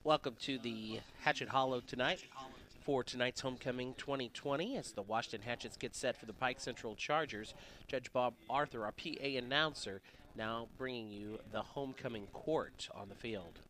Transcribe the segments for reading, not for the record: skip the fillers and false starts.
Welcome to the Hatchet Hollow tonight for tonight's Homecoming 2020 as the Washington Hatchets get set for the Pike Central Chargers. Judge Bob Arthur, our PA announcer, now bringing you the homecoming court on the field.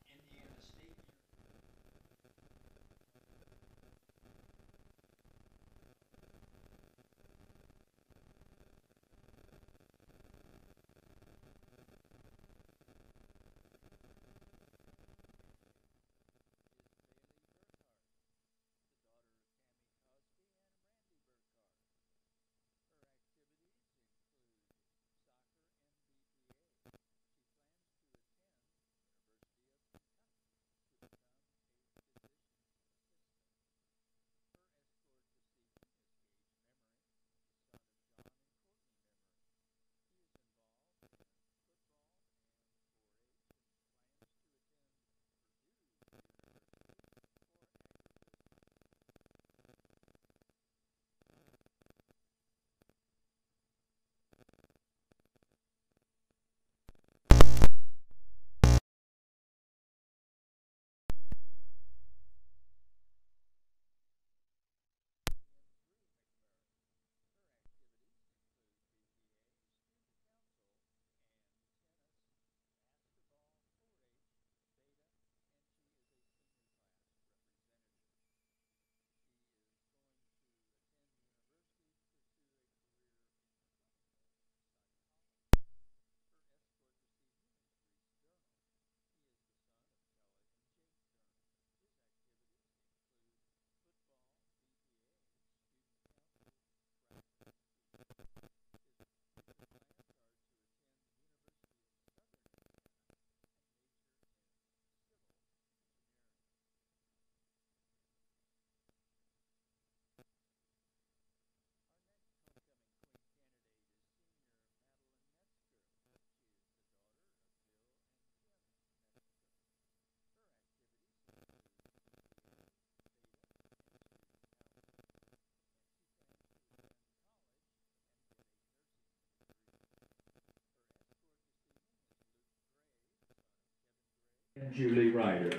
Julie Ryder.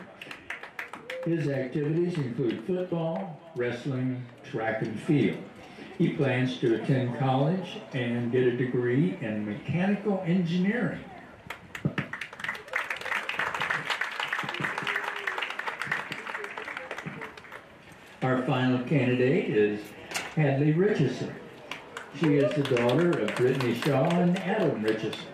His activities include football, wrestling, track and field. He plans to attend college and get a degree in mechanical engineering. Our final candidate is Hadley Richardson. She is the daughter of Brittany Shaw and Adam Richardson.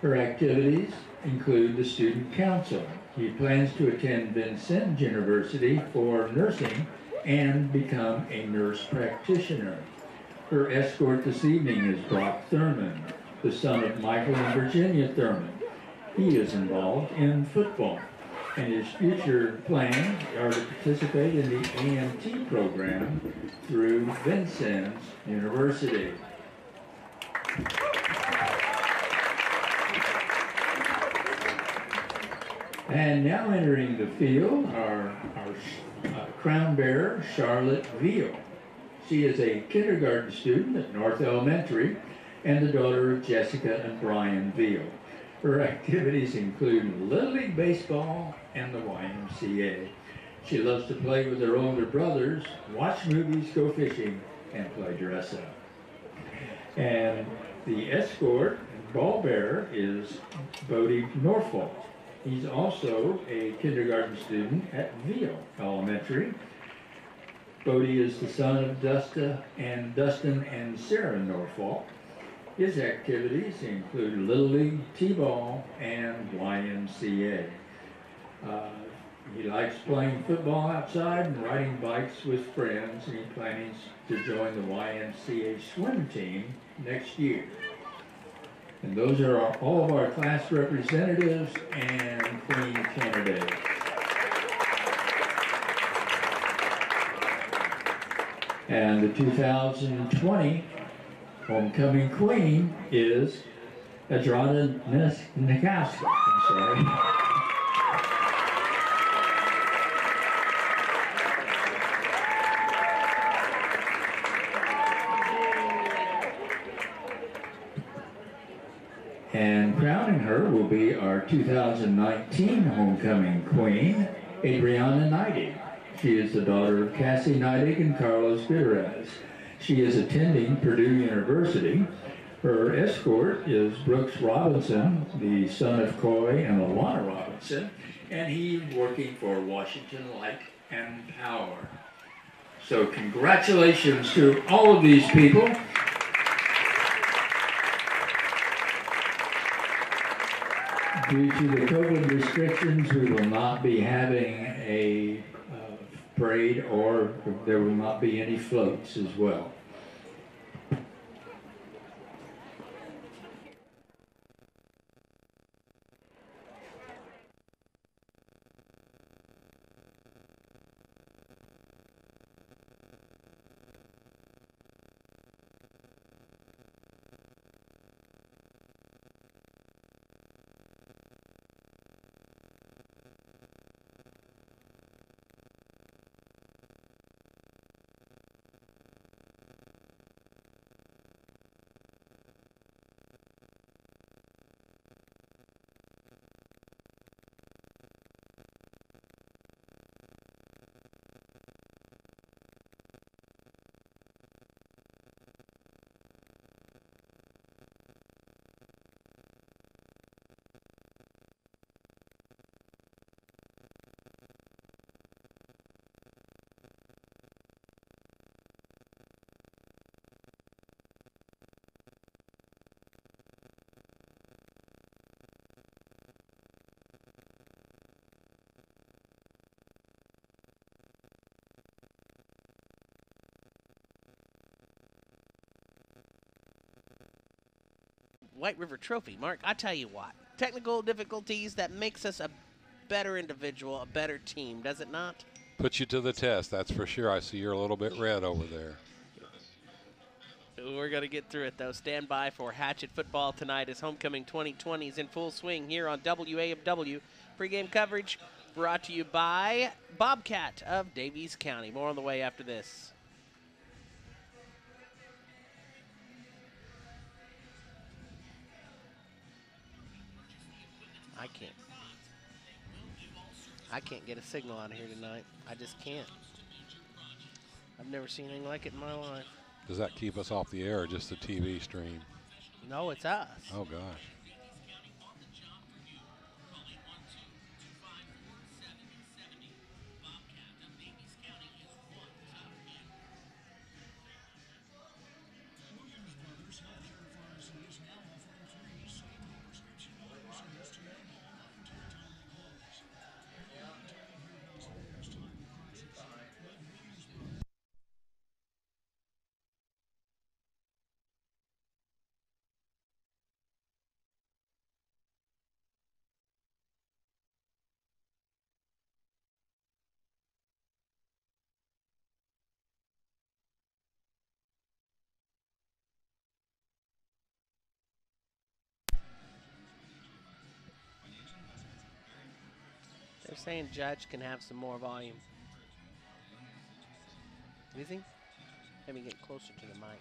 Her activities include the student council. He plans to attend Vincennes University for nursing and become a nurse practitioner. Her escort this evening is Brock Thurman, the son of Michael and Virginia Thurman. He is involved in football, and his future plans are to participate in the AMT program through Vincennes University. And now entering the field are our crown bearer, Charlotte Veal. She is a kindergarten student at North Elementary and the daughter of Jessica and Brian Veal. Her activities include Little League Baseball and the YMCA. She loves to play with her older brothers, watch movies, go fishing, and play dress up. And the escort ball bearer is Bodie Norfolk. He's also a kindergarten student at Veal Elementary. Bodie is the son of Dustin and Sarah Norfolk. His activities include Little League, T-ball, and YMCA. He likes playing football outside and riding bikes with friends, and he plans to join the YMCA swim team next year. And those are all of our class representatives and queen candidates. And the 2020 homecoming queen is Adrada Nikowska. I'm sorry. And crowning her will be our 2019 homecoming queen, Adriana Neidig. She is the daughter of Cassie Neidig and Carlos Gutierrez. She is attending Purdue University. Her escort is Brooks Robinson, the son of Coy and Alana Robinson, and he's working for Washington Light and Power. So congratulations to all of these people. Due to the COVID restrictions, we will not be having a parade, or there will not be any floats as well. White River Trophy. Mark, I tell you what, technical difficulties, that makes us a better individual, a better team, does it not? Puts you to the test, that's for sure. I see you're a little bit red over there. We're going to get through it, though. Stand by for Hatchet football tonight as Homecoming 2020 is in full swing here on WAMW. Pre-game coverage brought to you by Bobcat of Daviess County. More on the way after this. I can't get a signal out of here tonight. I just can't. I've never seen anything like it in my life. Does that keep us off the air or just the TV stream? No, it's us. Oh, gosh. They're saying Judge can have some more volume. Is he? Let me get closer to the mic.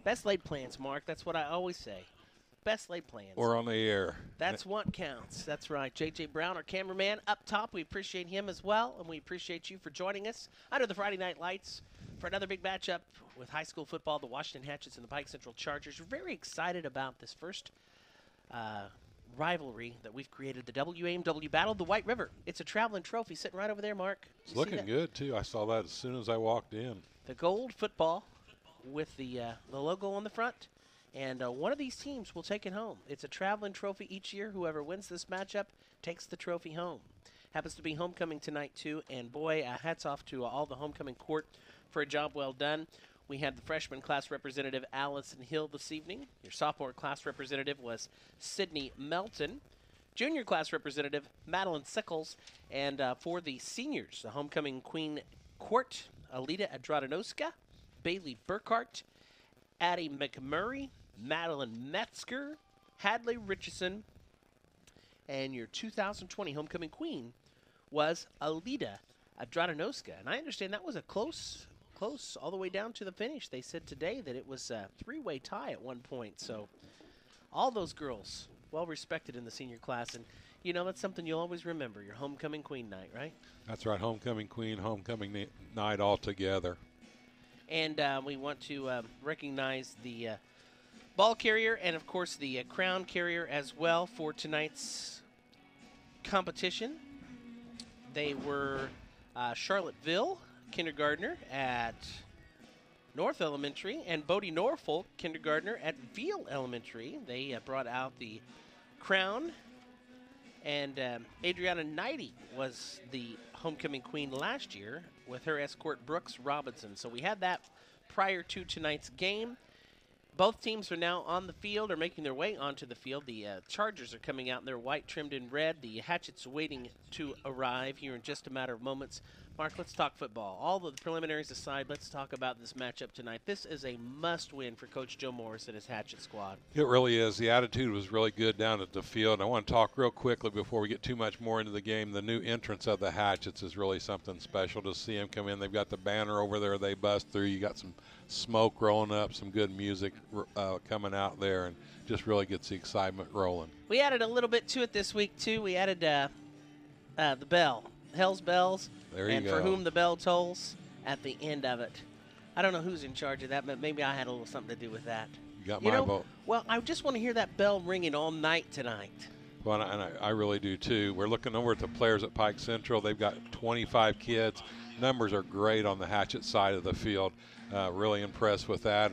Best laid plans, Mark. That's what I always say. Best laid plans. We're on the air. That's what counts. That's right. J.J. Brown, our cameraman, up top. We appreciate him as well, and we appreciate you for joining us under the Friday Night Lights for another big matchup with high school football, the Washington Hatchets and the Pike Central Chargers. We're very excited about this first rivalry that we've created, the WAMW Battle of the White River. It's a traveling trophy sitting right over there, Mark. It's looking good, too. I saw that as soon as I walked in. The gold football with the logo on the front. And one of these teams will take it home. It's a traveling trophy each year. Whoever wins this matchup takes the trophy home. Happens to be homecoming tonight, too. And, boy, hats off to all the homecoming court for a job well done. We had the freshman class representative, Allison Hill, this evening. Your sophomore class representative was Sydney Melton. Junior class representative, Madeline Sickles. And for the seniors, the homecoming queen court, Alita Adradanoska, Bailey Burkhart, Addie McMurray, Madeline Metzger, Hadley Richardson, and your 2020 homecoming queen was Alita Adradanoska. And I understand that was a close all the way down to the finish. They said today that it was a three-way tie at one point. So all those girls well respected in the senior class. And, you know, that's something you'll always remember, your homecoming queen night, right? That's right, homecoming queen, homecoming night all together. And we want to recognize the ball carrier and, of course, the crown carrier as well for tonight's competition. They were Charlottesville kindergartner at North Elementary and Bodie Norfolk kindergartner at Veal Elementary. They brought out the crown. And Adriana Knighty was the homecoming queen last year with her escort, Brooks Robinson. So we had that prior to tonight's game. Both teams are now on the field or making their way onto the field. The Chargers are coming out in their white trimmed in red. The Hatchets waiting to arrive here in just a matter of moments. Mark, let's talk football. All the preliminaries aside, let's talk about this matchup tonight. This is a must-win for Coach Joe Morris and his Hatchet squad. It really is. The attitude was really good down at the field. I want to talk real quickly before we get too much more into the game. The new entrance of the Hatchets is really something special to see them come in. They've got the banner over there they bust through. You got some smoke rolling up, some good music coming out there, and just really gets the excitement rolling. We added a little bit to it this week, too. We added the bell, Hell's Bells. There you and go. For whom the bell tolls at the end of it. I don't know who's in charge of that, but maybe I had a little something to do with that. You got my vote. Well, I just want to hear that bell ringing all night tonight. Well, and I really do, too. We're looking over at the players at Pike Central. They've got 25 kids. Numbers are great on the Hatchet side of the field. Really impressed with that.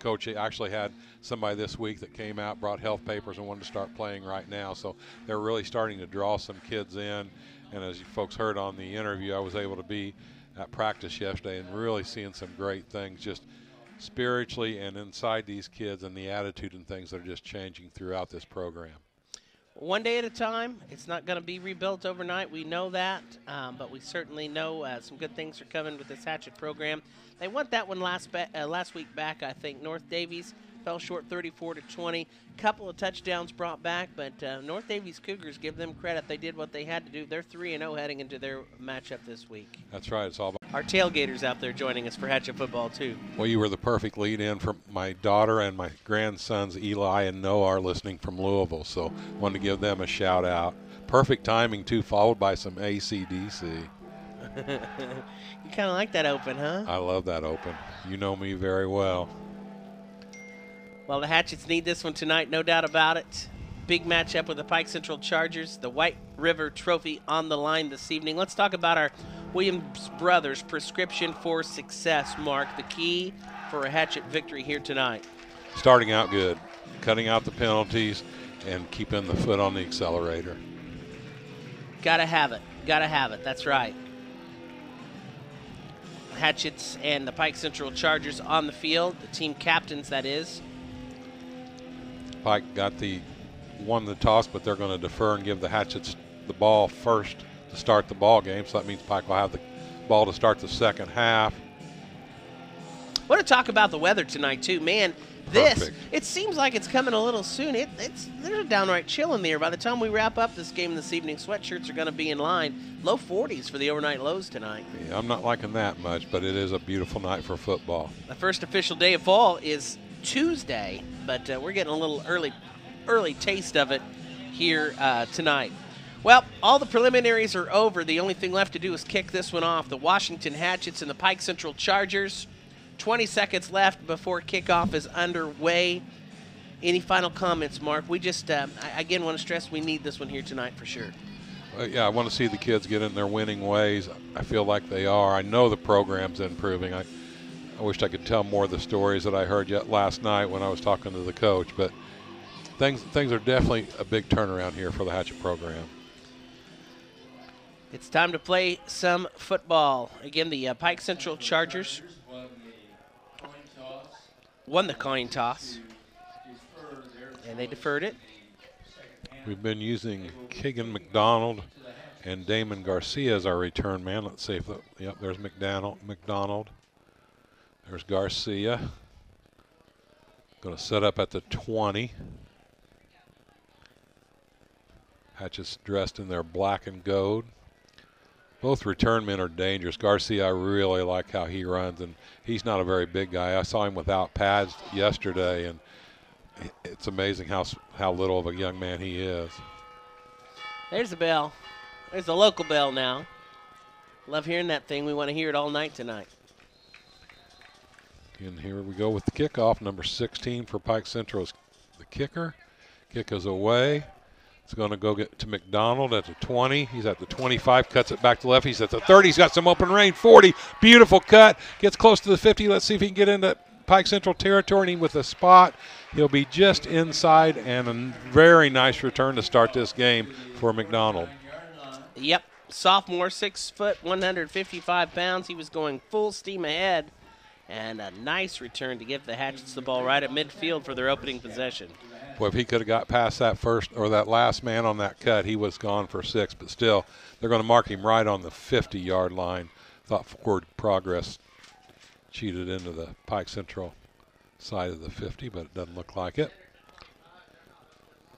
Coach actually had somebody this week that came out, brought health papers, and wanted to start playing right now. So they're really starting to draw some kids in. And as you folks heard on the interview, I was able to be at practice yesterday and really seeing some great things just spiritually and inside these kids and the attitude and things that are just changing throughout this program. One day at a time. It's not going to be rebuilt overnight. We know that, but we certainly know some good things are coming with this Hatchet program. They won that one last week back, I think. North Davies fell short 34-20. Couple of touchdowns brought back, but North Davies Cougars, give them credit. They did what they had to do. They're 3-0 heading into their matchup this week. That's right. It's all about our tailgaters out there joining us for Hatchet football, too. Well, you were the perfect lead-in for my daughter and my grandsons, Eli and Noah, are listening from Louisville, so wanted to give them a shout-out. Perfect timing, too, followed by some AC/DC. You kind of like that open, huh? I love that open. You know me very well. Well, the Hatchets need this one tonight, no doubt about it. Big matchup with the Pike Central Chargers. The White River Trophy on the line this evening. Let's talk about our Williams Brothers prescription for success, Mark. The key for a Hatchet victory here tonight. Starting out good, cutting out the penalties, and keeping the foot on the accelerator. Gotta have it. Gotta have it. That's right. Hatchets and the Pike Central Chargers on the field. The team captains, that is. Pike won the toss, but they're going to defer and give the Hatchets the ball first to start the ball game. So that means Pike will have the ball to start the second half. I want to talk about the weather tonight, too. Man, it seems like it's coming a little soon. There's a downright chill in the air. By the time we wrap up this game this evening, sweatshirts are going to be in line. Low 40s for the overnight lows tonight. Yeah, I'm not liking that much, but it is a beautiful night for football. The first official day of fall is Tuesday, but we're getting a little early taste of it here tonight. Well, all the preliminaries are over. The only thing left to do is kick this one off. The Washington Hatchets and the Pike Central Chargers. 20 seconds left before kickoff is underway. Any final comments, Mark? We just, again, want to stress we need this one here tonight for sure. Yeah, I want to see the kids get in their winning ways. I feel like they are. I know the program's improving. I wished I could tell more of the stories that I heard yet last night when I was talking to the coach, but things are definitely a big turnaround here for the Hatchet program. It's time to play some football. Again, the Pike Central Chargers won the coin toss, and they deferred it. We've been using Keegan McDonald and Damon Garcia as our return man. Let's see if yep, there's McDonald. There's Garcia. Going to set up at the 20. Hatchets dressed in their black and gold. Both return men are dangerous. Garcia, I really like how he runs, and he's not a very big guy. I saw him without pads yesterday, and it's amazing how little of a young man he is. There's the bell. There's the local bell now. Love hearing that thing. We want to hear it all night tonight. And here we go with the kickoff. Number 16 for Pike Central is the kicker. Kick is away. It's going to go get to McDonald at the 20. He's at the 25, cuts it back to left. He's at the 30. He's got some open range. 40, beautiful cut. Gets close to the 50. Let's see if he can get into Pike Central territory. And with a spot, he'll be just inside, and a very nice return to start this game for McDonald. Yep, sophomore, 6 foot, 155 pounds. He was going full steam ahead, and a nice return to give the Hatchets the ball right at midfield for their opening possession. Boy, if he could have got past that first or that last man on that cut, he was gone for 6. But still, they're going to mark him right on the 50-yard line. Thought forward progress cheated into the Pike Central side of the 50, but it doesn't look like it.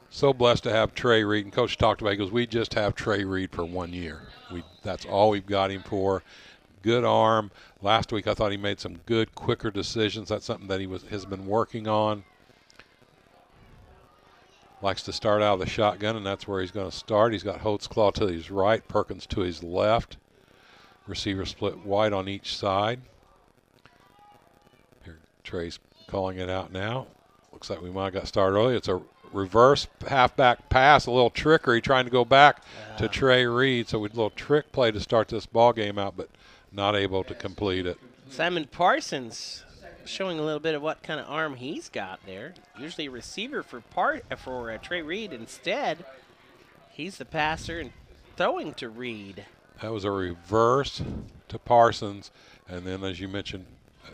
So blessed to have Trey Reed. And Coach talked about, he goes, we just have Trey Reed for 1 year. That's all we've got him for. Good arm. Last week I thought he made some good, quicker decisions. That's something that he has been working on. Likes to start out of the shotgun, and that's where he's going to start. He's got Holtzclaw to his right, Perkins to his left. Receiver split wide on each side. Here, Trey's calling it out now. Looks like we might have got started early. It's a reverse halfback pass, a little trickery, trying to go back to Trey Reed. So we did a little trick play to start this ball game out, but not able to complete it. Simon Parsons showing a little bit of what kind of arm he's got there. Usually a receiver for Trey Reed. Instead, he's the passer and throwing to Reed. That was a reverse to Parsons, and then, as you mentioned,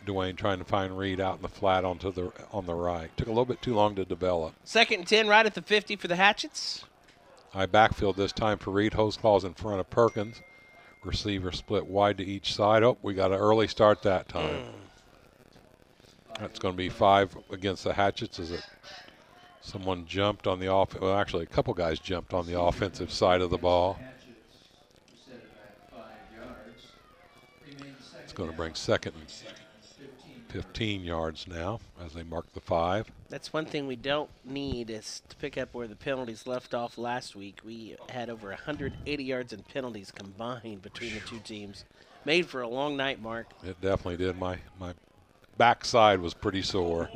Dwayne trying to find Reed out in the flat on the right. Took a little bit too long to develop. 2nd and 10 right at the 50 for the Hatchets. High backfield this time for Reed. Holtzclaw's in front of Perkins. Receiver split wide to each side. Oh, we got an early start that time. That's going to be 5 against the Hatchets. Is it someone jumped on the offense? Well, actually, a couple guys jumped on the offensive side of the ball. It's going to bring 2nd and 15 yards now as they mark the 5. That's one thing we don't need is to pick up where the penalties left off last week. We had over 180 yards in penalties combined between the two teams. Made for a long night, Mark. It definitely did. My backside was pretty sore.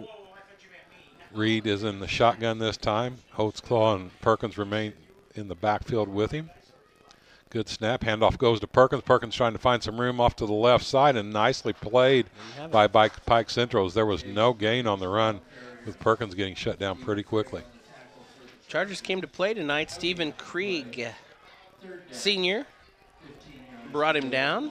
Reed is in the shotgun this time. Holtzclaw and Perkins remain in the backfield with him. Good snap. Handoff goes to Perkins. Perkins trying to find some room off to the left side, and nicely played by Pike Central. There was no gain on the run, with Perkins getting shut down pretty quickly. Chargers came to play tonight. Stephen Krieg, senior, brought him down.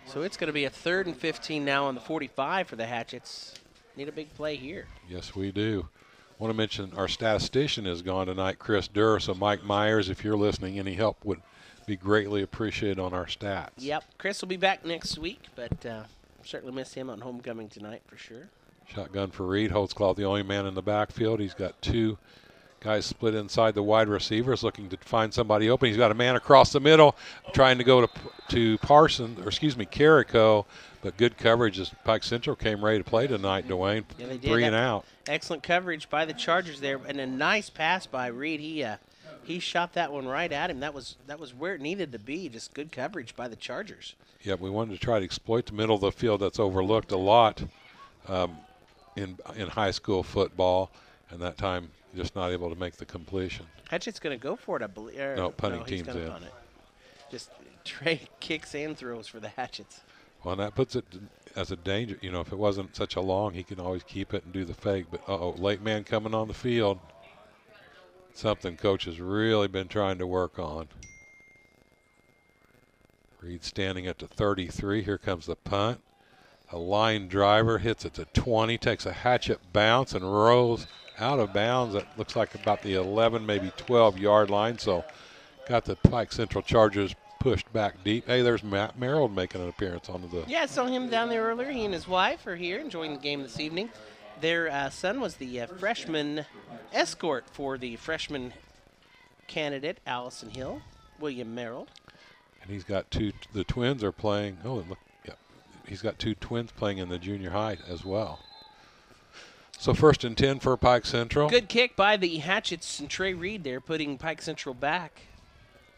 So it's going to be a 3rd and 15 now on the 45 for the Hatchets. Need a big play here. Yes, we do. I want to mention our statistician is gone tonight, Chris Durr. So Mike Myers, if you're listening, any help would be greatly appreciated on our stats. Yep, Chris will be back next week, but certainly miss him on homecoming tonight for sure. Shotgun for Reed. Holtzclaw the only man in the backfield. He's got 2 Guys split inside the wide receivers, looking to find somebody open. He's got a man across the middle, trying to go to Carrico, but good coverage as Pike Central came ready to play tonight, Dwayne. Yeah, they did. 3 and out. Excellent coverage by the Chargers there, and a nice pass by Reed. He shot that one right at him. That was where it needed to be. Just good coverage by the Chargers. Yeah, we wanted to try to exploit the middle of the field that's overlooked a lot in high school football, and that time just not able to make the completion. Hatchett's going to go for it, I believe. No, punting he's team's gonna in. punt it. Just Trey kicks and throws for the Hatchets. Well, and that puts it as a danger. You know, if it wasn't such a long, he can always keep it and do the fake. But, late man coming on the field. Something Coach has really been trying to work on. Reed standing at the 33. Here comes the punt. A line driver hits it to 20, takes a Hatchet bounce and rolls out of bounds. That looks like about the 11, maybe 12-yard line. So got the Pike Central Chargers pushed back deep. Hey, there's Matt Merrill making an appearance on the. Yeah, I saw him down there earlier. He and his wife are here enjoying the game this evening. Their son was the freshman escort for the freshman candidate, Allison Hill, William Merrill. And he's got the twins are playing. Oh, look, yeah. He's got 2 twins playing in the junior high as well. So 1st and 10 for Pike Central. Good kick by the Hatchets and Trey Reed there, putting Pike Central back.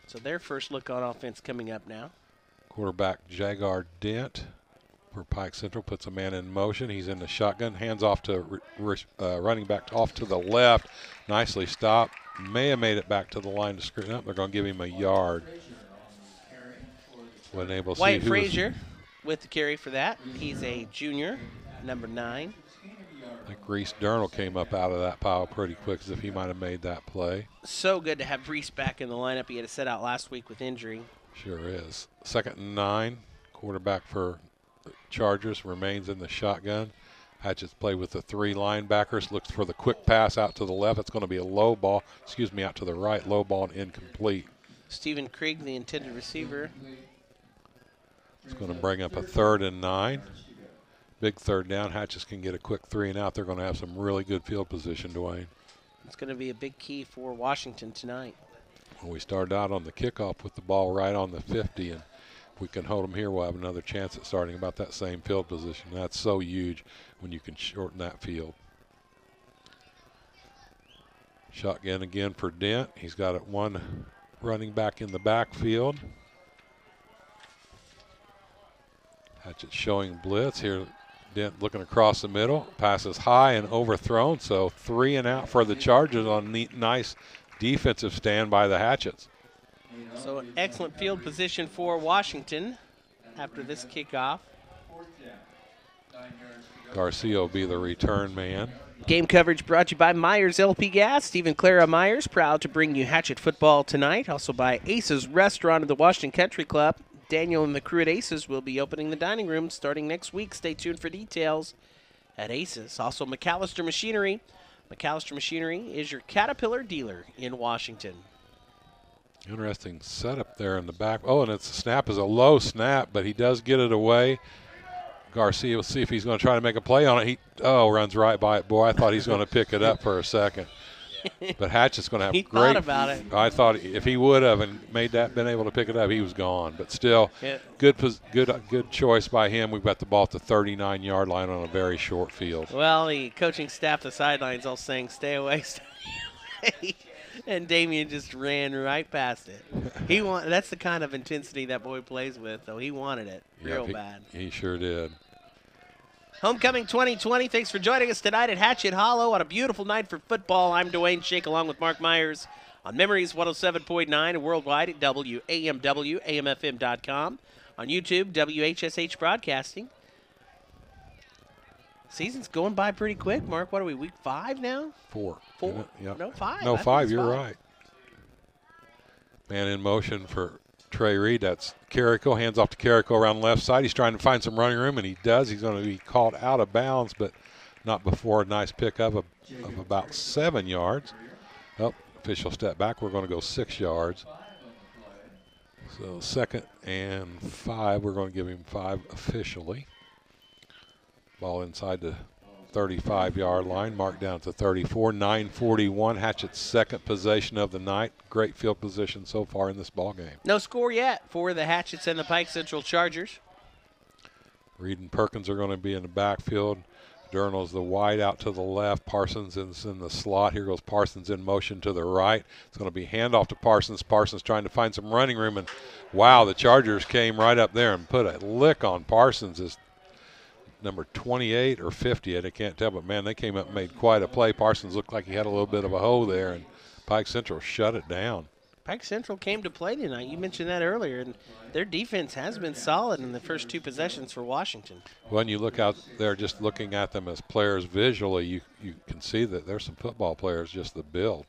So their first look on offense coming up now. Quarterback Jagar Dent for Pike Central puts a man in motion. He's in the shotgun. Hands off to running back off to the left. Nicely stopped. May have made it back to the line to screen up. They're going to give him a yard. Wasn't able to see Wyatt who Frazier with the carry for that. He's a junior, number 9. I think Reese Durnall came up out of that pile pretty quick as if he might have made that play. So good to have Reese back in the lineup. He had to sit out last week with injury. Sure is. 2nd and 9. Quarterback for the Chargers remains in the shotgun. Hatchets play with the 3 linebackers. Looks for the quick pass out to the left. It's going to be a low ball. Out to the right. Low ball and incomplete. Stephen Krieg, the intended receiver. It's going to bring up a 3rd and 9. Big 3rd down. Hatchets can get a quick 3 and out. They're going to have some really good field position, Dwayne. It's going to be a big key for Washington tonight. Well, we started out on the kickoff with the ball right on the 50, and if we can hold them here, we'll have another chance at starting about that same field position. That's so huge when you can shorten that field. Shotgun again for Dent. He's got one running back in the backfield. Hatchet showing blitz here. Dent looking across the middle. Passes high and overthrown. So 3 and out for the Chargers on nice defensive stand by the Hatchets. So an excellent field position for Washington after this kickoff. Garcia will be the return man. Game coverage brought to you by Myers LP Gas. Stephen Clara Myers, proud to bring you Hatchet football tonight. Also by Aces Restaurant at the Washington Country Club. Daniel and the crew at Aces will be opening the dining room starting next week. Stay tuned for details at Aces. Also McAllister Machinery. McAllister Machinery is your Caterpillar dealer in Washington. Interesting setup there in the back. Oh, and its snap is a low snap, but he does get it away. Garcia will see if he's going to try to make a play on it. He runs right by it. Boy, I thought he's going to pick it up for a second. But Hatchet's going to have he great. Thought about it. I thought if he would have and been able to pick it up, he was gone. But still, yeah. Good choice by him. We've got the ball at the 39-yard line on a very short field. Well, the coaching staff, the sidelines, all saying, "Stay away, stay away," and Damien just ran right past it. That's the kind of intensity that boy plays with, though. He wanted it real bad. He sure did. Homecoming 2020, thanks for joining us tonight at Hatchet Hollow on a beautiful night for football. I'm Dwayne Shake along with Mark Myers on Memories 107.9 and worldwide at WAMW, AMFM.com. On YouTube, WHSH Broadcasting. Season's going by pretty quick, Mark. What are we, week 5 now? 4. 4? Yep. No, 5. No, 5, you're right. Man in motion for Trey Reed. That's Carrico. Hands off to Carrico around the left side. He's trying to find some running room, and he does. He's going to be called out of bounds, but not before a nice pickup of about 7 yards. Oh, official step back. We're going to go 6 yards. So 2nd and 5. We're going to give him 5 officially. Ball inside the 35-yard line, marked down to 34. 9:41. Hatchett's second possession of the night. Great field position so far in this ball game. No score yet for the Hatchets and the Pike Central Chargers. Reed and Perkins are going to be in the backfield. Durnall's the wide out to the left. Parsons is in the slot. Here goes Parsons in motion to the right. It's going to be handoff to Parsons. Parsons trying to find some running room. And, wow, the Chargers came right up there and put a lick on Parsons. Is number 28 or 50, I can't tell. But, man, they came up and made quite a play. Parsons looked like he had a little bit of a hole there, and Pike Central shut it down. Pike Central came to play tonight. You mentioned that earlier, and their defense has been solid in the first two possessions for Washington. When you look out there, just looking at them as players visually, you can see that there's some football players, just the build.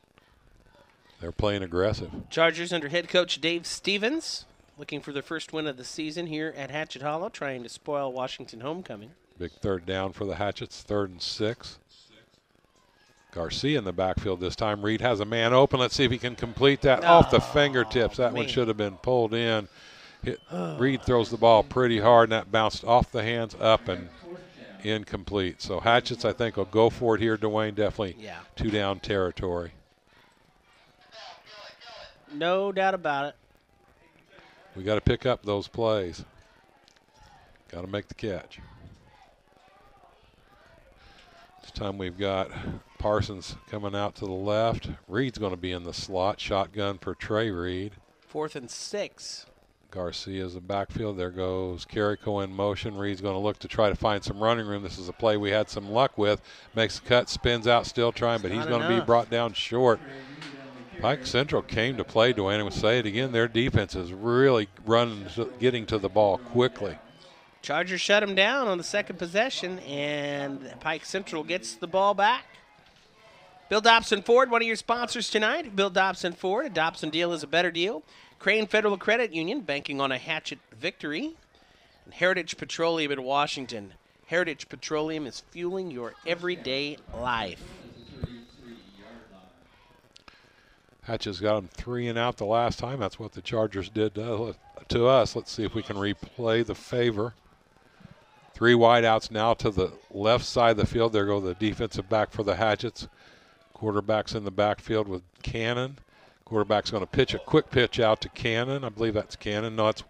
They're playing aggressive. Chargers under head coach Dave Stevens looking for their first win of the season here at Hatchet Hollow, trying to spoil Washington homecoming. Big third down for the Hatchets, 3rd and 6. Garcia in the backfield this time. Reed has a man open. Let's see if he can complete that off the fingertips. That one should have been pulled in. Reed throws the ball pretty hard, and that bounced off the hands, up, and incomplete. So Hatchets, I think, will go for it here. Dwayne, definitely 2-down territory. No doubt about it. We got to pick up those plays. Got to make the catch. This time we've got Parsons coming out to the left. Reed's going to be in the slot. Shotgun for Trey Reed. 4th and 6. Garcia's the backfield. There goes Carrico in motion. Reed's going to look to try to find some running room. This is a play we had some luck with. Makes a cut, spins out, still trying, but he's going to be brought down short. Pike Central came to play, Dwayne, and we'll say it again, their defense is really getting to the ball quickly. Chargers shut him down on the second possession, and Pike Central gets the ball back. Bill Dobson Ford, one of your sponsors tonight. Bill Dobson Ford, a Dobson deal is a better deal. Crane Federal Credit Union, banking on a Hatchet victory. And Heritage Petroleum in Washington. Heritage Petroleum is fueling your everyday life. Hatches got them 3 and out the last time. That's what the Chargers did to us. Let's see if we can replay the favor. 3 wide outs now to the left side of the field. There go the defensive back for the Hatchets. Quarterback's in the backfield with Cannon. Quarterback's going to pitch a quick pitch out to Cannon. I believe that's Cannon. No, it's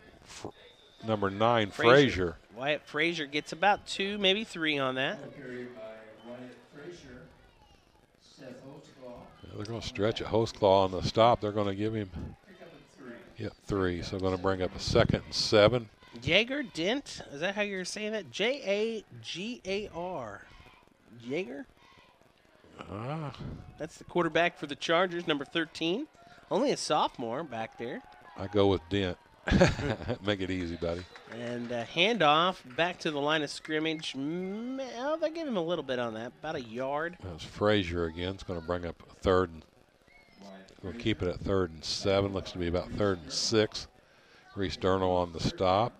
number 9, Frazier. Wyatt Frazier gets about 2, maybe 3 on that. They're going to stretch it. Hostclaw on the stop. They're going to give him 3. So going to bring up a 2nd and 7. Jaeger Dent, is that how you're saying that? Jagar. Jaeger? That's the quarterback for the Chargers, number 13. Only a sophomore back there. I go with Dent. Make it easy, buddy. And handoff back to the line of scrimmage. They gave him a little bit on that, about a yard. That's Frazier again. It's going to bring up a 3rd. We'll keep it at 3rd and 7. Looks to be about 3rd and 6. Reese Durnall on the stop.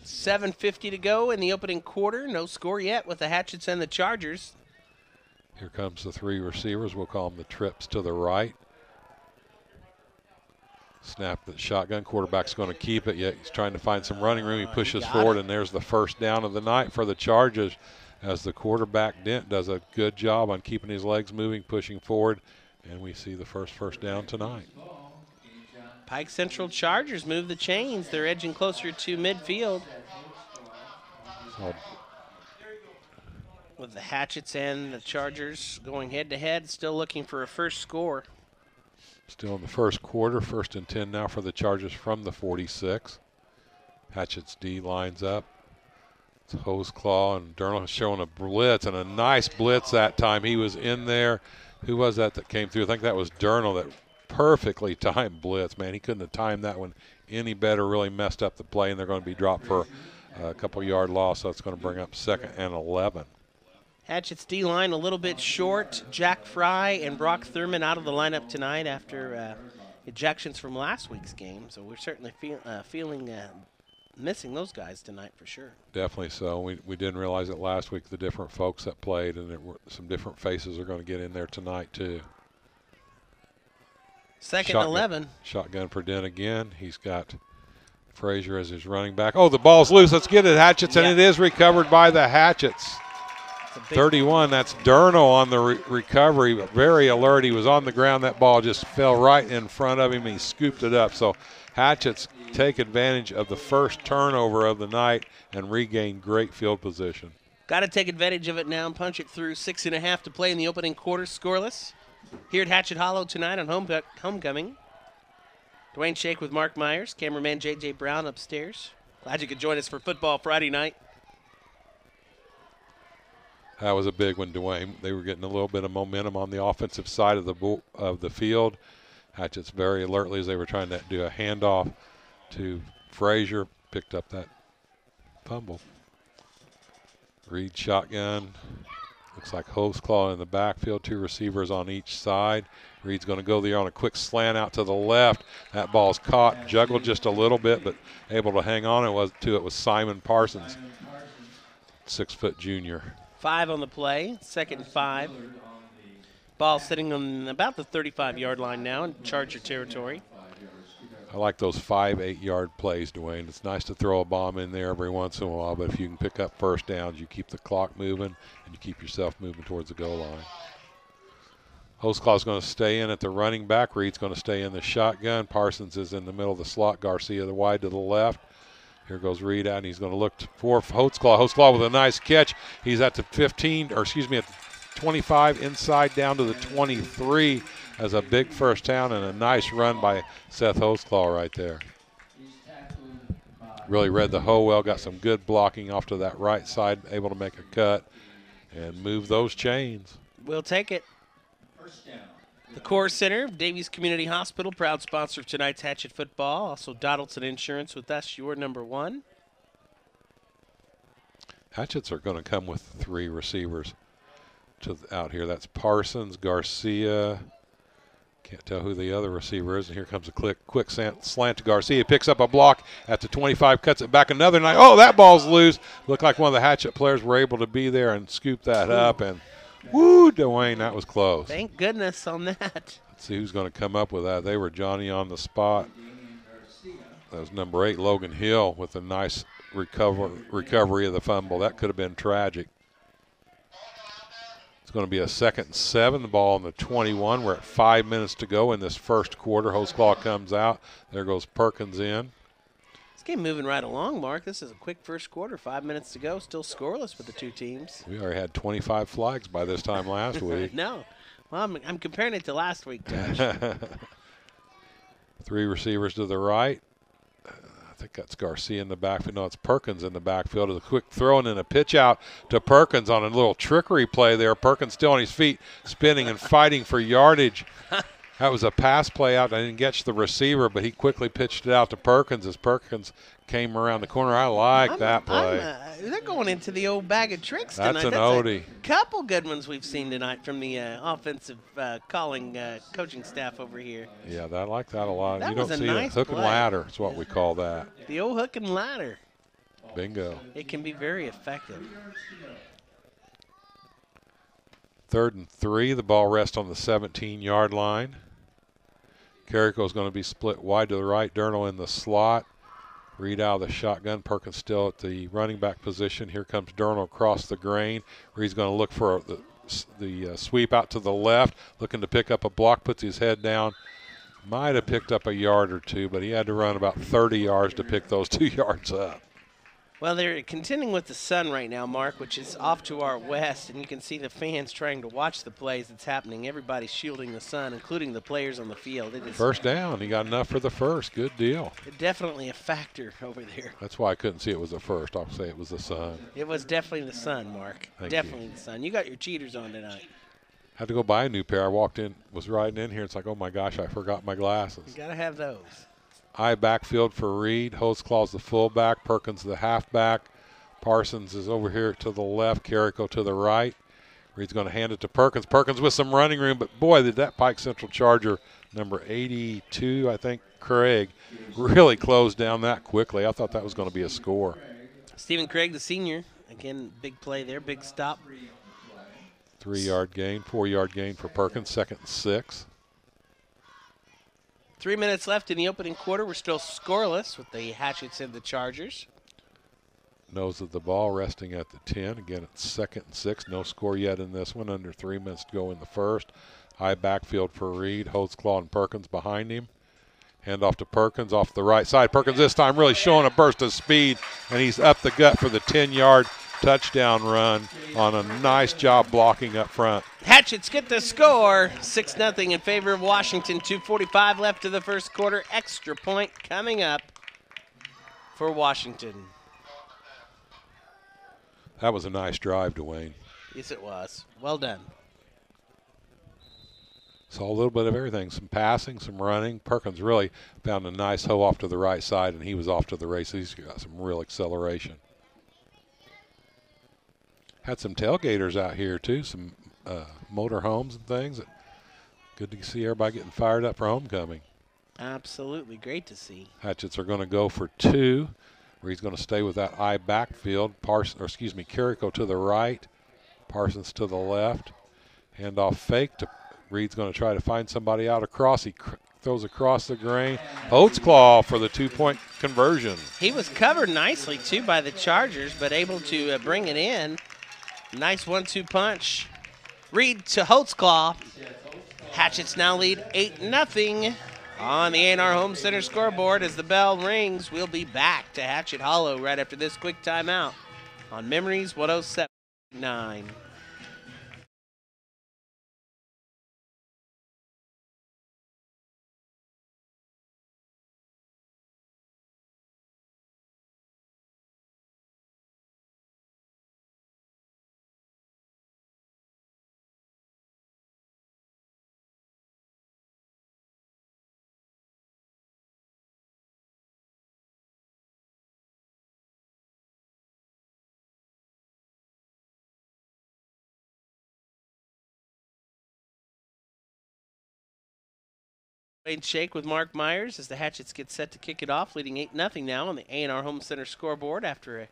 7:50 to go in the opening quarter. No score yet with the Hatchets and the Chargers. Here comes the 3 receivers. We'll call them the trips to the right. Snap the shotgun. Quarterback's going to keep it, yet he's trying to find some running room. He pushes forward, and there's the first down of the night for the Chargers as the quarterback, Dent, does a good job on keeping his legs moving, pushing forward, and we see the first down tonight. Pike Central Chargers move the chains. They're edging closer to midfield. With the Hatchets and the Chargers going head-to-head, still looking for a first score. Still in the first quarter, 1st and 10 now for the Chargers from the 46. Hatchet's D lines up. It's Hostclaw, and Durnall showing a blitz, and a nice blitz that time. He was in there. Who was that came through? I think that was Durnall, that perfectly timed blitz. Man, he couldn't have timed that one any better. Really messed up the play, and they're going to be dropped for a couple-yard loss, so it's going to bring up 2nd and 11. Hatchet's D-line a little bit short. Jack Fry and Brock Thurman out of the lineup tonight after ejections from last week's game. So we're certainly feeling missing those guys tonight for sure. Definitely so. We didn't realize it last week, the different folks that played, and some different faces are going to get in there tonight too. 2nd and 11. Shotgun for Dent again. He's got Frazier as his running back. Oh, the ball's loose. Let's get it, Hatchets, and it is recovered by the Hatchets. 31, that's Durnall on the recovery, but very alert. He was on the ground. That ball just fell right in front of him. He scooped it up. So Hatchets take advantage of the first turnover of the night and regain great field position. Got to take advantage of it now and punch it through. 6.5 to play in the opening quarter, scoreless. Here at Hatchet Hollow tonight on Homecoming. Dwayne Shake with Mark Myers, cameraman J.J. Brown upstairs. Glad you could join us for Football Friday night. That was a big one, Dwayne. They were getting a little bit of momentum on the offensive side of the field. Hatchets very alertly as they were trying to do a handoff to Frazier, picked up that fumble. Reed shotgun. Looks like Holtzclaw in the backfield, 2 receivers on each side. Reed's going to go there on a quick slant out to the left. That ball's caught, juggled just a little bit, but able to hang on. It was Simon Parsons, 6-foot junior. 5 on the play, 2nd and 5. Ball sitting on about the 35-yard line now in Charger territory. I like those 5, 8-yard plays, Dwayne. It's nice to throw a bomb in there every once in a while, but if you can pick up first downs, you keep the clock moving and you keep yourself moving towards the goal line. Holtzclaw's going to stay in at the running back. Reed's going to stay in the shotgun. Parsons is in the middle of the slot. Garcia the wide to the left. Here goes Reed out, and he's going to look for Holtzclaw. Holtzclaw with a nice catch. He's at the 15, or excuse me, at the 25, inside down to the 23 as a big first down and a nice run by Seth Holtzclaw right there. Really read the hole well, got some good blocking off to that right side, able to make a cut and move those chains. We'll take it. The Core Center, Davies Community Hospital, proud sponsor of tonight's Hatchet football. Also Doddleton Insurance with us, your number 1. Hatchets are going to come with 3 receivers out here. That's Parsons, Garcia. Can't tell who the other receiver is. And here comes a quick slant to Garcia. Picks up a block at the 25, cuts it back another night. Oh, that ball's loose. Looked like one of the Hatchet players were able to be there and scoop that up. And woo, Dwayne, that was close. Thank goodness on that. Let's see who's going to come up with that. They were Johnny on the spot. That was number 8, Logan Hill, with a nice recovery of the fumble. That could have been tragic. It's going to be a 2nd and 7. The ball on the 21. We're at 5 minutes to go in this first quarter. Holtzclaw comes out. There goes Perkins in. This game moving right along, Mark. This is a quick first quarter. 5 minutes to go. Still scoreless with the 2 teams. We already had 25 flags by this time last week. No. Well, I'm comparing it to last week, Josh. 3 receivers to the right. I think that's Garcia in the backfield. No, it's Perkins in the backfield. A quick throw and then a pitch out to Perkins on a little trickery play there. Perkins still on his feet, spinning and fighting for yardage. That was a pass play out. I didn't catch the receiver, but he quickly pitched it out to Perkins as Perkins came around the corner. I like that play. They're going into the old bag of tricks tonight. That's an oldie. A couple good ones we've seen tonight from the offensive coaching staff over here. Yeah, I like that a lot. That you don't was a see nice it. Hook and play. ladder is what we call that. The old hook and ladder. Bingo. It can be very effective. 3rd and 3. The ball rests on the 17-yard line. Carrico's going to be split wide to the right. Durnall in the slot. Reed out of the shotgun. Perkins still at the running back position. Here comes Durnall across the grain. Reed's going to look for the sweep out to the left, looking to pick up a block, puts his head down. Might have picked up a yard or 2, but he had to run about 30 yards to pick those 2 yards up. Well, they're contending with the sun right now, Mark, which is off to our west, and you can see the fans trying to watch the plays that's happening. Everybody's shielding the sun, including the players on the field. It is first down. He got enough for the first. Good deal. Definitely a factor over there. That's why I couldn't see it was the first. I'll say it was the sun. It was definitely the sun, Mark. Thank definitely you. the sun. You got your cheaters on tonight. Had to go buy a new pair. I walked in, was riding in here. It's like, oh, my gosh, I forgot my glasses. You got to have those. I backfield for Reed. Holtzclaw's the fullback. Perkins the halfback. Parsons is over here to the left. Carrico to the right. Reed's going to hand it to Perkins. Perkins with some running room, but boy, did that Pike Central Charger, number 82, I think, Craig, really closed down that quickly. I thought that was going to be a score. Stephen Craig, the senior, again, big play there, big stop. 3-yard gain, 4-yard gain for Perkins, 2nd and 6. 3 minutes left in the opening quarter. We're still scoreless with the Hatchets and the Chargers. Nose of the ball resting at the 10. Again, it's 2nd and 6. No score yet in this one. Under 3 minutes to go in the first. High backfield for Reed. Holtzclaw and Perkins behind him. Hand off to Perkins off the right side. Perkins this time really showing a burst of speed, and he's up the gut for the 10-yard touchdown run on a nice job blocking up front. Hatchets get the score, 6-0 in favor of Washington. 2:45 left of the first quarter. Extra point coming up for Washington. That was a nice drive, Dwayne. Yes, it was. Well done. Saw a little bit of everything, some passing, some running. Perkins really found a nice hoe off to the right side, and he was off to the races. He's got some real acceleration. Had some tailgaters out here, too, some motor homes and things. Good to see everybody getting fired up for homecoming. Absolutely. Great to see. Hatchets are going to go for 2, where he's going to stay with that I backfield. Carrico to the right, Parsons to the left. Handoff fake to Reed's going to try to find somebody out across. He throws across the grain. Holtzclaw for the 2-point conversion. He was covered nicely, too, by the Chargers, but able to bring it in. Nice 1-2 punch. Reed to Holtzclaw. Hatchets now lead 8-0 on the A&R Home Center scoreboard. As the bell rings, we'll be back to Hatchet Hollow right after this quick timeout on Memories 107.9. Shake with Mark Myers as the Hatchets get set to kick it off, leading 8-0 now on the A&R Home Center scoreboard after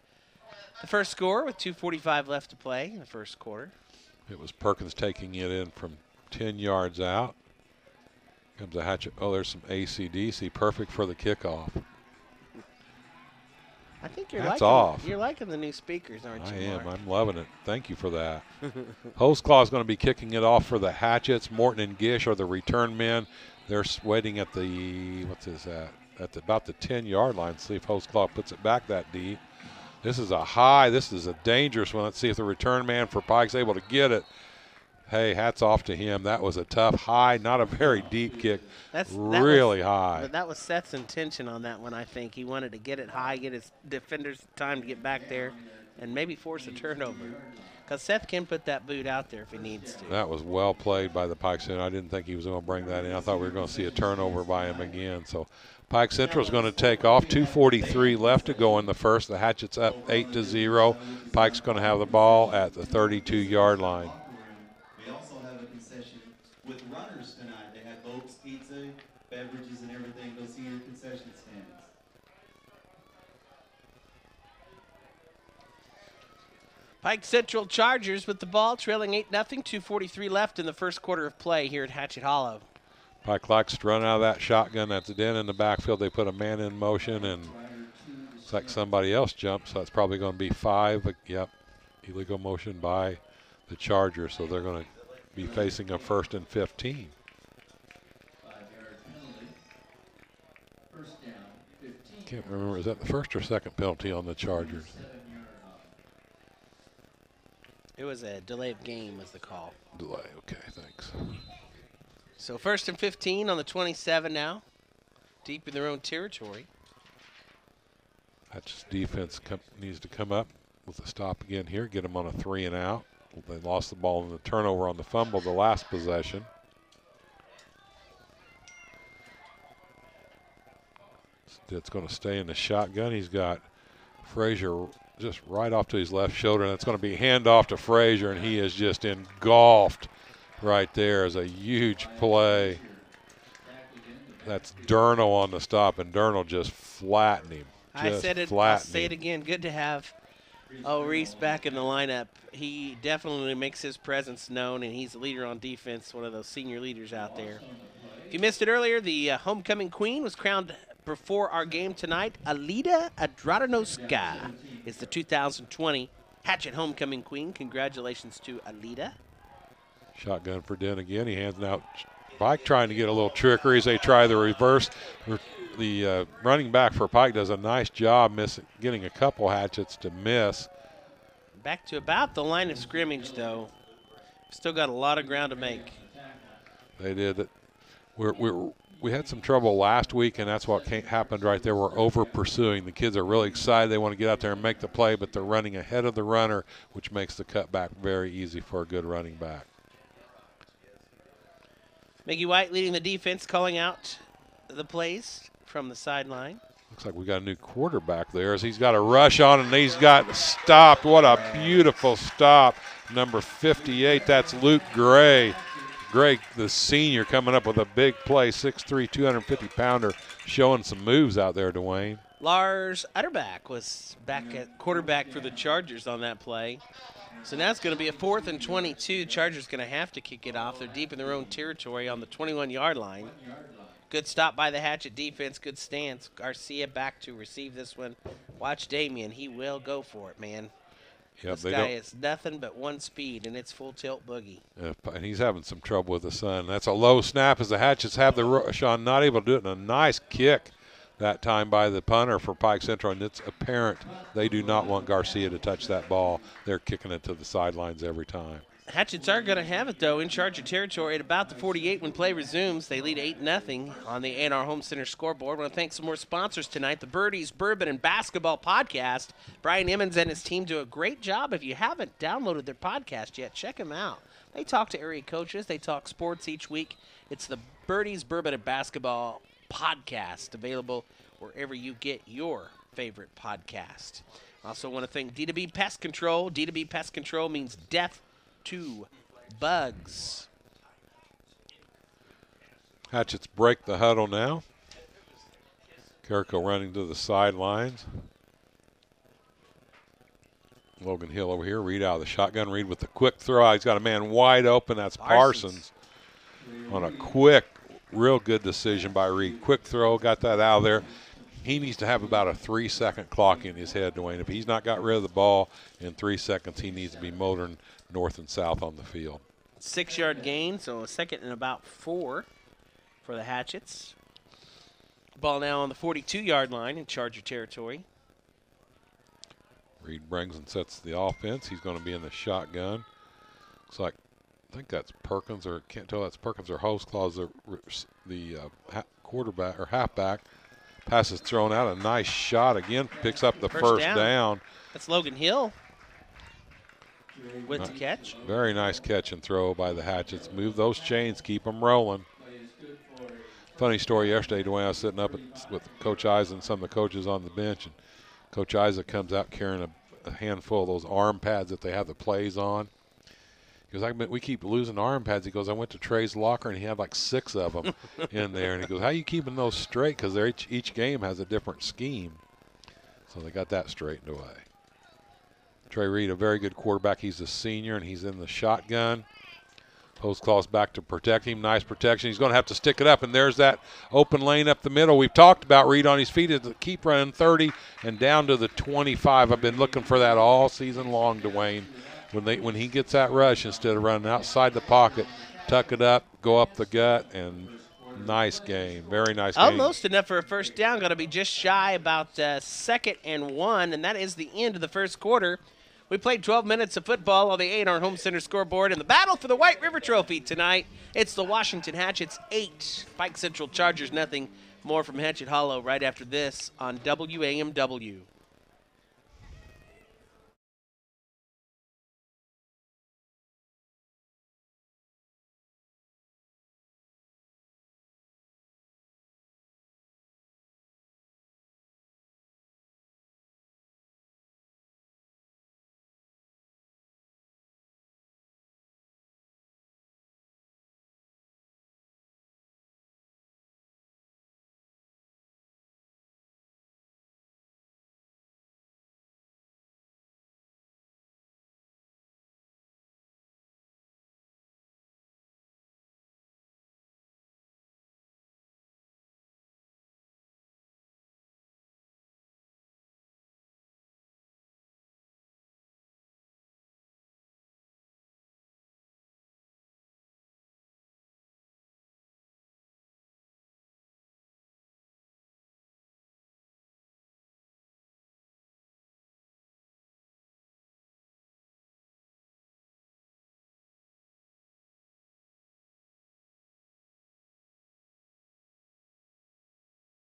the first score with 2:45 left to play in the first quarter. It was Perkins taking it in from 10 yards out. Comes a Hatchet. Oh, there's some AC/DC. Perfect for the kickoff. I think you're liking the new speakers, aren't you, I am. Mark? I'm loving it. Thank you for that. Holtzclaw is going to be kicking it off for the Hatchets. Morton and Gish are the return men. They're waiting at the, about the 10-yard line. See if Holtzclaw puts it back that deep. This is a dangerous one. Let's see if the return man for Pike's able to get it. Hey, hats off to him. That was a tough high, not a very deep kick. Really high. But that was Seth's intention on that one, I think. He wanted to get it high, get his defenders time to get back there, and maybe force a turnover. Because Seth can put that boot out there if he needs to. That was well played by the Pike Central. I didn't think he was going to bring that in. I thought we were going to see a turnover by him again. So Pike Central is going to take off. 2:43 left to go in the first. The Hatchets up 8-0. Pike's going to have the ball at the 32-yard line. We also have a concession with runners tonight. They have boats, pizza, beverages, and everything. Go see your concession stands. Pike Central Chargers with the ball, trailing 8-0, 2:43 left in the first quarter of play here at Hatchet Hollow. Pike likes to run out of that shotgun. That's it in the backfield. They put a man in motion, and it's like somebody else jumped, so it's probably going to be 5. Yep, illegal motion by the Chargers, so they're going to be facing a 1st and 15. 5-yard penalty. First down, 15. Can't remember, is that the first or second penalty on the Chargers? It was a delay of game was the call. Delay, okay, thanks. So 1st and 15 on the 27 now, deep in their own territory. Hatch's defense needs to come up with a stop again here, get them on a 3 and out. They lost the ball in the turnover on the fumble the last possession. It's going to stay in the shotgun. He's got Frazier just right off to his left shoulder, and it's going to be handoff to Frazier, and he is just engulfed right there as a huge play. That's Durno on the stop, and Durno just flattened him. I said it, I'll say it again. Good to have Reese back in the lineup. He definitely makes his presence known, and he's a leader on defense, one of those senior leaders out there. If you missed it earlier, the homecoming queen was crowned before our game tonight. Alida Adranoska is the 2020 Hatchet homecoming queen. Congratulations to Alida. Shotgun for Den again. He hands it out. Pike trying to get a little trickery as they try the reverse. The running back for Pike does a nice job getting a couple hatchets to miss. Back to about the line of scrimmage, though. Still got a lot of ground to make. They did. We had some trouble last week, and that's what happened right there. We're over pursuing. The kids are really excited. They want to get out there and make the play, but they're running ahead of the runner, which makes the cutback very easy for a good running back. Mickey White leading the defense, calling out the plays from the sideline. Looks like we got a new quarterback there as he's got a rush on and he's got stopped. What a beautiful stop. Number 58, that's Luke Gray. Gray, the senior, coming up with a big play, 6'3", 250-pounder, showing some moves out there, Dwayne. Lars Utterback was back at quarterback for the Chargers on that play. So now it's going to be a 4th and 22. Chargers going to have to kick it off. They're deep in their own territory on the 21-yard line. Good stop by the Hatchet defense. Good stance. Garcia back to receive this one. Watch Damien. He will go for it, man. Yep, this guy is nothing but one speed, and it's full tilt boogie. And he's having some trouble with the sun. That's a low snap as the Hatchets have the rush on. Not able to do it. And a nice kick that time by the punter for Pike Central. And it's apparent they do not want Garcia to touch that ball. They're kicking it to the sidelines every time. Hatchets are going to have it, though, in charge of territory at about the 48 when play resumes. They lead 8-0 on the A&R Home Center scoreboard. I want to thank some more sponsors tonight. The Birdies Bourbon and Basketball Podcast. Brian Emmons and his team do a great job. If you haven't downloaded their podcast yet, check them out. They talk to area coaches. They talk sports each week. It's the Birdies Bourbon and Basketball Podcast, available wherever you get your favorite podcast. Also want to thank D2B Pest Control. D2B Pest Control means death to bugs. Hatchets break the huddle now. Carrico running to the sidelines. Logan Hill over here. Reed out of the shotgun. Reed with the quick throw. He's got a man wide open. That's Parsons. On a quick, real good decision by Reed. Quick throw. Got that out of there. He needs to have about a 3-second clock in his head, Dwayne. If he's not got rid of the ball in 3 seconds, he needs to be motoring north and south on the field. 6-yard gain, so a 2nd and about 4 for the Hatchets. Ball now on the 42-yard line in Charger territory. Reed brings and sets the offense. He's going to be in the shotgun. Looks like, I think that's Perkins, or can't tell that's Perkins or Hostclaws, the quarterback or halfback. Pass is thrown out. A nice shot again. Picks up the first down. That's Logan Hill with the catch. Very nice catch and throw by the Hatchets. Move those chains. Keep them rolling. Funny story yesterday, Dwayne. I was sitting up with Coach Isaac and some of the coaches on the bench, and Coach Isaac comes out carrying a handful of those arm pads that they have the plays on. He goes, we keep losing arm pads. He goes, I went to Trey's locker, and he had like 6 of them in there. And he goes, how are you keeping those straight? Because each game has a different scheme. So they got that straightened away. Trey Reed, a very good quarterback. He's a senior, and he's in the shotgun. Hostclaws back to protect him. Nice protection. He's going to have to stick it up, and there's that open lane up the middle. We've talked about Reed on his feet to keep running 30 and down to the 25. I've been looking for that all season long, Dwayne. When he gets that rush, instead of running outside the pocket, tuck it up, go up the gut, and nice game. Very nice game. Almost enough for a first down. Going to be just shy about 2nd and 1, and that is the end of the first quarter. We played 12 minutes of football on the A&R Home Center scoreboard in the battle for the White River Trophy tonight. It's the Washington Hatchets 8, Pike Central Chargers nothing. More from Hatchet Hollow right after this on WAMW.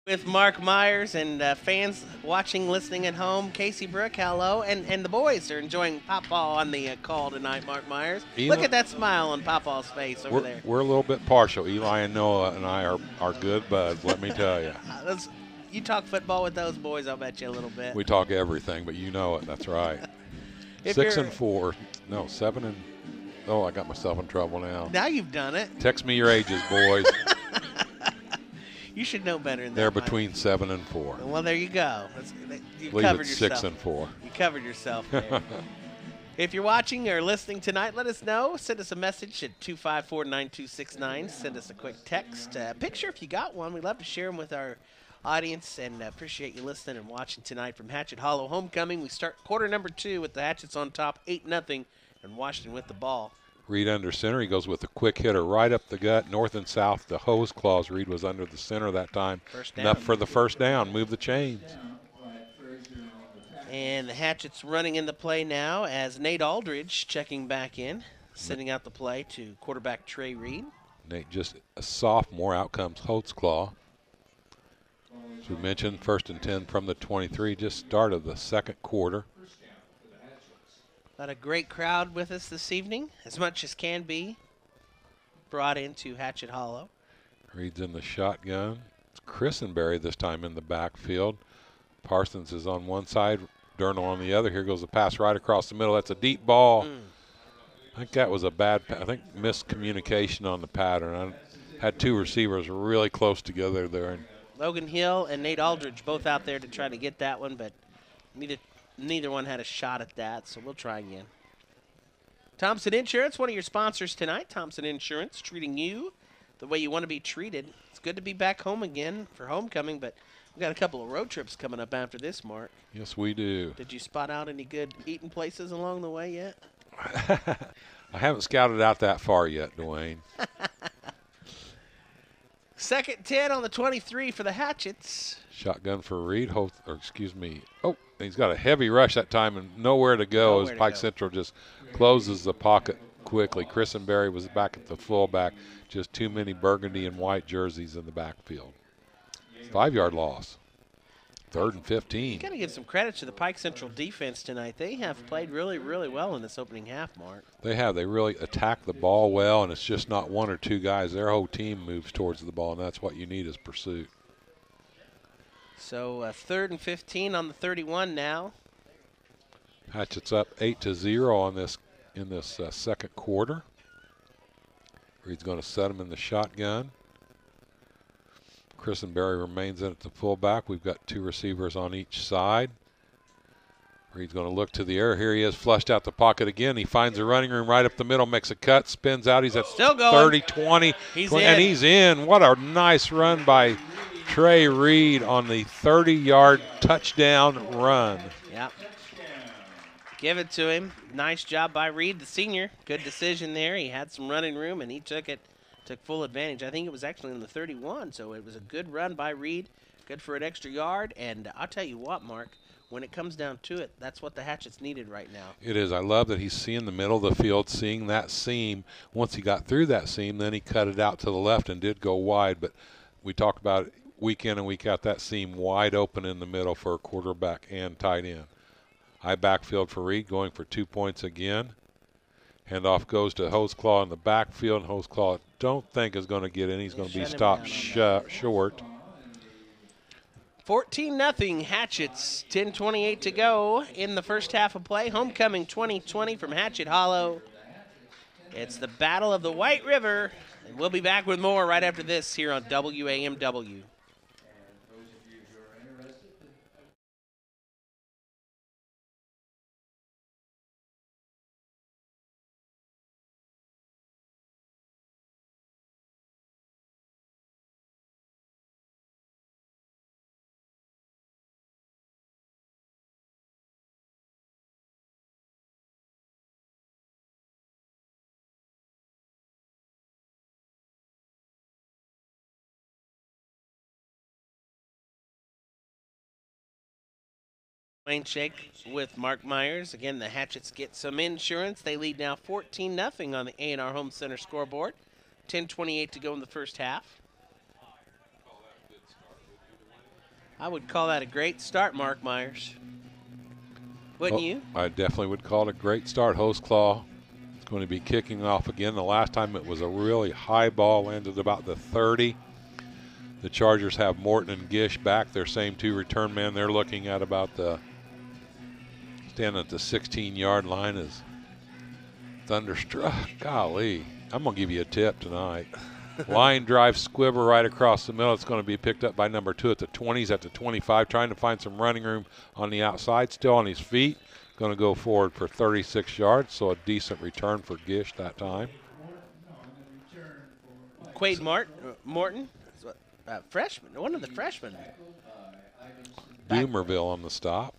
With Mark Myers and fans watching, listening at home, Casey Brook, hello, and the boys are enjoying Papa on the call tonight. Mark Myers, look at that smile on Papa's face over there. We're a little bit partial. Eli and Noah and I are good buds. Let me tell you. You talk football with those boys, I'll bet you a little bit. We talk everything, but you know it. That's right. 6-4. No, 7 and. Oh, I got myself in trouble now. Now you've done it. Text me your ages, boys. You should know better than that. They're between 7 and 4. Well, there you go. You Leave covered it yourself. 6 and 4. You covered yourself there. If you're watching or listening tonight, let us know. Send us a message at 254-9269. Send us a quick text. Picture if you got one. We'd love to share them with our audience, and appreciate you listening and watching tonight from Hatchet Hollow Homecoming. We start quarter number 2 with the Hatchets on top, 8-0, and Washington with the ball. Reed under center. He goes with a quick hitter right up the gut, north and south. The hose claws. Reed was under the center that time. First down. Enough for the first down. Move the chains. And the Hatchets running in the play now as Nate Aldridge checking back in, sending out the play to quarterback Trey Reed. Nate just a sophomore. Out comes Holtzclaw. As we mentioned, 1st and 10 from the 23. Just started the second quarter. Got a great crowd with us this evening, as much as can be brought into Hatchet Hollow. Reed's in the shotgun. It's Christenberry this time in the backfield. Parsons is on one side, Durnall on the other. Here goes the pass right across the middle. That's a deep ball. I think that was a bad, miscommunication on the pattern. I had 2 receivers really close together there. Logan Hill and Nate Aldridge both out there to try to get that one, but neither one had a shot at that, so we'll try again. Thompson Insurance, one of your sponsors tonight. Thompson Insurance, treating you the way you want to be treated. It's good to be back home again for homecoming, but we've got a couple of road trips coming up after this, Mark. Yes, we do. Did you spot out any good eating places along the way yet? I haven't scouted out that far yet, Dwayne. 2nd 10 on the 23 for the Hatchets. Shotgun for Reed. Oh, he's got a heavy rush that time and nowhere to go as Pike Central just closes the pocket quickly. Christenberry was back at the fullback. Just too many burgundy and white jerseys in the backfield. 5-yard loss. 3rd and 15. You got to give some credit to the Pike Central defense tonight. They have played really, really well in this opening half, Mark. They have. They really attack the ball well, and it's just not 1 or 2 guys. Their whole team moves towards the ball, and that's what you need is pursuit. So 3rd and 15 on the 31 now. Hatchets up 8-0 in this second quarter. Reed's going to set him in the shotgun. Christenberry remains in at the fullback. We've got 2 receivers on each side. Reed's going to look to the air. Here he is, flushed out the pocket again. He finds a running room right up the middle, makes a cut, spins out. He's at 30, 20, and he's in. What a nice run by Trey Reed on the 30-yard touchdown run. Yeah. Give it to him. Nice job by Reed, the senior. Good decision there. He had some running room, and he took full advantage. I think it was actually in the 31, so it was a good run by Reed. Good for an extra yard. And I'll tell you what, Mark, when it comes down to it, that's what the Hatchets needed right now. It is. I love that he's seeing the middle of the field, seeing that seam. Once he got through that seam, then he cut it out to the left and did go wide. But we talked about it week in and week out, that seam wide open in the middle for a quarterback and tight end. High backfield for Reed, going for 2 points again. Handoff goes to Holtzclaw in the backfield. And Holtzclaw, don't think is going to get in. He's going to be stopped short. 14-0 Hatchets, 10:28 to go in the first half of play. Homecoming 2020 from Hatchet Hollow. It's the Battle of the White River. And we'll be back with more right after this here on WAMW. Wayne Shake with Mark Myers. Again, the Hatchets get some insurance. They lead now 14-0 on the A&R Home Center scoreboard. 10:28 to go in the first half. I would call that a great start, Mark Myers. Wouldn't you? I definitely would call it a great start. Hose Claw is going to be kicking off again. The last time it was a really high ball, landed about the 30. The Chargers have Morton and Gish back, their same two return men. They're looking at about standing at the 16-yard line as Thunderstruck. Golly, I'm going to give you a tip tonight. Line drive squibber right across the middle. It's going to be picked up by number 2 at the 20s, at the 25, trying to find some running room on the outside, still on his feet. Going to go forward for 36 yards, so a decent return for Gish that time. Quade Morton, freshman, one of the freshmen. Doomerville on the stop.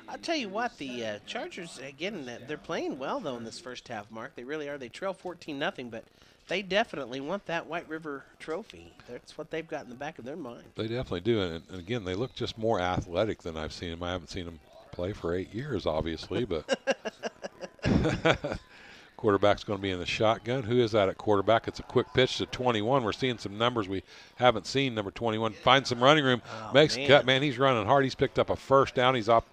I'll tell you what, the Chargers, again, they're playing well, though, in this first half, Mark. They really are. They trail 14-0, but they definitely want that White River trophy. That's what they've got in the back of their mind. They definitely do. And again, they look just more athletic than I've seen them. I haven't seen them play for 8 years, obviously, but quarterback's going to be in the shotgun. Who is that at quarterback? It's a quick pitch to 21. We're seeing some numbers we haven't seen. Number 21 finds some running room, makes a cut. Man, he's running hard. He's picked up a first down. He's out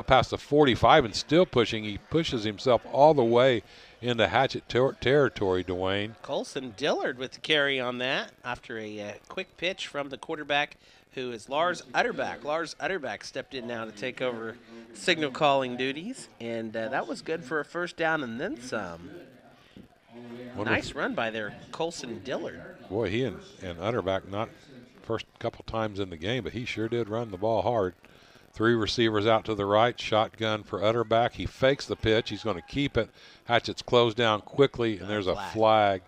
past the 45 and still pushing. He pushes himself all the way into Hatchet territory, Dwayne. Colson Dillard with the carry on that after a quick pitch from the quarterback, who is Lars Utterback. Lars Utterback stepped in now to take over signal calling duties, and that was good for a first down and then some. Nice run by their Colson Dillard. Boy, he and Utterback, not first couple times in the game, but he sure did run the ball hard. 3 receivers out to the right, shotgun for Utterback. He fakes the pitch. He's going to keep it. Hatchet's closed down quickly, and there's a flag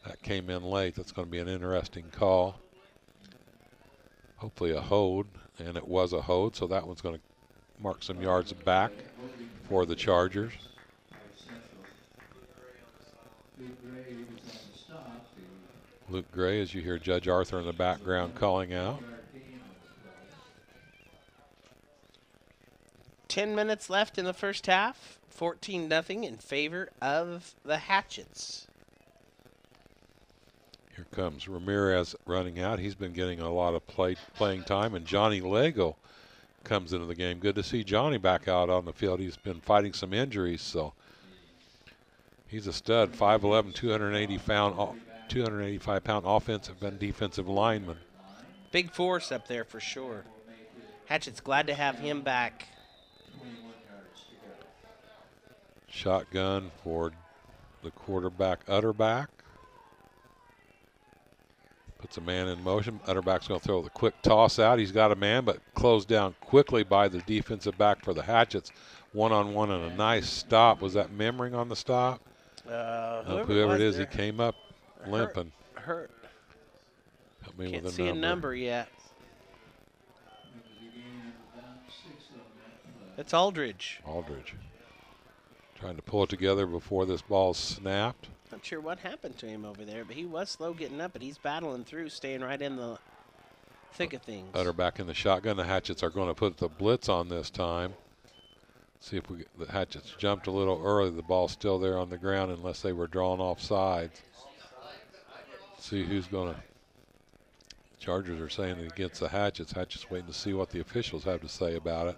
that came in late. That's going to be an interesting call. Hopefully a hold, and it was a hold, so that one's going to mark some yards back for the Chargers. Luke Gray, as you hear Judge Arthur in the background calling out. 10 minutes left in the first half. 14-0 in favor of the Hatchets. Here comes Ramirez running out. He's been getting a lot of playing time, and Johnny Lego comes into the game. Good to see Johnny back out on the field. He's been fighting some injuries, so he's a stud. 5'11", 285-pound offensive and defensive lineman. Big force up there for sure. Hatchet's glad to have him back. Shotgun for the quarterback, Utterback. Puts a man in motion. Utterback's going to throw the quick toss out. He's got a man, but closed down quickly by the defensive back for the Hatchets. One-on-one and a nice stop. Was that Memring on the stop? Whoever it is, he came up limping. Hurt. Help me Can't with see a number yet. It's Aldridge. Aldridge. Trying to pull it together before this ball's snapped. Not sure what happened to him over there, but he was slow getting up, but he's battling through, staying right in the thick of things. Utterback in the shotgun. The Hatchets are going to put the blitz on this time. See if the Hatchets jumped a little early. The ball's still there on the ground unless they were drawn off sides. See who's going to. Chargers are saying against the Hatchets. Hatchets waiting to see what the officials have to say about it.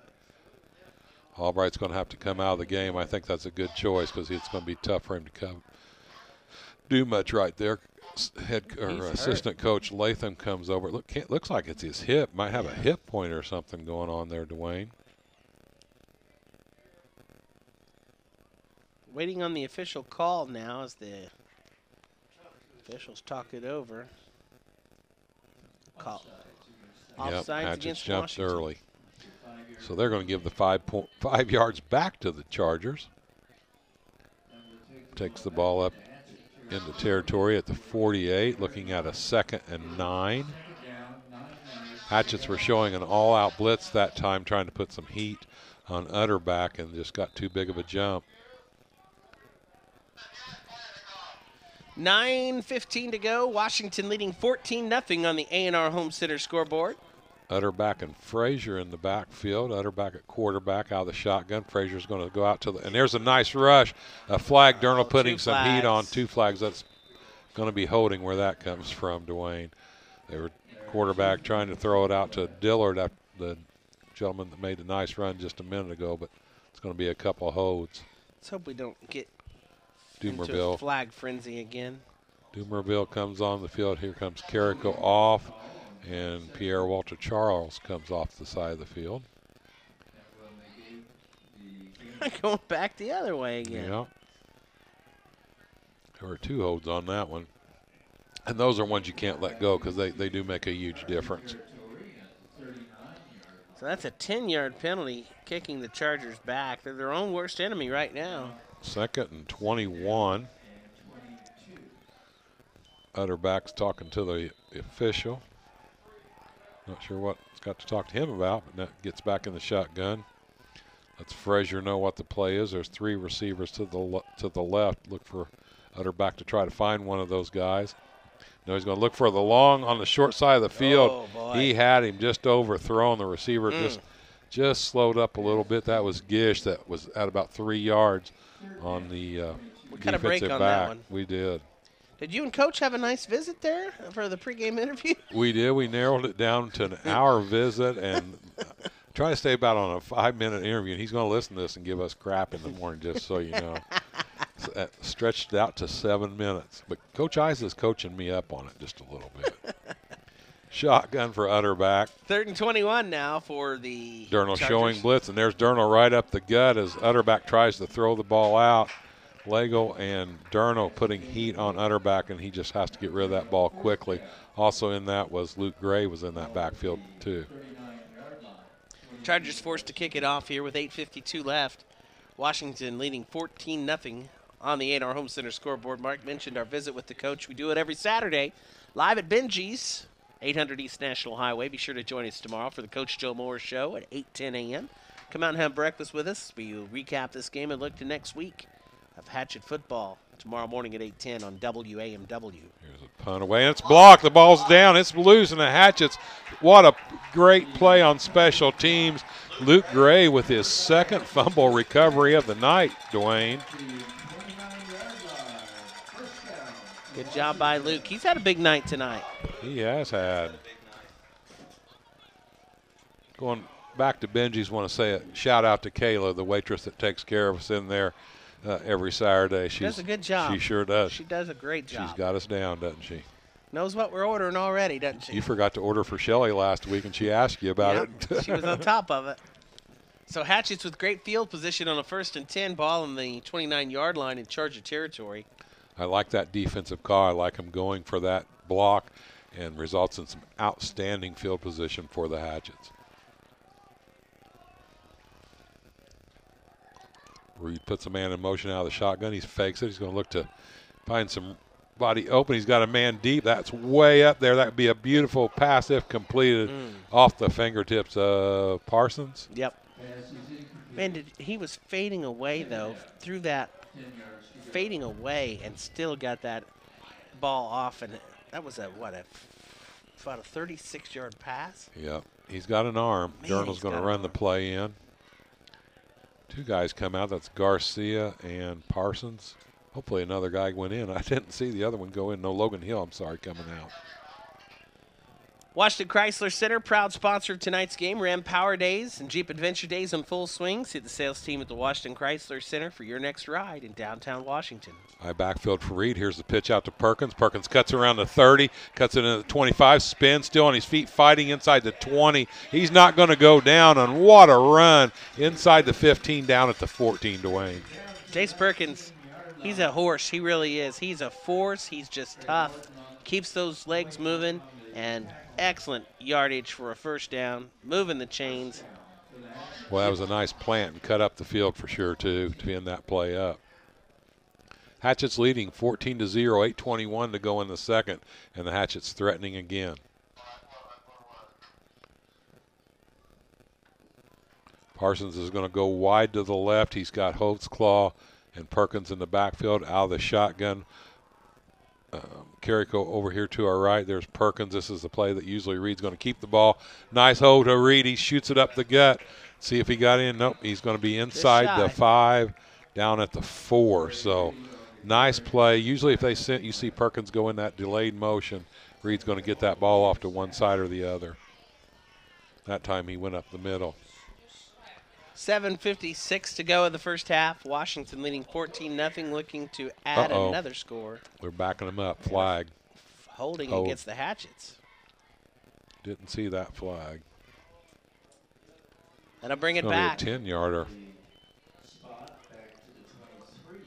Albright's going to have to come out of the game. I think that's a good choice because it's going to be tough for him to do much right there. Assistant coach Latham comes over. Looks like it's his hip. Might have a hip point or something going on there, Dwayne. Waiting on the official call now as the officials talk it over. Call. Yep, Offsides Hatchets against jumped Washington. early. So they're going to give the 5 yards back to the Chargers. Takes the ball up into territory at the 48, looking at a 2nd and 9. Hatchets were showing an all-out blitz that time, trying to put some heat on Utterback, and just got too big of a jump. 9:15 to go. Washington leading 14-0 on the A&R Home Center scoreboard. Utterback and Frazier in the backfield. Utterback at quarterback out of the shotgun. Frazier's going to go out to the, and there's a nice rush. A flag. Durnall putting some heat on. 2 flags. That's going to be holding where that comes from, Dwayne. They were quarterback trying to throw it out to Dillard the gentleman that made a nice run just a minute ago, but it's going to be a couple of holds. Let's hope we don't get into a Doomerville. flag frenzy again. Doomerville comes on the field. Here comes Carrico off, and Pierre Walter Charles comes off the side of the field. Going back the other way again. Yeah. There were 2 holds on that one. And those are ones you can't let go because they do make a huge difference. So that's a 10-yard penalty, kicking the Chargers back. They're their own worst enemy right now. 2nd and 21. Utterback's talking to the official. Not sure what he's got to talk to him about, but that gets back in the shotgun. Lets Frazier know what the play is. There's 3 receivers to the left. Look for Utterback to try to find one of those guys. No, he's going to look for the long on the short side of the field. Oh, boy. He had him just overthrown. The receiver just slowed up a little bit. That was Gish. That was at about 3 yards on the We cut a defensive break on back. that one. We did. Did you and Coach have a nice visit there for the pregame interview? We did. We narrowed it down to an hour visit and try to stay about on a 5-minute interview. And he's going to listen to this and give us crap in the morning, just so you know. Stretched it out to 7 minutes. But Coach Isa is coaching me up on it just a little bit. Shotgun for Utterback. 3rd and 21 now for the Durnall Chargers. showing blitz, and there's Durnall right up the gut as Utterback tries to throw the ball out. Lego and Durnall putting heat on Utterback, and he just has to get rid of that ball quickly. Also in that was Luke Gray was in that backfield too. Chargers forced to kick it off here with 8:52 left. Washington leading 14-0 on the A&R Home Center scoreboard. Mark mentioned our visit with the coach. We do it every Saturday live at Benji's, 800 East National Highway. Be sure to join us tomorrow for the Coach Joe Moore Show at 8:10 a.m. Come out and have breakfast with us. We'll recap this game and look to next week of Hatchet football tomorrow morning at 8:10 on WAMW. Here's a punt away, and it's blocked. The ball's down. It's loose, and the Hatchets. What a great play on special teams. Luke Gray with his 2nd fumble recovery of the night, Dwayne. Good job by Luke. He's had a big night tonight. He has had. Going back to Benji's, want to say a shout out to Kayla, the waitress that takes care of us in there every Saturday. She does a good job. She sure does. She does a great job. She's got us down, doesn't she? Knows what we're ordering already, doesn't she? You forgot to order for Shelly last week, and she asked you about it. She was on top of it. So Hatchets with great field position on a 1st and 10 ball on the 29-yard line in Charger territory. I like that defensive call. I like him going for that block, and results in some outstanding field position for the Hatchets. Reed puts a man in motion out of the shotgun. He fakes it. He's going to look to find somebody open. He's got a man deep. That's way up there. That would be a beautiful pass if completed off the fingertips of Parsons. Yep. Man, he was fading away, though, through that, fading away, and still got that ball off. And that was about a 36-yard pass. Yep. He's got an arm. Man, Durnall's going to run the play in. 2 guys come out. That's Garcia and Parsons. Hopefully another guy went in. I didn't see the other one go in. No, Logan Hill, I'm sorry, coming out. Washington Chrysler Center, proud sponsor of tonight's game. Ram Power Days and Jeep Adventure Days in full swing. See the sales team at the Washington Chrysler Center for your next ride in downtown Washington. High backfield for Reed. Here's the pitch out to Perkins. Perkins cuts around the 30, cuts it into the 25, spins, still on his feet, fighting inside the 20. He's not going to go down, and what a run inside the 15, down at the 14, Dwayne. Jace Perkins, he's a horse. He really is. He's a force. He's just tough. Keeps those legs moving, and excellent yardage for a first down, moving the chains. Well, that was a nice plant and cut up the field for sure, too, to end that play up. Hatchets leading 14-0, 8:21 to go in the second, and the Hatchets threatening again. Parsons is going to go wide to the left. He's got Holtzclaw and Perkins in the backfield out of the shotgun. Carrico over here to our right. There's Perkins. This is the play that usually Reed's going to keep the ball. Nice hold to Reed. He shoots it up the gut. See if he got in. Nope, he's going to be inside the 5, down at the 4. So nice play. Usually if you see Perkins go in that delayed motion, Reed's going to get that ball off to one side or the other. That time he went up the middle. 7:56 to go in the first half. Washington leading 14-0, looking to add another score. They're backing them up. Flag. Holding Hold. against the Hatchets. Didn't see that flag. That'll bring it It's back. Be a 10-yarder.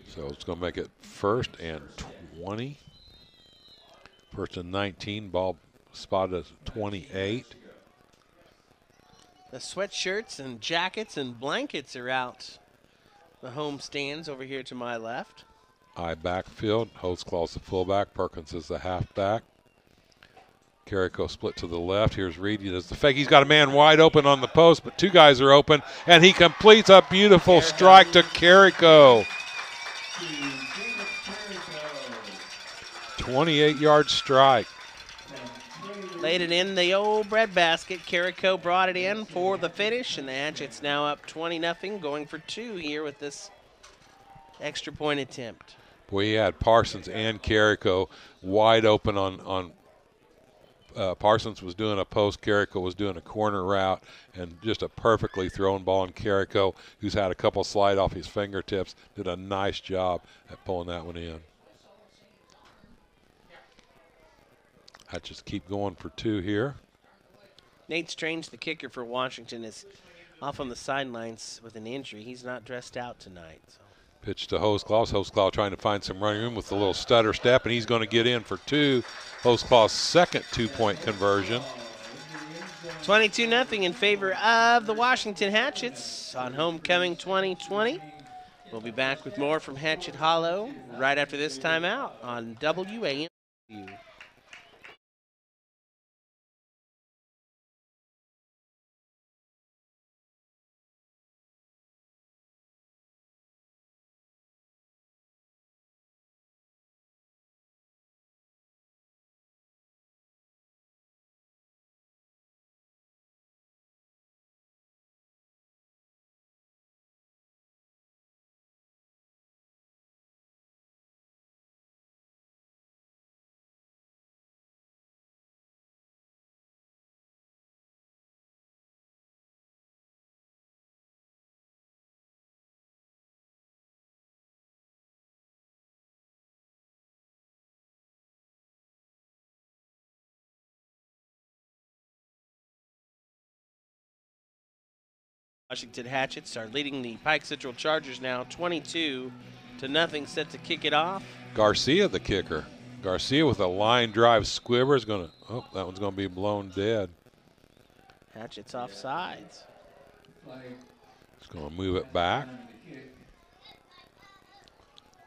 So it's going to make it 1st and 20. 1st and 19. Ball spotted at 28. The sweatshirts and jackets and blankets are out. The home stands over here to my left. I backfield. Holtzclaw's the fullback. Perkins is the halfback. Carrico split to the left. Here's Reed. He does the fake. He's got a man wide open on the post, but 2 guys are open, and he completes a beautiful strike to Carrico. 28-yard strike. Laid it in the old breadbasket. Carrico brought it in for the finish, and the Hatchets now up 20-0, going for 2 here with this extra point attempt. Boy, he had Parsons and Carrico wide open on Parsons was doing a post, Carrico was doing a corner route, and just a perfectly thrown ball. And Carrico, who's had a couple slide off his fingertips, did a nice job at pulling that one in. I just keep going for 2 here. Nate Strange, the kicker for Washington, is off on the sidelines with an injury. He's not dressed out tonight. So. Pitch to Holtzclaw. Holtzclaw trying to find some running room with a little stutter step, and he's going to get in for 2. Holtzclaw's second 2-point conversion. 22-0 in favor of the Washington Hatchets on Homecoming 2020. We'll be back with more from Hatchet Hollow right after this timeout on WAMU. Washington Hatchets are leading the Pike Central Chargers now 22-0, set to kick it off. Garcia, the kicker. Garcia with a line drive squibber is going to, oh, that one's going to be blown dead. Hatchets off sides. He's going to move it back.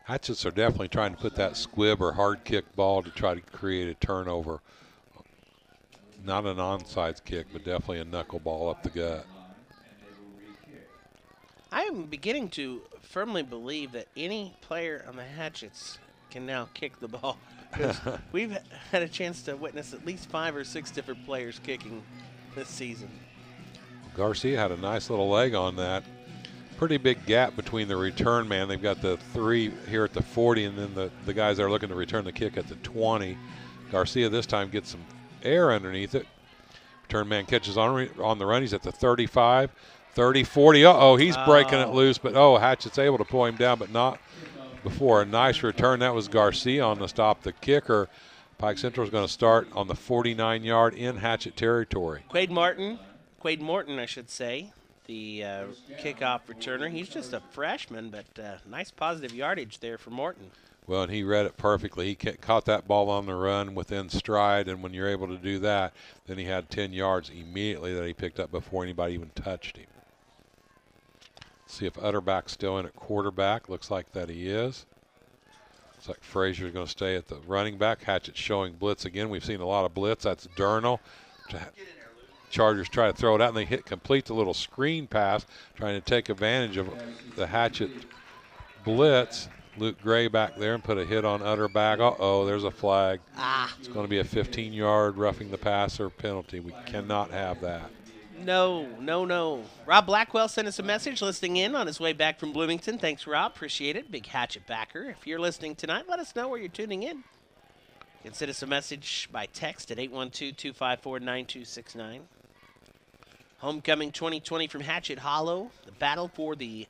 Hatchets are definitely trying to put that squib or hard kick ball to try to create a turnover. Not an onside kick, but definitely a knuckleball up the gut. I am beginning to firmly believe that any player on the Hatchets can now kick the ball. We've had a chance to witness at least 5 or 6 different players kicking this season. Garcia had a nice little leg on that. Pretty big gap between the return man. They've got the 3 here at the 40, and then the guys that are looking to return the kick at the 20. Garcia this time gets some air underneath it. Return man catches on the run. He's at the 35. 30, 40, uh-oh, he's breaking it loose, but Hatchet's able to pull him down, but not before a nice return. That was Garcia on the stop, the kicker. Pike Central is going to start on the 49-yard in Hatchet territory. Quade Morton, I should say, the kickoff returner. He's just a freshman, but nice positive yardage there for Morton. Well, and he read it perfectly. He caught that ball on the run within stride, and when you're able to do that, then he had 10 yards immediately that he picked up before anybody even touched him. See if Utterback's still in at quarterback. Looks like that he is. Looks like Frazier's going to stay at the running back. Hatchet's showing blitz again. We've seen a lot of blitz. That's Durnall. Chargers try to throw it out, and they complete the little screen pass, trying to take advantage of the Hatchet blitz. Luke Gray back there and put a hit on Utterback. Uh-oh, there's a flag. It's going to be a 15-yard roughing the passer penalty. We cannot have that. No. Rob Blackwell sent us a message listening in on his way back from Bloomington. Thanks, Rob. Appreciate it. Big Hatchet backer. If you're listening tonight, let us know where you're tuning in. You can send us a message by text at 812-254-9269. Homecoming 2020 from Hatchet Hollow, the battle for the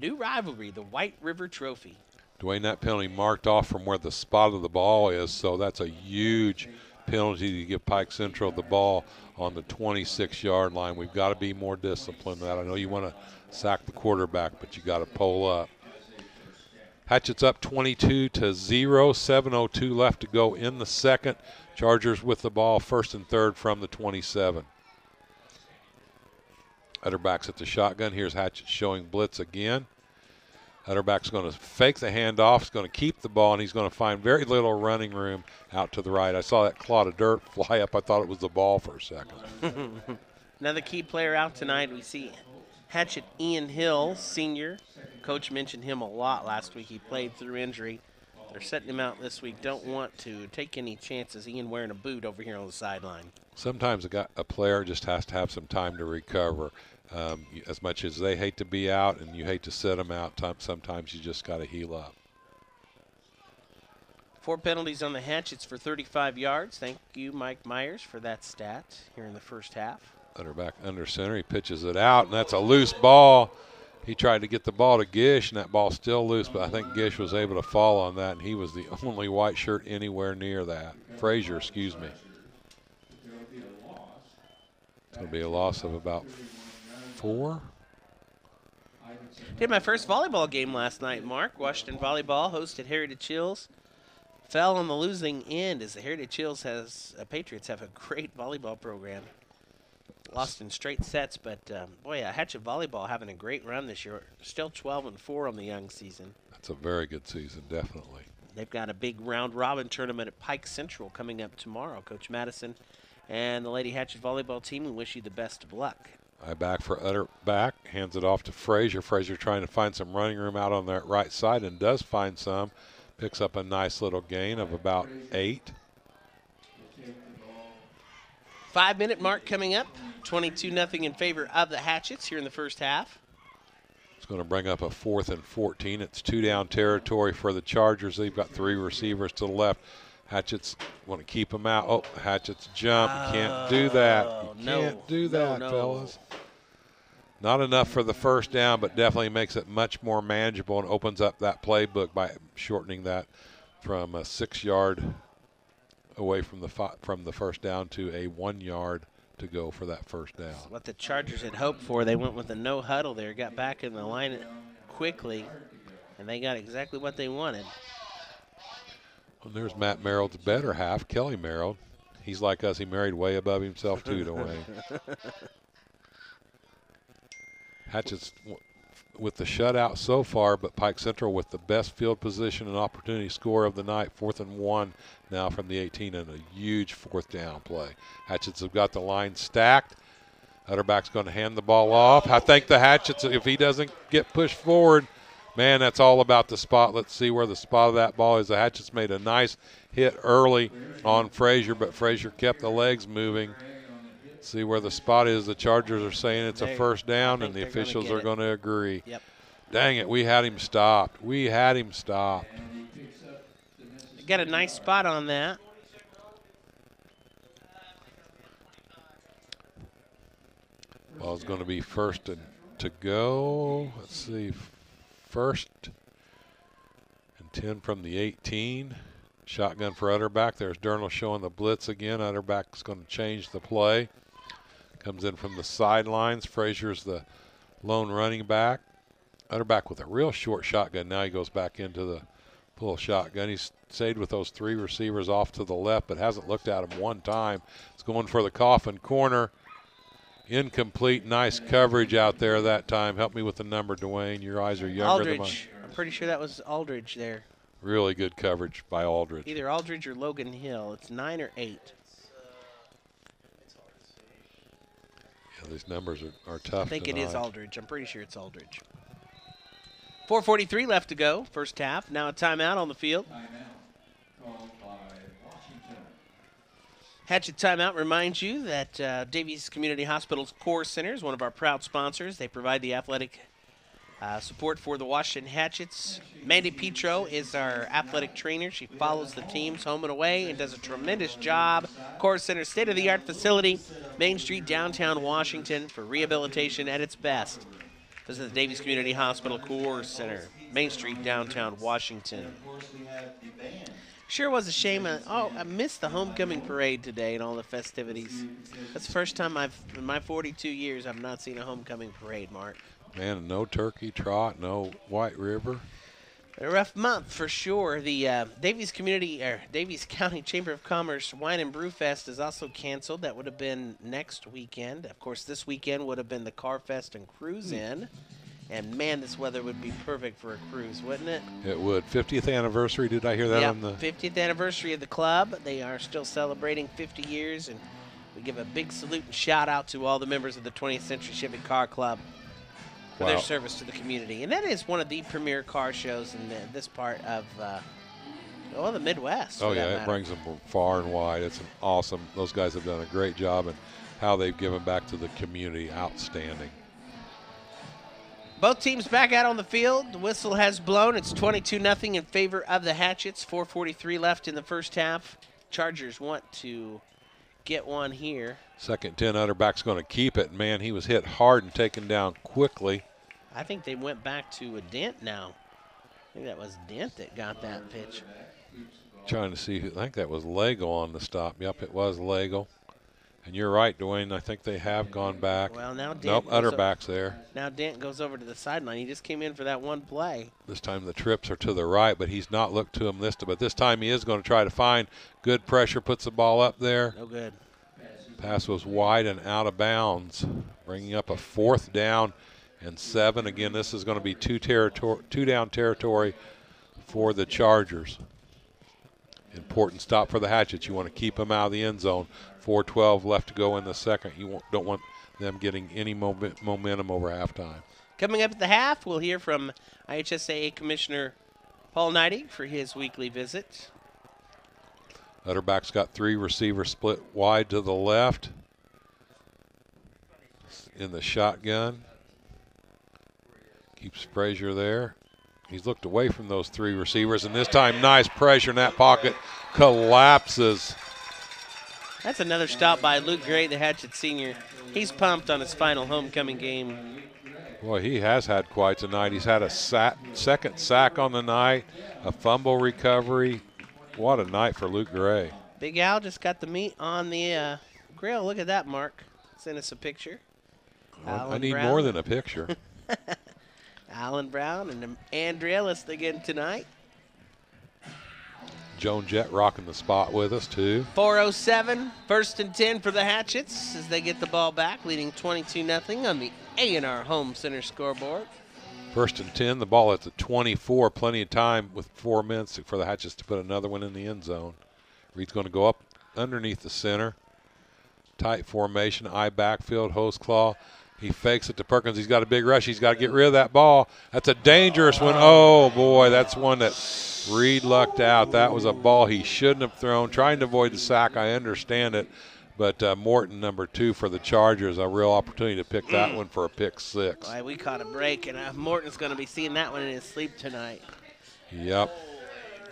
new rivalry, the White River Trophy. Dwayne, that penalty marked off from where the spot of the ball is, so that's a huge penalty to give Pike Central the ball on the 26-yard line. We've got to be more disciplined. I know you want to sack the quarterback, but you got to pull up. Hatchet's up 22-0, 7:02 left to go in the second. Chargers with the ball, 1st and 3rd from the 27. Utterback's at the shotgun. Here's Hatchet showing blitz again. Utterback's going to fake the handoff. He's going to keep the ball, and he's going to find very little running room out to the right. I saw that clod of dirt fly up. I thought it was the ball for a second. Another key player out tonight. We see Hatchet Ian Hill, senior. Coach mentioned him a lot last week. He played through injury. They're setting him out this week. Don't want to take any chances. Ian wearing a boot over here on the sideline. Sometimes a player just has to have some time to recover. As much as they hate to be out and you hate to sit them out, sometimes you just got to heal up. 4 penalties on the Hatchets for 35 yards. Thank you, Mike Myers, for that stat here in the first half. Utterback under center. He pitches it out, and that's a loose ball. He tried to get the ball to Gish, and that ball's still loose, but I think Gish was able to fall on that, and he was the only white shirt anywhere near that. Frazier, excuse me. It's going to be a loss of about 4. Did my first volleyball game last night, Mark. Washington Volleyball hosted Heritage Hills. Fell on the losing end as the Heritage Hills Patriots have a great volleyball program. Lost in straight sets, but boy, Hatchet Volleyball having a great run this year. Still 12-4 on the young season. That's a very good season, definitely. They've got a big round-robin tournament at Pike Central coming up tomorrow. Coach Madison and the Lady Hatchet Volleyball team, we wish you the best of luck. I back for Utterback, hands it off to Frazier. Frazier trying to find some running room out on that right side and does find some. Picks up a nice little gain of about 8. 5-minute mark coming up. 22-0 in favor of the Hatchets here in the first half. It's going to bring up a 4th and 14. It's 2-down territory for the Chargers. They've got 3 receivers to the left. Hatchets want to keep them out. Oh, Hatchets jump. You can't do that. You can't do that, fellas. Not enough for the first down, but definitely makes it much more manageable and opens up that playbook by shortening that from a 6-yard away from the first down to a 1 yard to go for that first down. That's what the Chargers had hoped for. They went with a no huddle there, got back in the line quickly, and they got exactly what they wanted. Well, there's Matt Merrill's better half, Kelly Merrill. He's like us. He married way above himself, too, Dwayne. Hatchets with the shutout so far, but Pike Central with the best field position and opportunity score of the night, 4th and 1 now from the 18 and a huge 4th down play. Hatchets have got the line stacked. Utterback's going to hand the ball off. I think the Hatchets, if he doesn't get pushed forward, man, that's all about the spot. Let's see where the spot of that ball is. The Hatchets made a nice hit early on Frazier, but Frazier kept the legs moving. See where the spot is. The Chargers are saying it's a first down, and the officials are going to agree. Yep. Dang it, we had him stopped. We had him stopped. Got a nice spot on that. Well, it's going to be 1st and to go. Let's see. 1st and 10 from the 18. Shotgun for Utterback. There's Durnall showing the blitz again. Utterback's going to change the play. Comes in from the sidelines. Frazier's the lone running back. Utterback with a real short shotgun. Now he goes back into the pull shotgun. He's stayed with those 3 receivers off to the left, but hasn't looked at him one time. It's going for the coffin corner. Incomplete. Nice coverage out there that time. Help me with the number, Dwayne. Your eyes are younger than mine. Aldridge. I'm pretty sure that was Aldridge there. Really good coverage by Aldridge. Either Aldridge or Logan Hill. It's 9 or 8. Yeah, these numbers are tough. I think tonight. it is Aldridge. I'm pretty sure it's Aldridge. 4:43 left to go, first half. Now a timeout on the field. Hatchet Timeout reminds you that Davies Community Hospital's Core Center is one of our proud sponsors. They provide the athletic Support for the Washington Hatchets. Mandy Petro is our athletic trainer. She follows the teams home and away and does a tremendous job. Core Center, state-of-the-art facility, Main Street, downtown Washington, for rehabilitation at its best. Visit the Davies Community Hospital Core Center, Main Street, downtown Washington. Of course, we have the band. Sure was a shame. I missed the homecoming parade today and all the festivities. That's the first time in my 42 years, I've not seen a homecoming parade, Mark. Man, no turkey trot, no White River. A rough month for sure. The Davies County Chamber of Commerce Wine and Brew Fest is also canceled. That would have been next weekend. Of course, this weekend would have been the Car Fest and Cruise In. And man, this weather would be perfect for a cruise, wouldn't it? It would. 50th anniversary, did I hear that on the... 50th anniversary of the club. They are still celebrating 50 years, and we give a big salute and shout out to all the members of the 20th Century Chevy Car Club for their service to the community. And that is one of the premier car shows in this part of the Midwest. Oh, yeah, it brings them from far and wide. It's awesome. Those guys have done a great job, and how they've given back to the community, outstanding. Both teams back out on the field. The whistle has blown. It's 22-0 in favor of the Hatchets. 4:43 left in the first half. Chargers want to get one here. Second 10, Utterback's going to keep it. Man, he was hit hard and taken down quickly. I think they went back to a Dent now. I think that was Dent that got that pitch. Trying to see, I think that was Lego on the stop. Yep, it was Lego. And you're right, Dwayne. I think they have gone back. Well, now Dent nope, Utterback's there. Now Dent goes over to the sideline. He just came in for that one play. This time the trips are to the right, but he's not looked to him listed. But this time he is going to try to find good pressure, puts the ball up there. No good. Pass was wide and out of bounds, bringing up a 4th down and 7. Again, this is going to be two down territory for the Chargers. Important stop for the Hatchets. You want to keep them out of the end zone. 4:12 left to go in the second. You don't want them getting any momentum over halftime. Coming up at the half, we'll hear from IHSAA Commissioner Paul Neidig for his weekly visit. Utterback's got 3 receivers split wide to the left in the shotgun. Keeps Frazier there. He's looked away from those 3 receivers, and this time nice pressure in that pocket. Collapses. That's another stop by Luke Gray, the Hatchet senior. He's pumped on his final homecoming game. Boy, he has had quite tonight. He's had a second sack on the night, a fumble recovery. What a night for Luke Gray. Big Al just got the meat on the grill. Look at that, Mark. Send us a picture. I need more than a picture. Alan Brown and Andrelis again tonight. Joan Jett rocking the spot with us, too. 4:07, 1st and 10 for the Hatchets as they get the ball back, leading 22-0 on the A&R Home Center scoreboard. 1st and 10, the ball at the 24. Plenty of time with 4 minutes for the Hatchets to put another one in the end zone. Reed's going to go up underneath the center. Tight formation, eye backfield, hose claw. He fakes it to Perkins. He's got a big rush. He's got to get rid of that ball. That's a dangerous one. Oh, boy, that's one that Reed lucked out. That was a ball he shouldn't have thrown. Trying to avoid the sack, I understand it. But Morton, number 2 for the Chargers, a real opportunity to pick that one for a pick 6. Boy, we caught a break, and Morton's going to be seeing that one in his sleep tonight. Yep.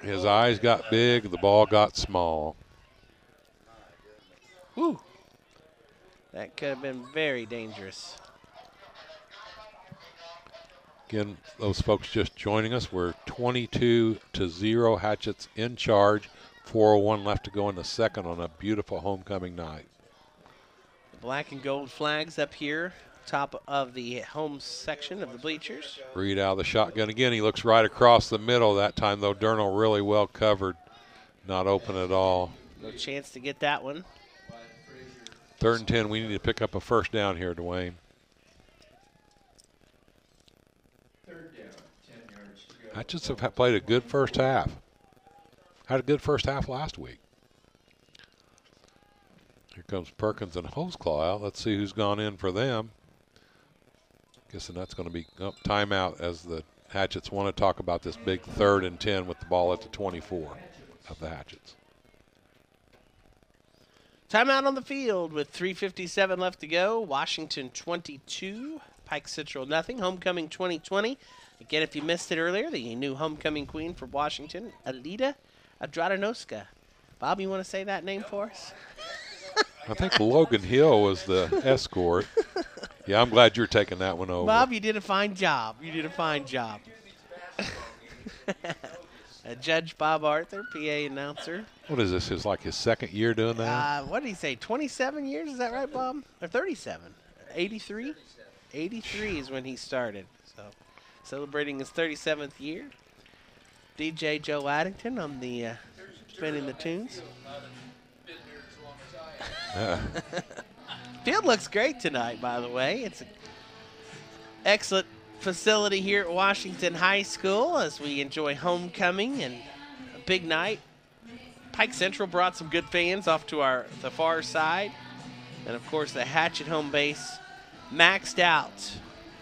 His eyes got big. The ball got small. Whew. That could have been very dangerous. Again, those folks just joining us, we're 22-0. Hatchets in charge. 4:01 left to go in the second on a beautiful homecoming night. The black and gold flags up here, top of the home section of the bleachers. Reed out of the shotgun again. He looks right across the middle that time, though. Durnall really well covered. Not open at all. No chance to get that one. 3rd and 10. We need to pick up a 1st down here, Dwayne. 3rd down, 10 yards to go. Hatchets have played a good first half. Had a good first half last week. Here comes Perkins and Hoseclaw out. Let's see who's gone in for them. Guessing that's going to be timeout as the Hatchets want to talk about this big 3rd and 10 with the ball at the 24 of the Hatchets. Timeout on the field with 3:57 left to go. Washington 22, Pike Central nothing. Homecoming 2020. Again, if you missed it earlier, the new homecoming queen for Washington, Alida Adranoska. Bob, you want to say that name for us? I think Logan Hill was the escort. Yeah, I'm glad you're taking that one over. Bob, you did a fine job. You did a fine job. Judge Bob Arthur, PA announcer. What is this? His second year doing that? What did he say? 27 years? Is that right, Bob? Or 37? 83? 83 is when he started. So, celebrating his 37th year. DJ Joe Addington on the spinning the tunes. Field looks great tonight, by the way. It's an excellent facility here at Washington High School as we enjoy homecoming and a big night. Pike Central brought some good fans off to the far side. And, of course, the Hatchet home base maxed out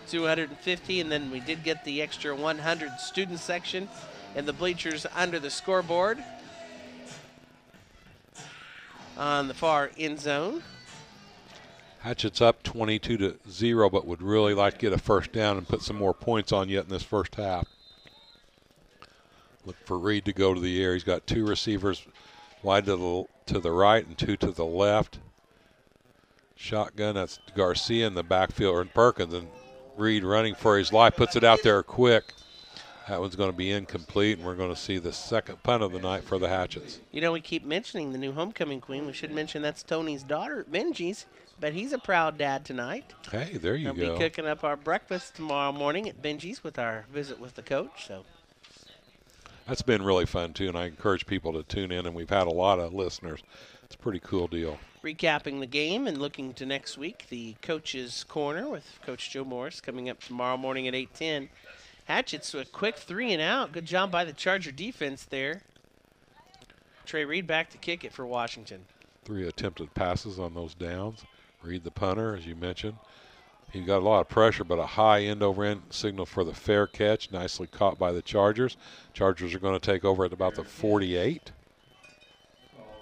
250, and then we did get the extra 100 student section in the bleachers under the scoreboard on the far end zone. Hatchet's up 22-0, but would really like to get a first down and put some more points on yet in this first half. Look for Reed to go to the air. He's got two receivers wide to the right and two to the left. Shotgun, that's Garcia in the backfield, and Perkins, and Reed running for his life, puts it out there quick. That one's going to be incomplete, and we're going to see the second punt of the night for the Hatchets. You know, we keep mentioning the new homecoming queen. We should mention that's Tony's daughter, Benji's, but he's a proud dad tonight. Hey, there you go. He'll be cooking up our breakfast tomorrow morning at Benji's with our visit with the coach. So that's been really fun, too, and I encourage people to tune in, and we've had a lot of listeners. It's a pretty cool deal. Recapping the game and looking to next week, the Coach's Corner with Coach Joe Morris coming up tomorrow morning at 8:10. Hatchets a quick 3-and-out. Good job by the Charger defense there. Trey Reed back to kick it for Washington. 3 attempted passes on those downs. Reed the punter, as you mentioned. He got a lot of pressure, but a high end-over-end signal for the fair catch. Nicely caught by the Chargers. Chargers are going to take over at about the 48.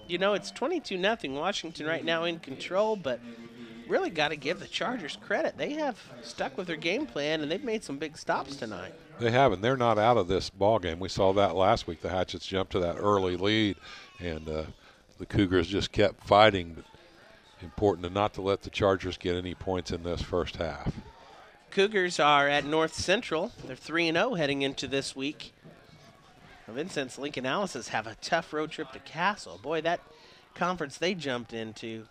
You know, it's 22-0. Washington right now in control, but really got to give the Chargers credit. They have stuck with their game plan, and they've made some big stops tonight. They have, and they're not out of this ball game. We saw that last week. The Hatchets jumped to that early lead, and the Cougars just kept fighting. But important not to let the Chargers get any points in this first half. Cougars are at North Central. They're 3-0 heading into this week. Vincent's Lincoln Alice's have a tough road trip to Castle. Boy, that conference they jumped into,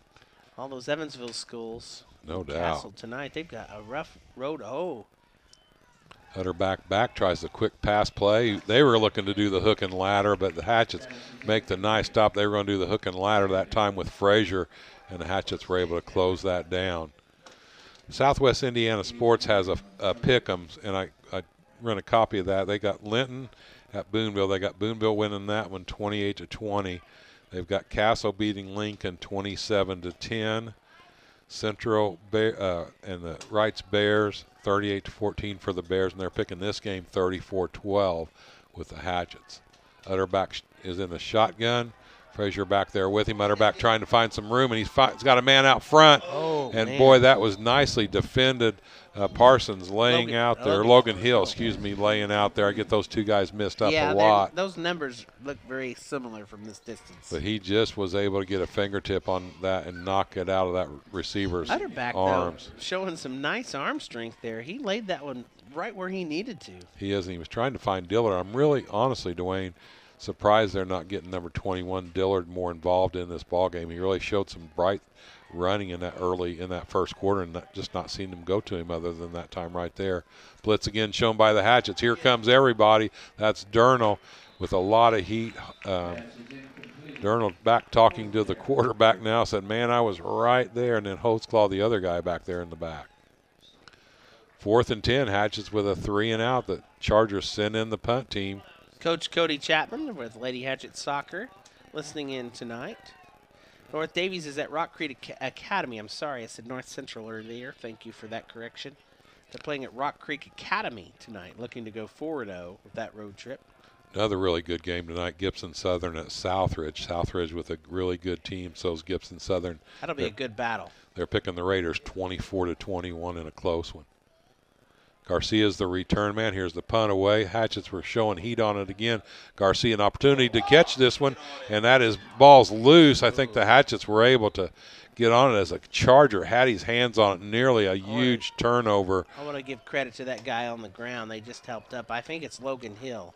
all those Evansville schools. No doubt. Castle tonight, they've got a rough road. Oh. Hutter back tries the quick pass play. They were looking to do the hook and ladder, but the Hatchets make the nice stop. They were going to do the hook and ladder that time with Frazier, and the Hatchets were able to close that down. Southwest Indiana Sports has a pick'ems, and I run a copy of that. They got Linton at Boonville. They got Boonville winning that one 28-20. They've got Castle beating Lincoln 27-10. Central and the Wrights Bears 38-14 for the Bears, and they're picking this game 34-12 with the Hatchets. Utterback is in the shotgun. Frazier back there with him. Utterback trying to find some room, and he's got a man out front. Oh, and man. Boy, that was nicely defended. Parsons laying out there. Logan Hill, laying out there. I get those two guys missed up a lot. Those numbers look very similar from this distance. But he just was able to get a fingertip on that and knock it out of that receiver's Utterback, arms. though, showing some nice arm strength there. He laid that one right where he needed to. He is, and he was trying to find Dillard. I'm really, honestly, Dwayne, surprised they're not getting number 21 Dillard more involved in this ball game. He really showed some bright running in that first quarter, and just not seeing him go to him other than that time right there. Blitz again shown by the Hatchets. Here comes everybody. That's Durnall with a lot of heat. Durnall back talking to the quarterback now, said, man, I was right there, and then Holtzclaw, the other guy back there in the back. 4th and 10, Hatchets with a 3-and-out. The Chargers send in the punt team. Coach Cody Chapman with Lady Hatchet Soccer listening in tonight. North Davies is at Rock Creek Academy. I'm sorry, I said North Central earlier. Thank you for that correction. They're playing at Rock Creek Academy tonight, looking to go 4-0 with that road trip. Another really good game tonight, Gibson Southern at Southridge. Southridge with a really good team, so is Gibson Southern. That'll be a good battle. They're picking the Raiders 24-21 in a close one. Garcia's the return man. Here's the punt away. Hatchets were showing heat on it again. Garcia an opportunity to catch this one, and that is ball's loose. I think the Hatchets were able to get on it as a Charger had his hands on it. Nearly a huge turnover. I want to give credit to that guy on the ground. They just helped up. I think it's Logan Hill.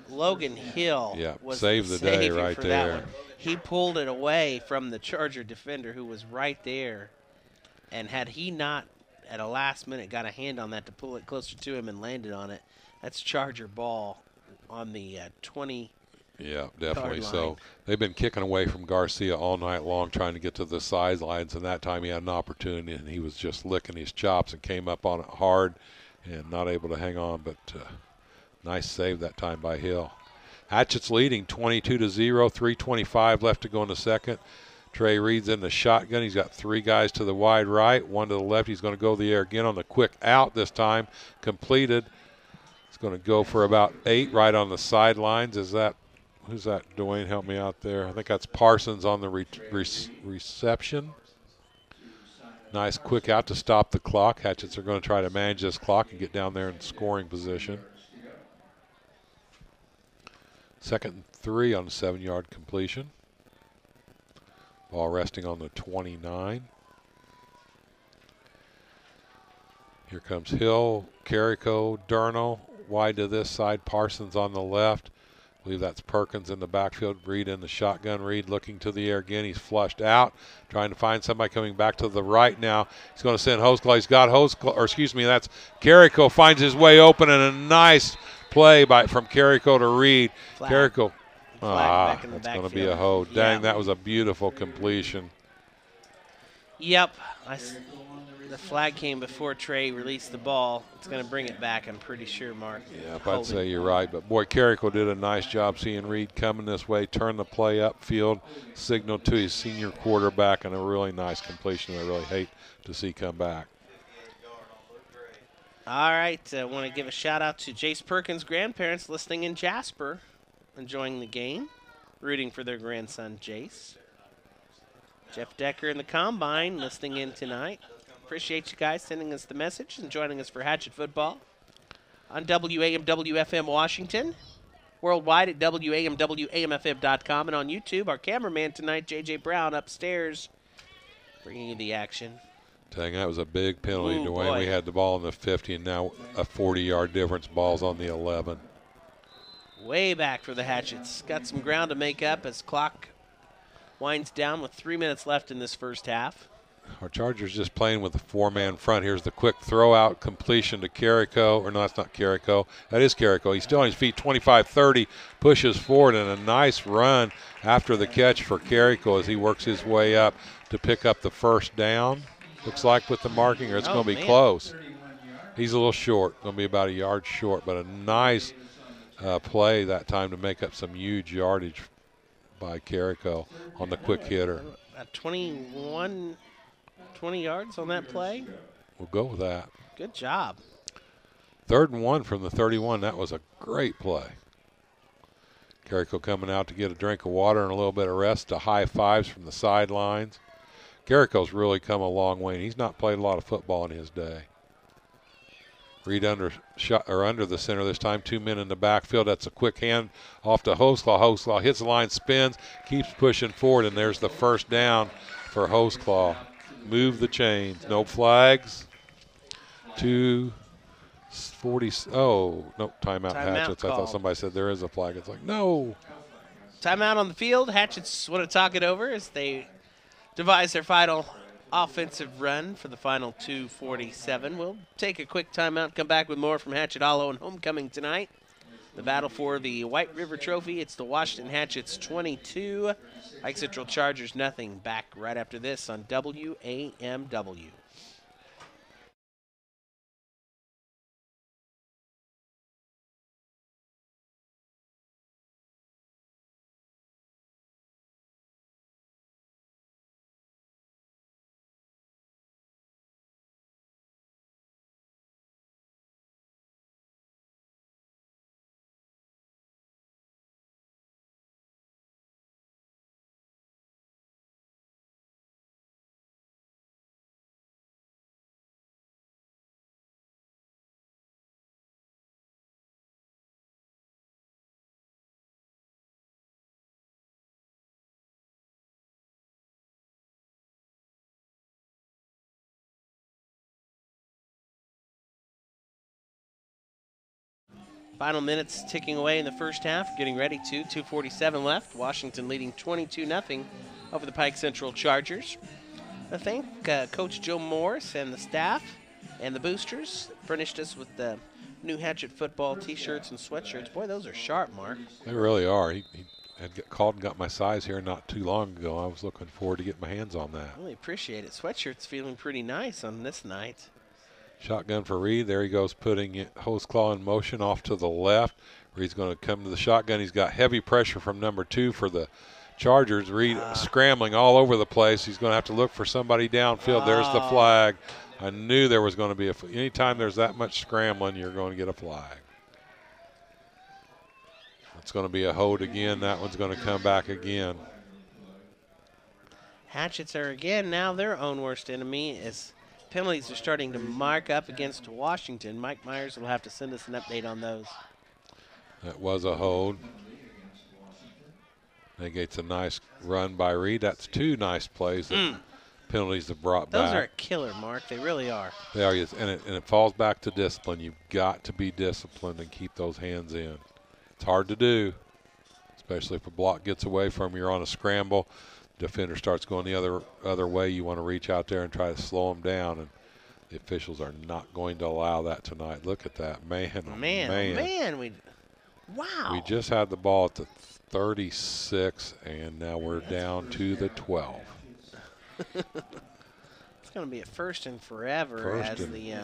Logan Hill was saved the day right for there. That one. He pulled it away from the Charger defender who was right there, and had he not at a last minute got a hand on that to pull it closer to him and landed on it, that's Charger ball on the 20. Yeah, definitely. Line. So they've been kicking away from Garcia all night long, trying to get to the sidelines, and that time he had an opportunity, and he was just licking his chops and came up on it hard and not able to hang on. But nice save that time by Hill. Hatchets leading 22-0, 3:25 left to go in the second. Trey Reed's in the shotgun. He's got 3 guys to the wide right, 1 to the left. He's going to go the air again on the quick out this time. Completed. He's going to go for about 8 right on the sidelines. Is that, who's that? Dwayne, help me out there. I think that's Parsons on the reception. Nice quick out to stop the clock. Hatchets are going to try to manage this clock and get down there in scoring position. 2nd and 3 on the 7-yard completion. Ball resting on the 29. Here comes Hill, Carrico, Durno, wide to this side, Parsons on the left. I believe that's Perkins in the backfield, Reed in the shotgun. Reed looking to the air again. He's flushed out, trying to find somebody coming back to the right now. He's going to send Hoseclaw. He's got Hoseclaw, or excuse me, that's Carrico finds his way open, and a nice play from Carrico to Reed. Flag. Carrico. That's going to be a hold. Dang, that was a beautiful completion. Yep. The flag came before Trey released the ball. It's going to bring it back, I'm pretty sure, Mark. Yeah, I'd say you're right. But, boy, Carrico did a nice job seeing Reed coming this way, turn the play upfield, signal to his senior quarterback, and a really nice completion I really hate to see come back. All right. I want to give a shout-out to Jace Perkins' grandparents listening in Jasper, enjoying the game, rooting for their grandson, Jace. Jeff Decker in the Combine listening in tonight. Appreciate you guys sending us the message and joining us for Hatchet Football on WAMWFM Washington, worldwide at WAMWAMFM.com, and on YouTube. Our cameraman tonight, J.J. Brown, upstairs, bringing you the action. Dang, that was a big penalty, Ooh, Dwayne. boy. We had the ball in the 50, and now a 40-yard difference. Ball's on the 11. Way back for the Hatchets. Got some ground to make up as clock winds down with 3 minutes left in this first half. Our Chargers just playing with a 4-man front. Here's the quick throw-out completion to Carrico. Or no, that's not Carrico. That is Carrico. He's still on his feet, 25-30, pushes forward, and a nice run after the catch for Carrico as he works his way up to pick up the first down. Looks like with the marking, or it's going to be close. He's a little short, going to be about a yard short, but a nice play that time to make up some huge yardage by Carrico on the quick hitter. 20 yards on that play. We'll go with that. Good job. 3rd and 1 from the 31. That was a great play. Carrico coming out to get a drink of water and a little bit of rest to high fives from the sidelines. Carrico's really come a long way, and he's not played a lot of football in his day. Reed under the center this time. 2 men in the backfield. That's a quick hand off to Hoseclaw. Hoseclaw hits the line, spins, keeps pushing forward, and there's the first down for Hoseclaw. Move the chains. No flags. 2:40. Oh, no, timeout Hatchets. I thought somebody said there is a flag. It's like, no. Timeout on the field. Hatchets want to talk it over as they devise their final offensive run for the final 2:47. We'll take a quick timeout, come back with more from Hatchet Hollow and homecoming tonight. The battle for the White River Trophy. It's the Washington Hatchets 22, Pike Central Chargers nothing. Back right after this on WAMW. Final minutes ticking away in the first half, getting ready to. 2:47 left. Washington leading 22-0 over the Pike Central Chargers. I thank Coach Joe Morris and the staff and the boosters. Furnished us with the new Hatchet football T-shirts and sweatshirts. Boy, those are sharp, Mark. They really are. He called and got my size here not too long ago. I was looking forward to getting my hands on that. Really appreciate it. Sweatshirt's feeling pretty nice on this night. Shotgun for Reed. There he goes, putting Hoseclaw in motion off to the left. Reed's going to come to the shotgun. He's got heavy pressure from number 2 for the Chargers. Reed scrambling all over the place. He's going to have to look for somebody downfield. There's the flag. I knew there was going to be anytime there's that much scrambling, you're going to get a flag. It's going to be a hold again. That one's going to come back again. Hatchets are again now their own worst enemy as penalties are starting to mark up against Washington. Mike Myers will have to send us an update on those. That was a hold. Negates a nice run by Reed. That's 2 nice plays that penalties have brought back. Those are a killer, Mark. They really are. They are, and it falls back to discipline. You've got to be disciplined and keep those hands in. It's hard to do, especially if a block gets away from you. You're on a scramble. Defender starts going the other way. You want to reach out there and try to slow them down, and the officials are not going to allow that tonight. Look at that, man! Oh, man! Wow! We just had the ball at the 36, and now we're down to the 12. It's going to be a first and forever as the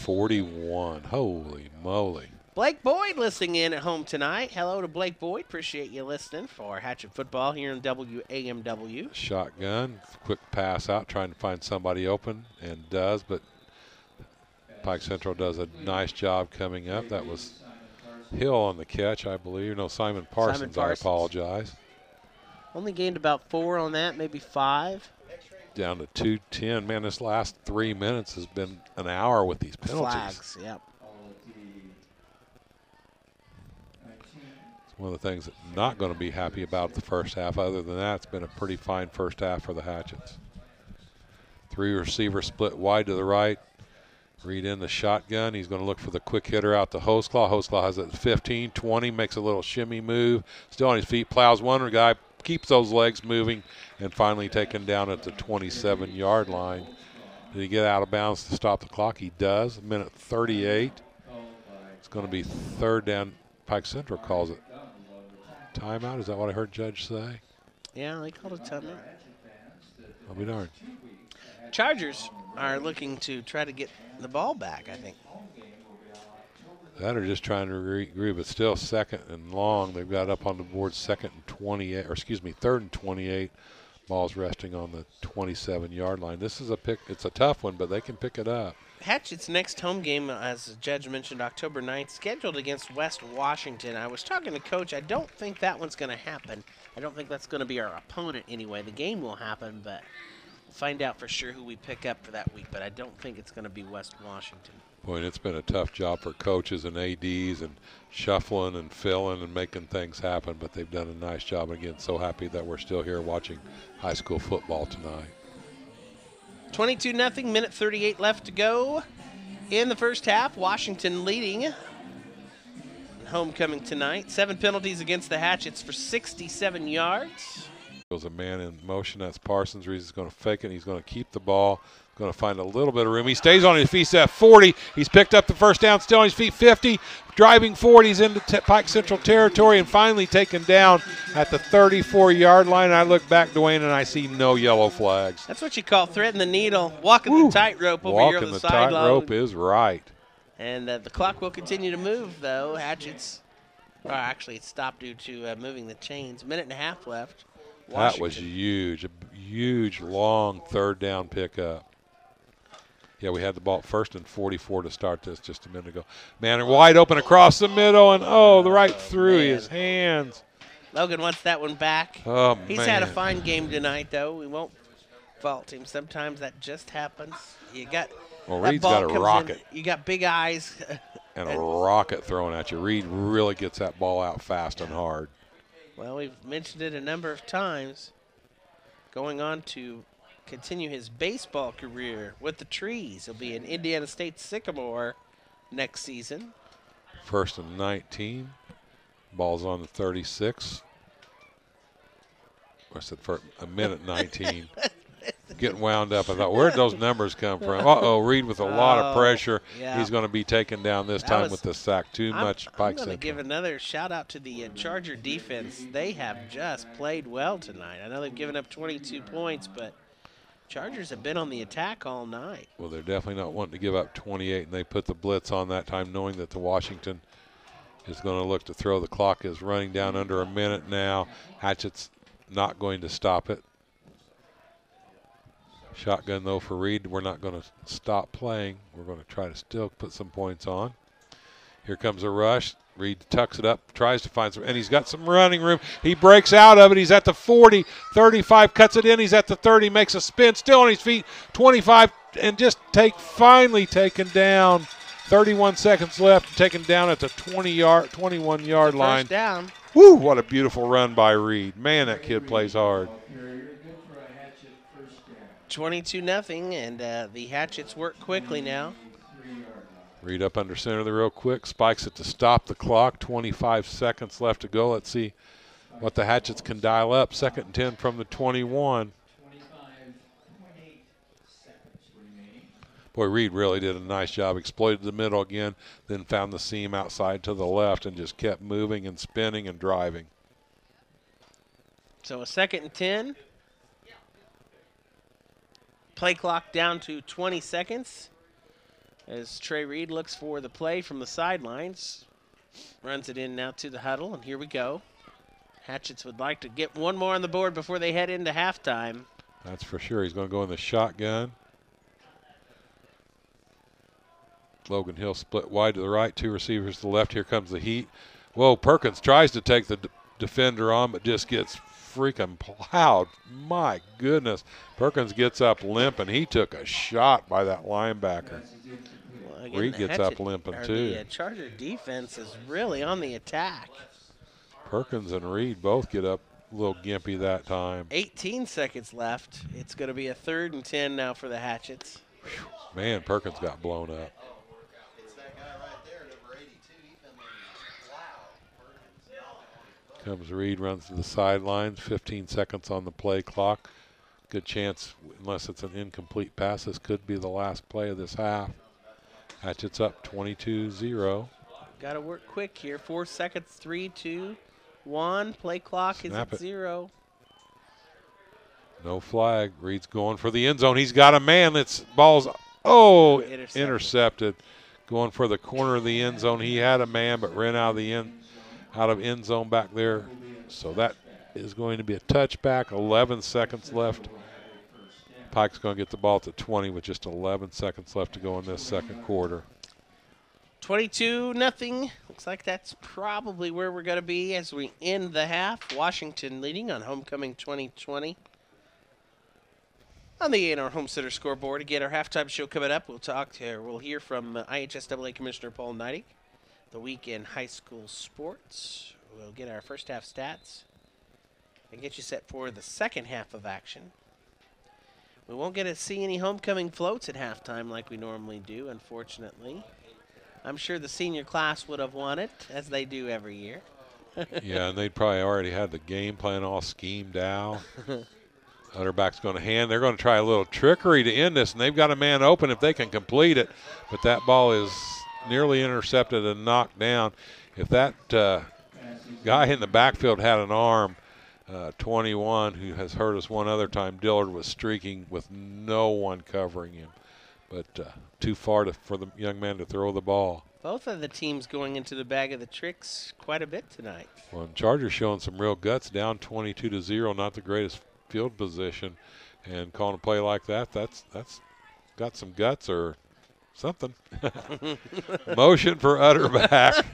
41. Holy moly! Blake Boyd listening in at home tonight. Hello to Blake Boyd. Appreciate you listening for Hatchet Football here in WAMW. Shotgun, quick pass out, trying to find somebody open, and does, but Pike Central does a nice job coming up. That was Hill on the catch, I believe. No, Simon Parsons. I apologize. Only gained about 4 on that, maybe 5. Down to 2:10. Man, this last 3 minutes has been an hour with these penalties. Flags, yep. One of the things that I'm not going to be happy about the first half. Other than that, it's been a pretty fine first half for the Hatchets. 3 receivers split wide to the right. Reed in the shotgun. He's going to look for the quick hitter out to Hoseclaw. Hoseclaw has it at 15, 20, makes a little shimmy move. Still on his feet, plows one guy, keeps those legs moving, and finally taken down at the 27-yard line. Did he get out of bounds to stop the clock? He does. Minute 38. It's going to be 3rd down. Pike Central calls it. Timeout, is that what I heard Judge say? Yeah, they called a timeout. I'll be darned. Chargers are looking to try to get the ball back, I think. That are just trying to agree, but still 2nd and long. They've got up on the board 2nd and 28, or excuse me, 3rd and 28. Ball's resting on the 27-yard line. This is it's a tough one, but they can pick it up. Hatchet's next home game, as the judge mentioned, October 9th, scheduled against West Washington. I was talking to Coach. I don't think that one's going to happen. I don't think that's going to be our opponent anyway. The game will happen, but we'll find out for sure who we pick up for that week. But I don't think it's going to be West Washington. Boy, and it's been a tough job for coaches and ADs and shuffling and filling and making things happen, but they've done a nice job. Again, so happy that we're still here watching high school football tonight. 22-0, minute 38 left to go in the first half. Washington leading. Homecoming tonight. 7 penalties against the Hatchets for 67 yards. There's a man in motion. That's Parsons. He's going to fake it. He's going to keep the ball. Going to find a little bit of room. He stays on his feet at 40. He's picked up the first down, still on his feet, 50. Driving forward, he's into Pike Central territory and finally taken down at the 34-yard line. I look back, Dwayne, and I see no yellow flags. That's what you call threading the needle, walking the tightrope over here on the sideline. Walking the tightrope is right. And the clock will continue to move, though. Hatchets, actually it stopped due to moving the chains. 1.5 minutes left. Washington. That was huge, a huge, long 3rd down pickup. Yeah, we had the ball at 1st and 44 to start this just a minute ago. Man, wide open across the middle, and right through his hands. Logan wants that one back. Oh, He's had a fine game tonight, though. We won't fault him. Sometimes that just happens. You got Reed's got a rocket. You got big eyes. And a rocket thrown at you. Reed really gets that ball out fast and hard. Well, we've mentioned it a number of times. Going on to continue his baseball career with the Trees. He'll be an Indiana State Sycamore next season. 1st and 19. Ball's on the 36. I said for a minute 19. Getting wound up. I thought, where'd those numbers come from? Uh-oh, Reed with a lot of pressure. Yeah. He's going to be taken down this time with the sack. Too much Pike Central. I'm going to give another shout-out to the Charger defense. They have just played well tonight. I know they've given up 22 points, but Chargers have been on the attack all night. Well, they're definitely not wanting to give up 28, and they put the blitz on that time knowing that the Washington is going to look to throw. The clock is running down under a minute now. Hatchett's not going to stop it. Shotgun, though, for Reed. We're not going to stop playing. We're going to try to still put some points on. Here comes a rush. Reed tucks it up, tries to find some, and he's got some running room. He breaks out of it. He's at the 40, 35, cuts it in. He's at the 30, makes a spin, still on his feet, 25, and just finally taken down. 31 seconds left, taken down at the 21-yard line. First down. Woo, what a beautiful run by Reed. Man, that kid plays hard. 22-0, and the Hatchets work quickly now. Reed up under center there real quick. Spikes it to stop the clock. 25 seconds left to go. Let's see what the Hatchets can dial up. 2nd and 10 from the 21. Boy, Reed really did a nice job. Exploited the middle again, then found the seam outside to the left and just kept moving and spinning and driving. So a 2nd and 10. Play clock down to 20 seconds as Trey Reed looks for the play from the sidelines. Runs it in now to the huddle, and here we go. Hatchets would like to get one more on the board before they head into halftime. That's for sure. He's going to go in the shotgun. Logan Hill split wide to the right, 2 receivers to the left. Here comes the heat. Whoa, Perkins tries to take the defender on, but just gets freaking plowed. My goodness. Perkins gets up limping. He took a shot by that linebacker. Well, again, Reed gets up limping too. The Charger defense is really on the attack. Perkins and Reed both get up a little gimpy that time. 18 seconds left. It's going to be a 3rd and 10 now for the Hatchets. Man, Perkins got blown up. It's that guy right there, number 82. He been wow. Comes Reed, runs to the sidelines. 15 seconds on the play clock. Good chance, unless it's an incomplete pass, this could be the last play of this half. Hatchets up 22-0. Got to work quick here. 4 seconds, 3, 2, 1. Play clock is at 0. No flag. Reed's going for the end zone. He's got a man. That's ball's, intercepted. Going for the corner of the end zone. He had a man, but ran out of end zone back there. So that is going to be a touchback. 11 seconds left. Pike's going to get the ball at the 20 with just 11 seconds left to go in this second quarter. 22-0. Looks like that's probably where we're going to be as we end the half. Washington leading on Homecoming 2020. On the A&R Home Center scoreboard, again, our halftime show coming up. We'll hear from IHSAA Commissioner Paul Neidig, the week in high school sports. We'll get our first half stats and get you set for the second half of action. We won't get to see any homecoming floats at halftime like we normally do, unfortunately. I'm sure the senior class would have won it, as they do every year. Yeah, and they'd probably already had the game plan all schemed out. Utterback's going to hand. They're going to try a little trickery to end this, and they've got a man open if they can complete it. But that ball is nearly intercepted and knocked down. If that guy in the backfield had an arm, 21, who has hurt us one other time, Dillard was streaking with no one covering him. But too far for the young man to throw the ball. Both of the teams going into the bag of the tricks quite a bit tonight. Well, and Chargers showing some real guts, down 22-0, not the greatest field position, and calling a play like that, that's got some guts or something. Motion for Utterback.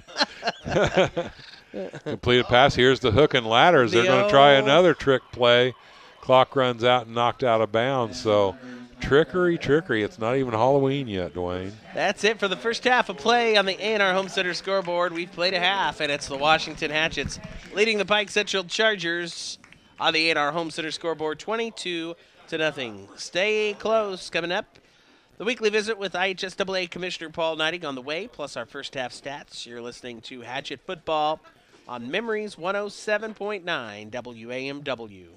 Completed pass. Here's the hook and ladders. They're going to try another trick play. Clock runs out and knocked out of bounds. So trickery. It's not even Halloween yet, Dwayne. That's it for the first half of play on the A&R Home Center scoreboard. We've played a half, and it's the Washington Hatchets leading the Pike Central Chargers on the A&R Home Center scoreboard 22-0. Stay close. Coming up, The weekly visit with IHSAA Commissioner Paul Neidig on the way, plus our first half stats. You're listening to Hatchet Football on Memories 107.9 WAMW.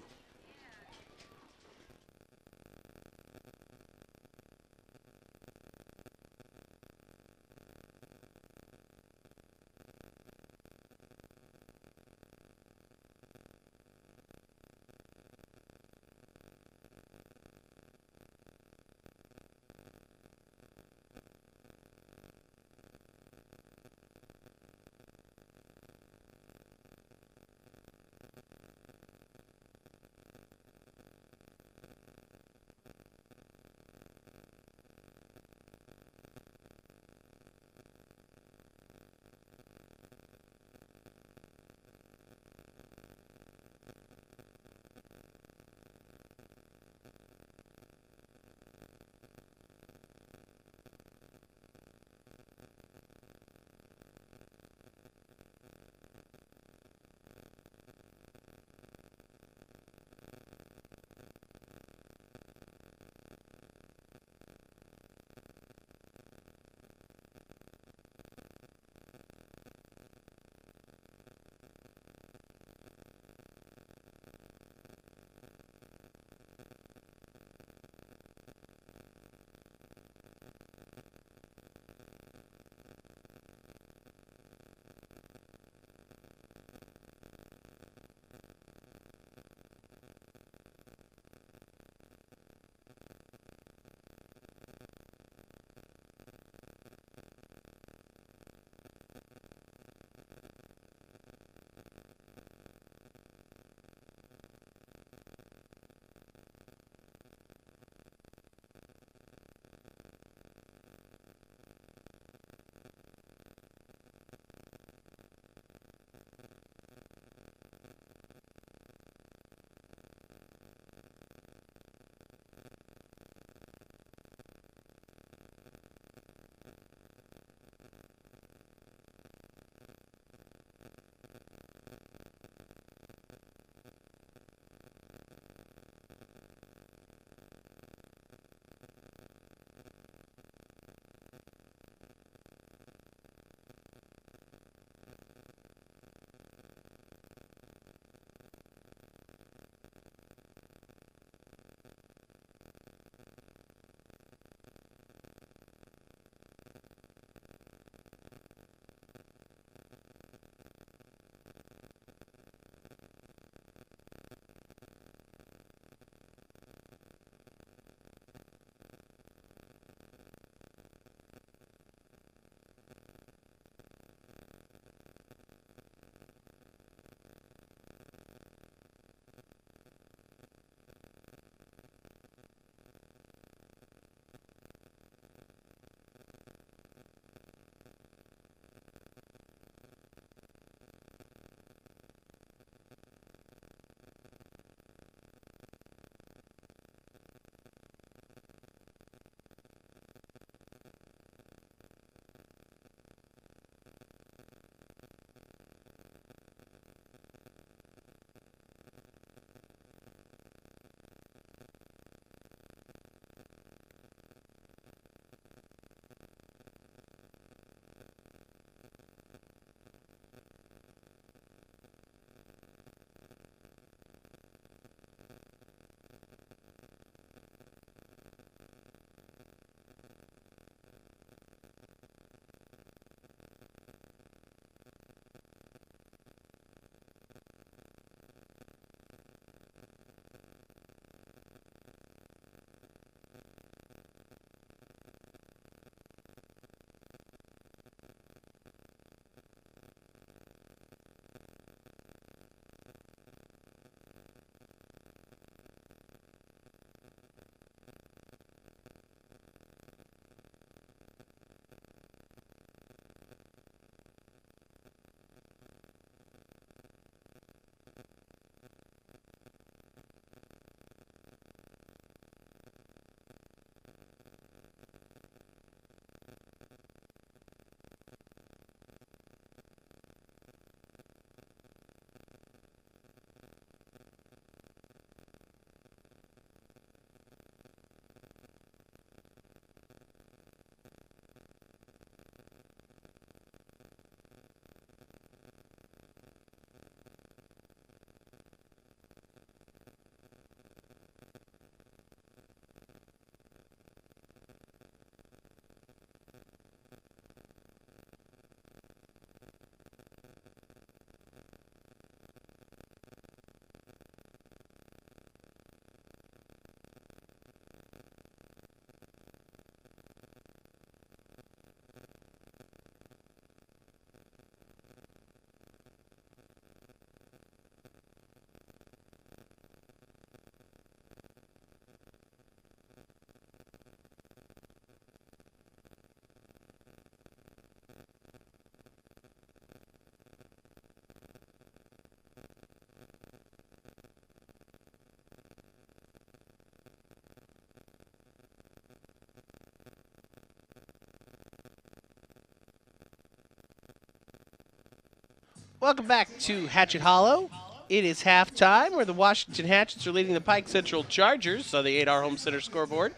Welcome back to Hatchet Hollow. It is halftime where the Washington Hatchets are leading the Pike Central Chargers on the 8R Home Center scoreboard,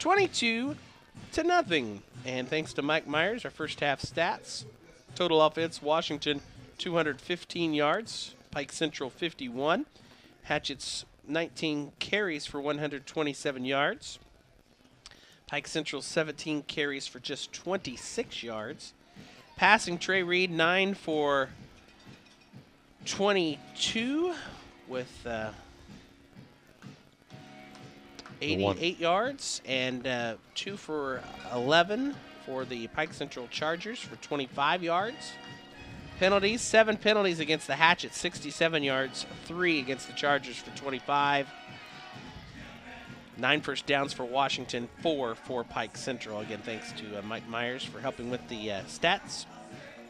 22-0. And thanks to Mike Myers, our first half stats. Total offense, Washington 215 yards, Pike Central 51. Hatchets 19 carries for 127 yards. Pike Central 17 carries for just 26 yards. Passing, Trey Reed 9 for 22 with 88 yards, and 2 for 11 for the Pike Central Chargers for 25 yards. Penalties, 7 penalties against the Hatchets, 67 yards, 3 against the Chargers for 25. 9 first downs for Washington, 4 for Pike Central. Again, thanks to Mike Myers for helping with the stats.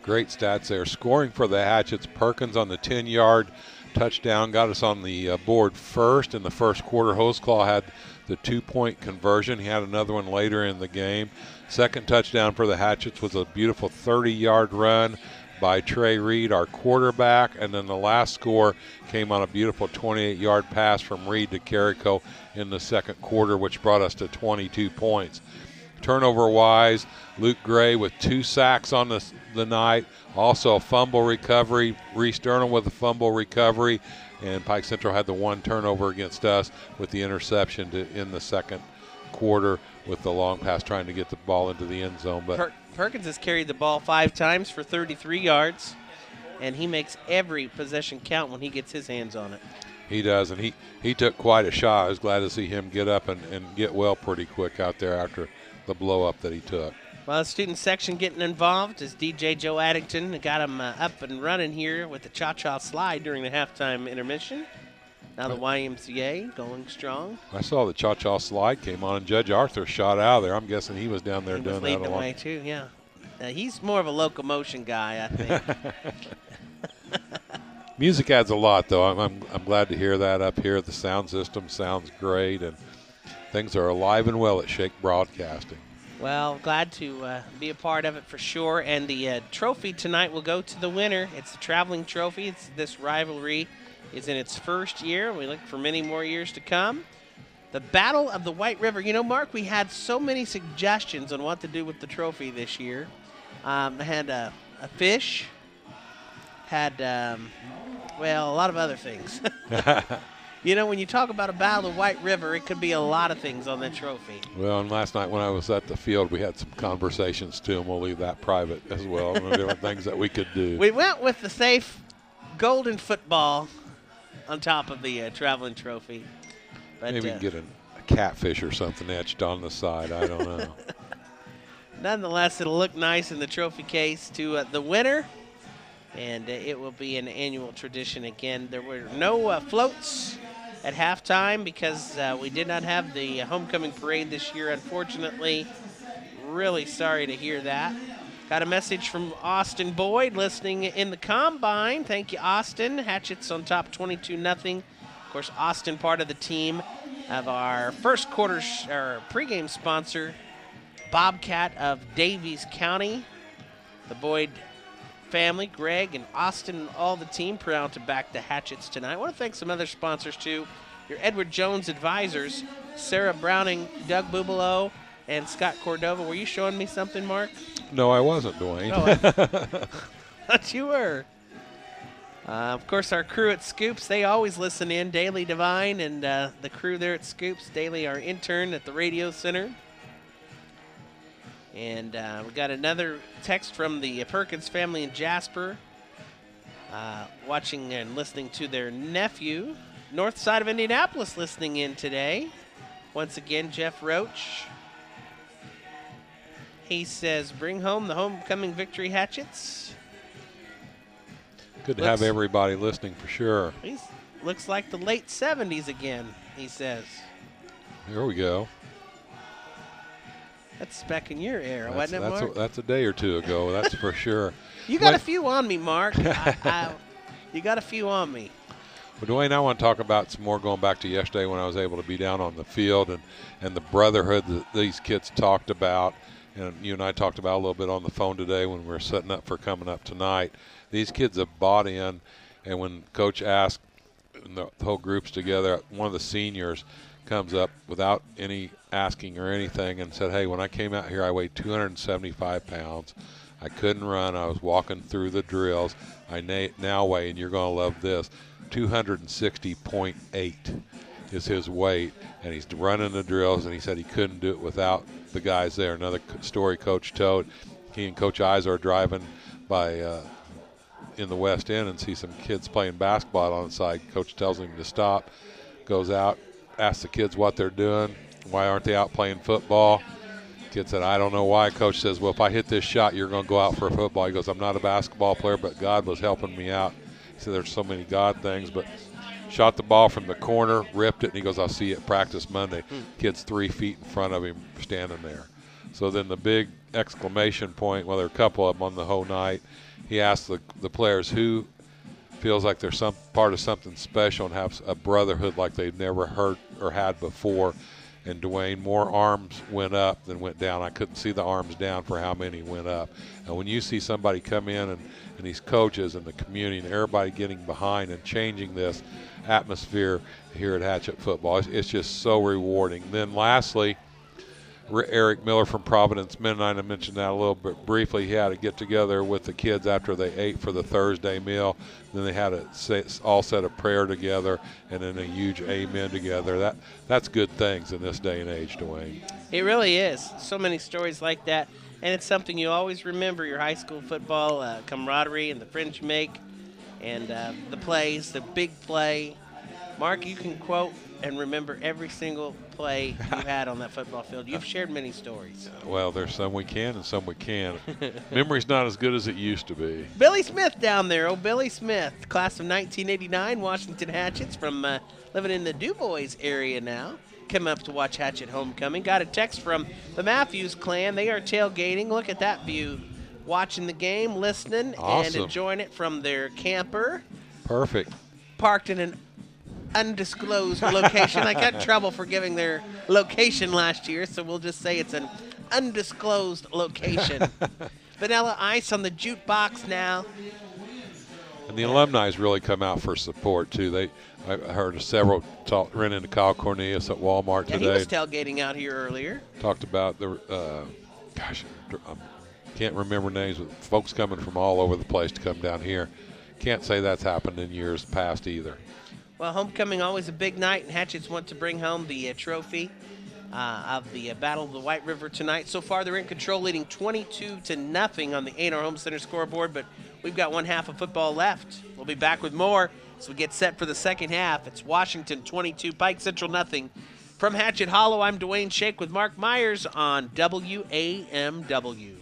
Great stats there. Scoring for the Hatchets, Perkins on the 10-yard touchdown got us on the board first in the first quarter. Hoseclaw had the 2-point conversion. He had another one later in the game. Second touchdown for the Hatchets was a beautiful 30-yard run by Trey Reed, our quarterback, and then the last score came on a beautiful 28-yard pass from Reed to Carrico in the second quarter, which brought us to 22 points. Turnover-wise, Luke Gray with 2 sacks on the night, also a fumble recovery, Reese Sternum with a fumble recovery, and Pike Central had the 1 turnover against us with the interception in the second quarter with the long pass trying to get the ball into the end zone. But Perkins has carried the ball 5 times for 33 yards, and he makes every possession count when he gets his hands on it. He does, and he took quite a shot. I was glad to see him get up and get well pretty quick out there after the blow-up that he took. Well, the student section getting involved as DJ Joe Addington got him up and running here with the cha-cha slide during the halftime intermission. Now the YMCA going strong. I saw the cha-cha slide came on, and Judge Arthur shot out of there. I'm guessing he was down there doing that a lot. He was leading the way, too, yeah. He's more of a locomotion guy, I think. Music adds a lot, though. I'm glad to hear that up here. The sound system sounds great, and things are alive and well at Shake Broadcasting. Well, glad to be a part of it for sure. And the trophy tonight will go to the winner. It's a traveling trophy. This rivalry is in its first year. We look for many more years to come. The Battle of the White River. You know, Mark, we had so many suggestions on what to do with the trophy this year. I had a fish, had, well, a lot of other things. You know, when you talk about a Battle of the White River, it could be a lot of things on that trophy. Well, and last night when I was at the field, we had some conversations, too, and we'll leave that private as well. Different things that we could do. We went with the safe golden football on top of the traveling trophy. But, maybe get a catfish or something etched on the side. I don't know. Nonetheless, it'll look nice in the trophy case to the winner, and it will be an annual tradition again. There were no floats at halftime because we did not have the homecoming parade this year, unfortunately. Really sorry to hear that. Got a message from Austin Boyd listening in the Combine. Thank you, Austin. Hatchets on top 22-0. Of course, Austin part of the team of our first quarter pregame sponsor, Bobcat of Davies County. The Boyd family, Greg and Austin and all the team proud to back the Hatchets tonight. I want to thank some other sponsors, too. Your Edward Jones advisors, Sarah Browning, Doug Bubalo, and Scott Cordova. Were you showing me something, Mark? No, I wasn't, Dwayne. Oh, I thought you were. Of course, our crew at Scoops, they always listen in. Daily Divine and the crew there at Scoops. Daily, our intern at the radio center. And we got another text from the Perkins family in Jasper, watching and listening to their nephew. North side of Indianapolis listening in today. Once again, Jeff Roach. He says, bring home the homecoming victory, Hatchets. Good to have everybody listening for sure. Looks like the late 70s again, he says. Here we go. That's back in your era, wasn't it, Mark? That's a day or two ago, that's for sure. You got a few on me, Mark. You got a few on me. Well, Dwayne, I want to talk about some more going back to yesterday when I was able to be down on the field and the brotherhood that these kids talked about. and you and I talked about a little bit on the phone today when we were setting up for coming up tonight. These kids have bought in, and when Coach asked, and the whole group's together, one of the seniors comes up without any asking or anything and said, hey, when I came out here, I weighed 275 pounds. I couldn't run. I was walking through the drills. I now weigh, and you're going to love this, 260.8 is his weight, and he's running the drills, and he said he couldn't do it without the guys there. Another story Coach told, he and Coach Iser are driving by in the West End and see some kids playing basketball on the side. Coach tells him to stop, goes out, asks the kids what they're doing, why aren't they out playing football. Kid said, I don't know why. Coach says, well, if I hit this shot, you're going to go out for a football. He goes, I'm not a basketball player, but God was helping me out. He said, there's so many God things, but shot the ball from the corner, ripped it, and he goes, I'll see you at practice Monday. Kid's 3 feet in front of him standing there. So then the big exclamation point, well, there were a couple of them on the whole night. He asked the players who feels like they're some part of something special and have a brotherhood like they've never heard or had before. And Dwayne, more arms went up than went down. I couldn't see the arms down for how many went up. And when you see somebody come in and these coaches and the community and everybody getting behind and changing this atmosphere here at Hatchet Football, it's just so rewarding. Then lastly, Eric Miller from Providence Mennonite, I mentioned that a little bit briefly. He had to get together with the kids after they ate for the Thursday meal. Then they had to all said a prayer together and then a huge amen together. That's good things in this day and age, Dwayne. It really is. So many stories like that. And it's something you always remember, your high school football camaraderie and the friends you make and the plays, the big play. Mark, you can quote and remember every single play you had on that football field. You've shared many stories. Well, there's some we can and some we can't. Memory's not as good as it used to be. Billy Smith down there. Oh, Billy Smith, class of 1989, Washington Hatchets, from living in the DuBois area now. Come up to watch Hatchet Homecoming. Got a text from the Matthews clan. They are tailgating. Look at that view. Watching the game, listening, awesome, and enjoying it from their camper. Perfect. Parked in an undisclosed location. I got in trouble for giving their location last year, so we'll just say it's an undisclosed location. Vanilla Ice on the jukebox now. And the alumni's really come out for support, too. I heard several ran into Kyle Cornelius at Walmart today. He was tailgating out here earlier. Talked about the, I can't remember names, but folks coming from all over the place to come down here. Can't say that's happened in years past either. Well, homecoming always a big night, and Hatchets want to bring home the trophy of the Battle of the White River tonight. So far, they're in control, leading 22-0 on the A&R Home Center scoreboard, but we've got one half of football left. We'll be back with more as we get set for the second half. It's Washington 22, Pike Central nothing. From Hatchet Hollow, I'm Dwayne Shake with Mark Myers on WAMW.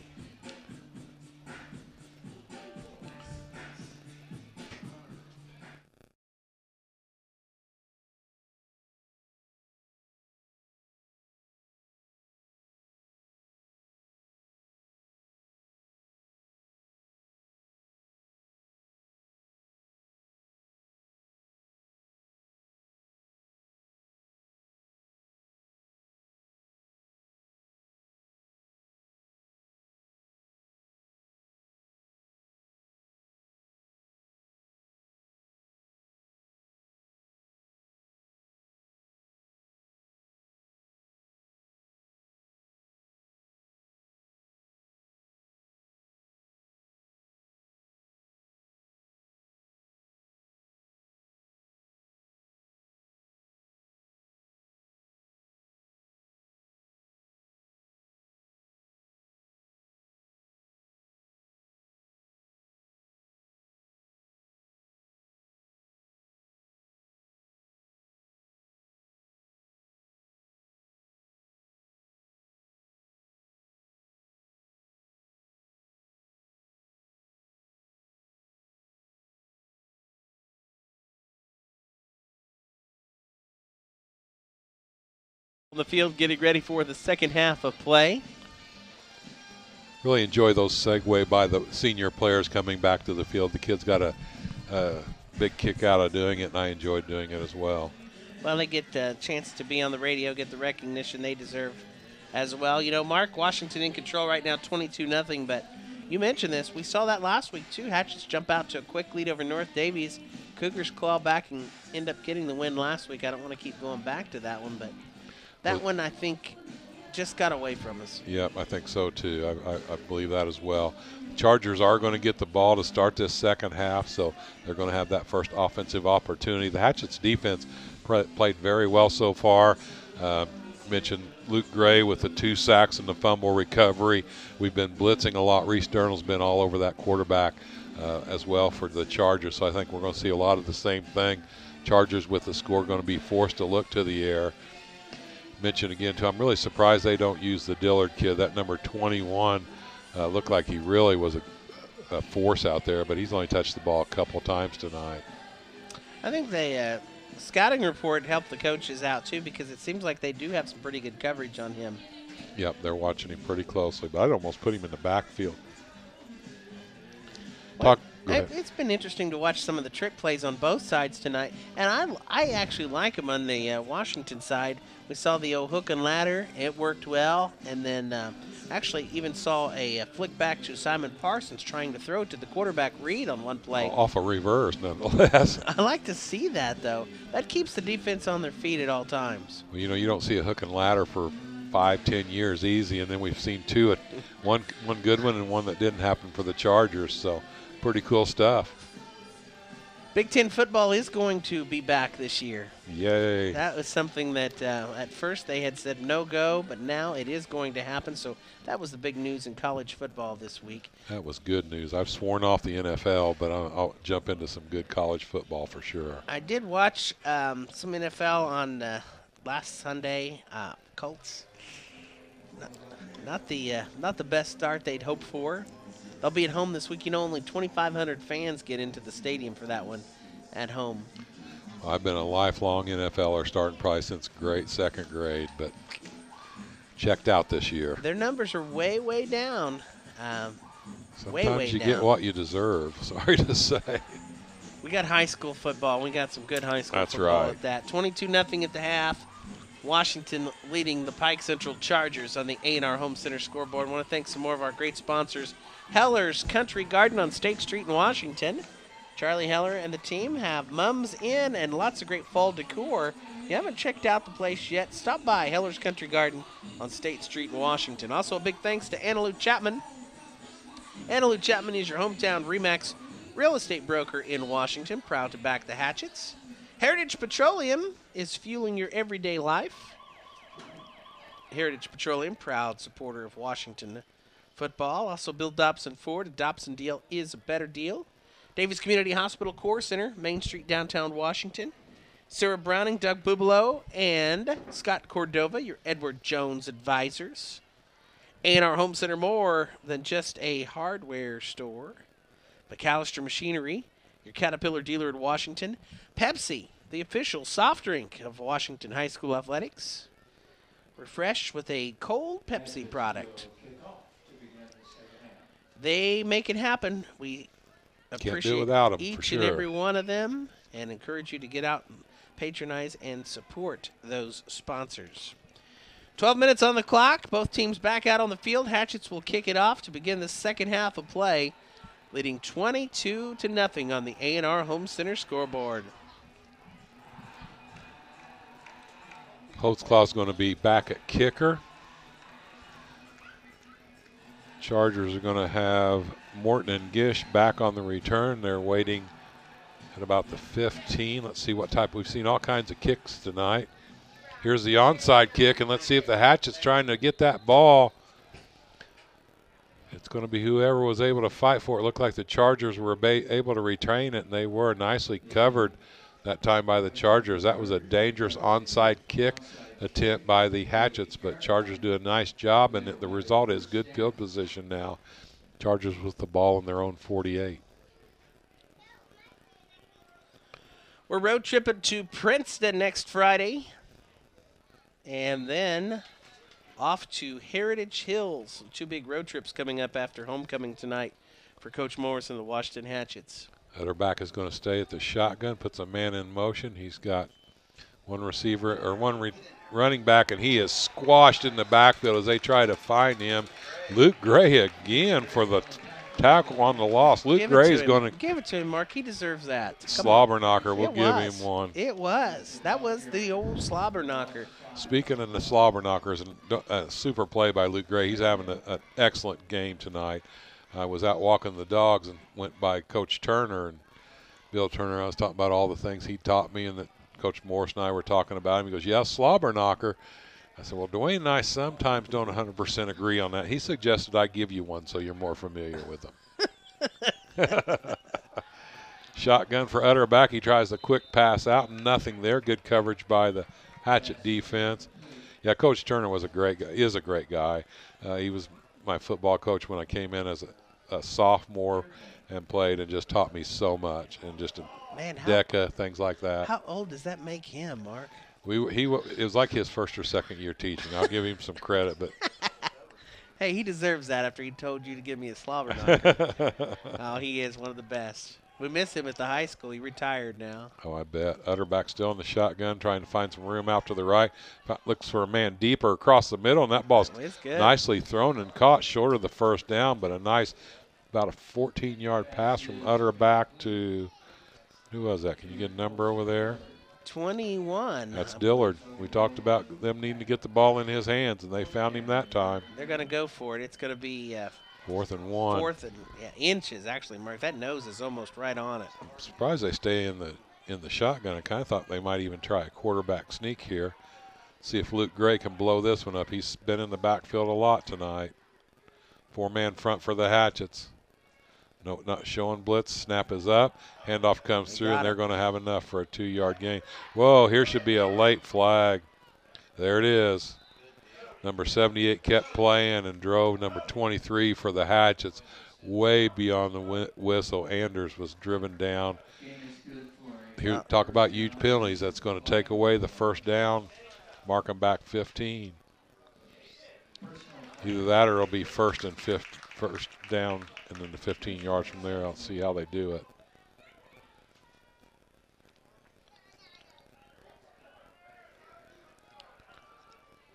On the field getting ready for the second half of play. Really enjoy those segue by the senior players coming back to the field. The kids got a big kick out of doing it, and I enjoyed doing it as well. Well, they get a chance to be on the radio, get the recognition they deserve as well. You know, Mark, Washington in control right now, 22-0. But you mentioned this. We saw that last week, too. Hatchets jump out to a quick lead over North Davies. Cougars claw back and end up getting the win last week. I don't want to keep going back to that one, but that one, I think, just got away from us. Yep, I think so, too. I believe that as well. Chargers are going to get the ball to start this second half, so they're going to have that first offensive opportunity. The Hatchets defense played very well so far. Mentioned Luke Gray with the 2 sacks and the fumble recovery. We've been blitzing a lot. Reese Durnall's been all over that quarterback as well for the Chargers, so I think we're going to see a lot of the same thing. Chargers with the score going to be forced to look to the air. Mentioned again, too, I'm really surprised they don't use the Dillard kid. That number 21 looked like he really was a force out there, but he's only touched the ball a couple times tonight. I think the scouting report helped the coaches out, too, because it seems like they do have some pretty good coverage on him. Yep, they're watching him pretty closely, but I'd almost put him in the backfield. It's been interesting to watch some of the trick plays on both sides tonight, and I actually like them on the Washington side. We saw the old hook and ladder. It worked well, and then actually even saw a flick back to Simon Parsons trying to throw it to the quarterback Reed on one play. Off a reverse, nonetheless. I like to see that, though. That keeps the defense on their feet at all times. Well, you know, you don't see a hook and ladder for 5-10 years easy, and then we've seen two, one good one and one that didn't happen for the Chargers, so pretty cool stuff. Big Ten football is going to be back this year. Yay. That was something that at first they had said no go, but now it is going to happen. So that was the big news in college football this week. That was good news. I've sworn off the NFL, but I'll jump into some good college football for sure. I did watch some NFL on last Sunday. Colts, not the best start they'd hoped for. They'll be at home this week. You know, only 2,500 fans get into the stadium for that one at home. I've been a lifelong NFLer starting probably since second grade, but checked out this year. Their numbers are way, way down. Sometimes you get what you deserve, sorry to say. We got high school football. We got some good high school That's football right. at that. 22-0 at the half. Washington leading the Pike Central Chargers on the A&R Home Center scoreboard. I want to thank some more of our great sponsors. Heller's Country Garden on State Street in Washington. Charlie Heller and the team have Mums Inn and lots of great fall decor. If you haven't checked out the place yet, stop by Heller's Country Garden on State Street in Washington. Also, a big thanks to Anna Lou Chapman. Anna Lou Chapman is your hometown RE/MAX real estate broker in Washington, proud to back the Hatchets. Heritage Petroleum is fueling your everyday life. Heritage Petroleum, proud supporter of Washington football. Also, Bill Dobson Ford. A Dobson deal is a better deal. Davis Community Hospital Core Center, Main Street, downtown Washington. Sarah Browning, Doug Bubalo, and Scott Cordova, your Edward Jones advisors. A&R Home Center, more than just a hardware store. McAllister Machinery, your Caterpillar dealer in Washington. Pepsi, the official soft drink of Washington High School Athletics. Refresh with a cold Pepsi product. They make it happen. We appreciate each and every one of them and encourage you to get out and patronize and support those sponsors. 12 minutes on the clock. Both teams back out on the field. Hatchets will kick it off to begin the second half of play, leading 22-0 on the A&R Home Center scoreboard. Holtzclaw's going to be back at kicker. Chargers are going to have Morton and Gish back on the return. They're waiting at about the 15. Let's see what type. We've seen all kinds of kicks tonight. Here's the onside kick, and let's see if the Hatchet's trying to get that ball. It's going to be whoever was able to fight for it. It looked like the Chargers were able to retain it, and they were nicely covered that time by the Chargers. That was a dangerous onside kick attempt by the Hatchets, but Chargers do a nice job, and the result is good field position now. Chargers with the ball in their own 48. We're road tripping to Princeton next Friday, and then off to Heritage Hills. Two big road trips coming up after homecoming tonight for Coach Morris and the Washington Hatchets. Utterback is going to stay at the shotgun, puts a man in motion. He's got one receiver or one running back, and he is squashed in the backfield as they try to find him. Luke Gray again for the tackle on the loss. Luke Gray is going to give it to him, Mark. He deserves that. Slobber knocker. We'll give him one. It was. That was the old slobber knocker. Speaking of the slobber knockers, a super play by Luke Gray. He's having an excellent game tonight. I was out walking the dogs and went by Coach Turner and Bill Turner. I was talking about all the things he taught me and that Coach Morris and I were talking about him. He goes, yeah, slobber knocker. I said, well, Dwayne and I sometimes don't 100% agree on that. He suggested I give you one so you're more familiar with them. Shotgun for Utterback. He tries a quick pass out. Nothing there. Good coverage by the Hatchet defense. Yeah, Coach Turner was a great guy. Is a great guy. He was my football coach when I came in as a sophomore and played, and just taught me so much, and just DECA, things like that. How old does that make him, Mark? It was like his first or second year teaching. I'll give him some credit, but hey, he deserves that after he told you to give me a slobber knocker. Oh, he is one of the best. We miss him at the high school. He retired now. Oh, I bet. Utterback still in the shotgun, trying to find some room out to the right. Looks for a man deeper across the middle, and that ball's nicely thrown and caught short of the first down, but a nice, about a 14-yard pass from Utterback to, who was that? Can you get a number over there? 21. That's Dillard. We talked about them needing to get the ball in his hands, and they found him that time. They're going to go for it. It's going to be 4th and 1. 4th and inches, actually, Mark. That nose is almost right on it. I'm surprised they stay in the shotgun. I kind of thought they might even try a quarterback sneak here. See if Luke Gray can blow this one up. He's been in the backfield a lot tonight. 4-man front for the Hatchets. No, not showing blitz. Snap is up. Handoff comes through, and they're going to have enough for a 2-yard gain. Whoa, here should be a late flag. There it is. Number 78 kept playing and drove number 23 for the Hatchets way beyond the whistle. Anders was driven down. Here, talk about huge penalties. That's going to take away the first down, mark them back 15. Either that or it'll be first down, and then the 15 yards from there. I'll see how they do it.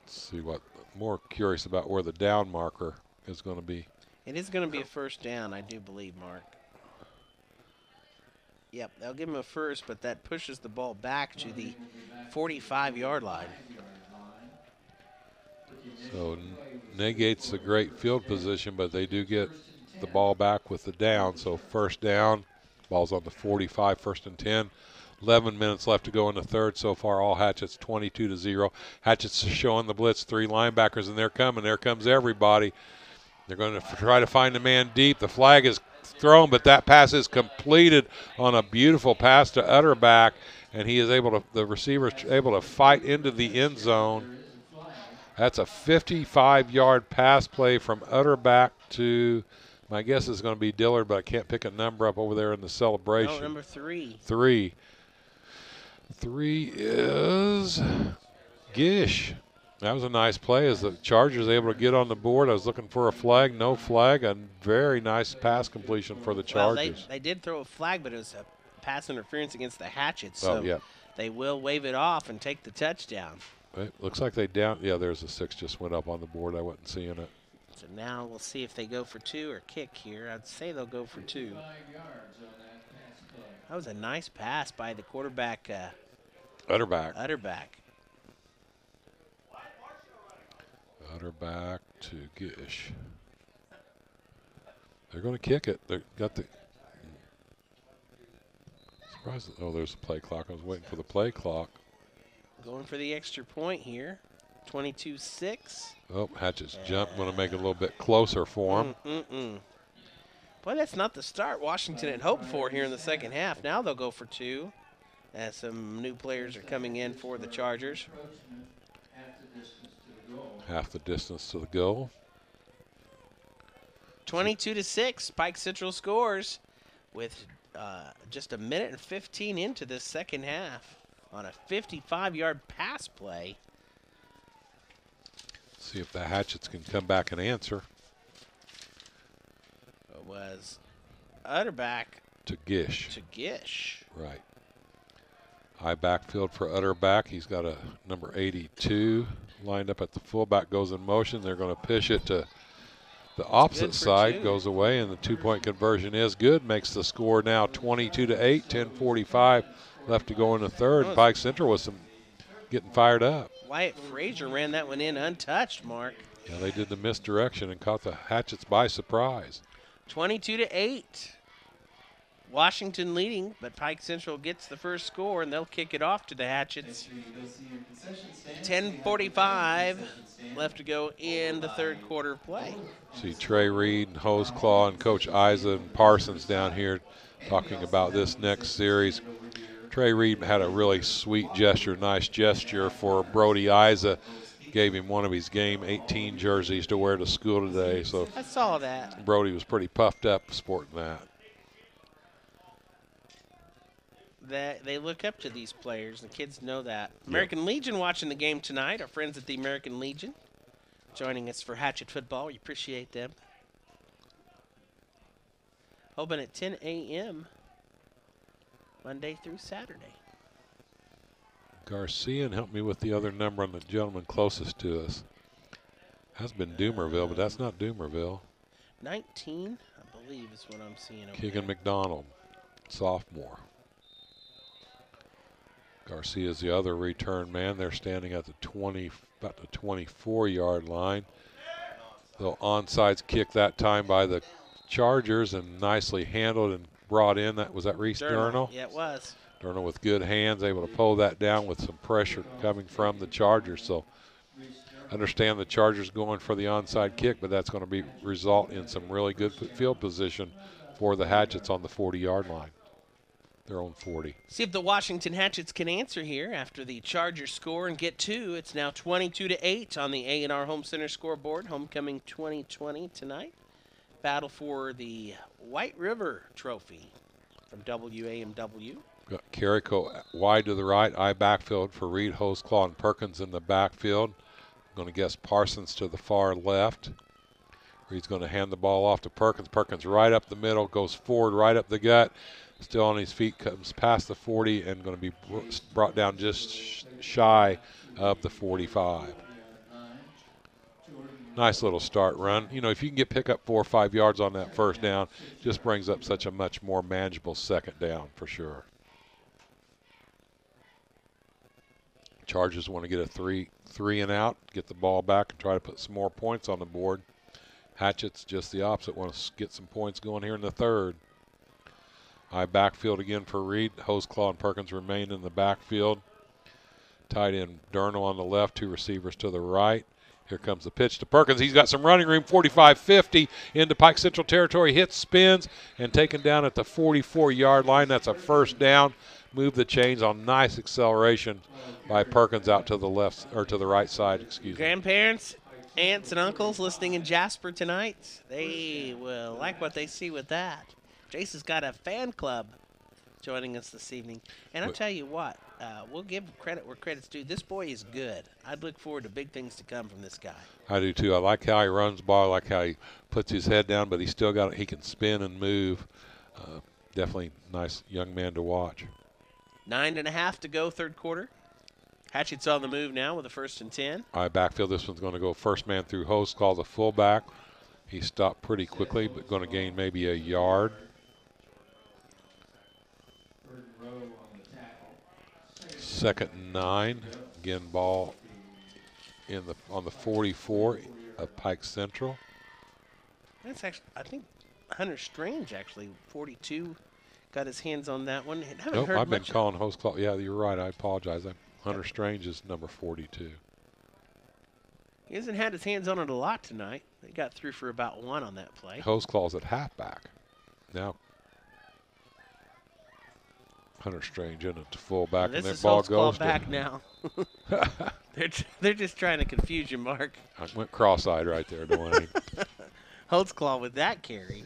Let's see what, more curious about where the down marker is going to be. It is going to be a first down, I do believe, Mark. Yep, they'll give him a first, but that pushes the ball back to the 45-yard line. So negates a great field position, but they do get the ball back with the down. So first down, ball's on the 45, 1st and 10. 11 minutes left to go in the third. So far, all Hatchets 22-0. Hatchets showing the blitz, 3 linebackers, and they're coming. There comes everybody. They're going to try to find the man deep. The flag is thrown, but that pass is completed on a beautiful pass to Utterback, and he is able to, the receiver is able to fight into the end zone. That's a 55-yard pass play from Utterback to, my guess is going to be Dillard, but I can't pick a number up over there in the celebration. No, number 3. 3. 3 is Gish. That was a nice play as the Chargers able to get on the board. I was looking for a flag, no flag. A very nice pass completion for the Chargers. Well, they did throw a flag, but it was a pass interference against the Hatchets. So they will wave it off and take the touchdown. It looks like they down. Yeah, there's a 6 just went up on the board. I wasn't seeing it. So now we'll see if they go for 2 or kick here. I'd say they'll go for 2. That was a nice pass by the quarterback. Utterback. Utterback to Gish. They're going to kick it. They got the. Surprised. Oh, there's the play clock. I was waiting for the play clock. Going for the extra point here. 22-6. Oh, Hatchets jump. Going to make it a little bit closer for him. Boy, that's not the start Washington had hoped for here in the second half. Now they'll go for 2 as some new players are coming in for the Chargers. Half the distance to the goal. 22-6. Pike Central scores with just a minute and 15 into this second half on a 55-yard pass play. See if the Hatchets can come back and answer. It was Utterback to Gish. To Gish. Right. High backfield for Utterback. He's got a number 82 lined up at the fullback, goes in motion. They're going to pitch it to the opposite side, goes away, and the two-point conversion is good. Makes the score now 22-8, 10:45 left to go in the third. Pike Central was getting fired up. Wyatt Frazier ran that one in untouched, Mark. Yeah, they did the misdirection and caught the Hatchets by surprise. 22-8. Washington leading, but Pike Central gets the first score, and they'll kick it off to the Hatchets. 10:45 left to go in the third quarter of play. See Trey Reed and Hoseclaw and Coach Isa and Parsons down here talking about this next series. Trey Reed had a really sweet gesture, nice gesture for Brody Isa. Gave him one of his game 18 jerseys to wear to school today. So I saw that. Brody was pretty puffed up sporting that. They look up to these players. The kids know that. American Legion watching the game tonight. Our friends at the American Legion joining us for Hatchet Football. We appreciate them. Open at 10 a.m. Monday through Saturday. Garcia, and help me with the other number on the gentleman closest to us. Has been Doomerville, but that's not Doomerville. 19, I believe, is what I'm seeing over Keegan there. McDonald, sophomore. Garcia's the other return man. They're standing at the about the 24-yard line. Little onside kick that time by the Chargers, and nicely handled and brought in. Was that Reese Durnall? Yeah, it was. Durnall with good hands, able to pull that down with some pressure coming from the Chargers. So understand the Chargers going for the onside kick, but that's going to result in some really good field position for the Hatchets on the 40-yard line. Their own 40. See if the Washington Hatchets can answer here after the Chargers score and get two. It's now 22-8 on the A&R Home Center scoreboard. Homecoming 2020 tonight. Battle for the White River Trophy from WAMW. Got Carrico wide to the right, I backfield for Reed, Hoseclaw, and Perkins in the backfield. I'm going to guess Parsons to the far left. Reed's going to hand the ball off to Perkins. Perkins right up the middle, goes forward right up the gut. Still on his feet, comes past the 40 and going to be brought down just shy of the 45. Nice little start run. You know, if you can pick up 4 or 5 yards on that first down, just brings up such a much more manageable second down for sure. Chargers want to get a three and out, get the ball back and try to put some more points on the board. Hatchets just the opposite, want to get some points going here in the third. High backfield again for Reed. Hoseclaw and Perkins remain in the backfield. Tight end Durnall on the left, two receivers to the right. Here comes the pitch to Perkins. He's got some running room, 45-50 into Pike Central territory. Hits, spins, and taken down at the 44-yard line. That's a first down. Move the chains on nice acceleration by Perkins out to the left, or to the right side, excuse me. Grandparents, aunts, and uncles listening in Jasper tonight, they will like what they see with that. Jace has got a fan club joining us this evening. And I'll tell you what, we'll give credit where credit's due. This boy is good. I'd look forward to big things to come from this guy. I do too. I like how he runs ball. I like how he puts his head down, but he still got it. He can spin and move. Definitely nice young man to watch. 9.5 to go, third quarter. Hatchet's on the move now with a 1st and 10. All right, backfield. This one's going to go first man through Hoseclaw, the fullback. He stopped pretty quickly, but going to gain maybe a yard. Second and 9. Again, ball on the 44 of Pike Central. That's actually, I think Hunter Strange actually, 42, got his hands on that one. Nope, I've been calling Hoseclaw. Yeah, you're right. I apologize. Hunter Strange is number 42. He hasn't had his hands on it a lot tonight. He got through for about 1 on that play. Hoseclaw's at halfback. Now Hunter Strange in at the fullback, and that ball goes back now. They're just trying to confuse you, Mark. I went cross-eyed right there, Dwayne. Holtzclaw with that carry.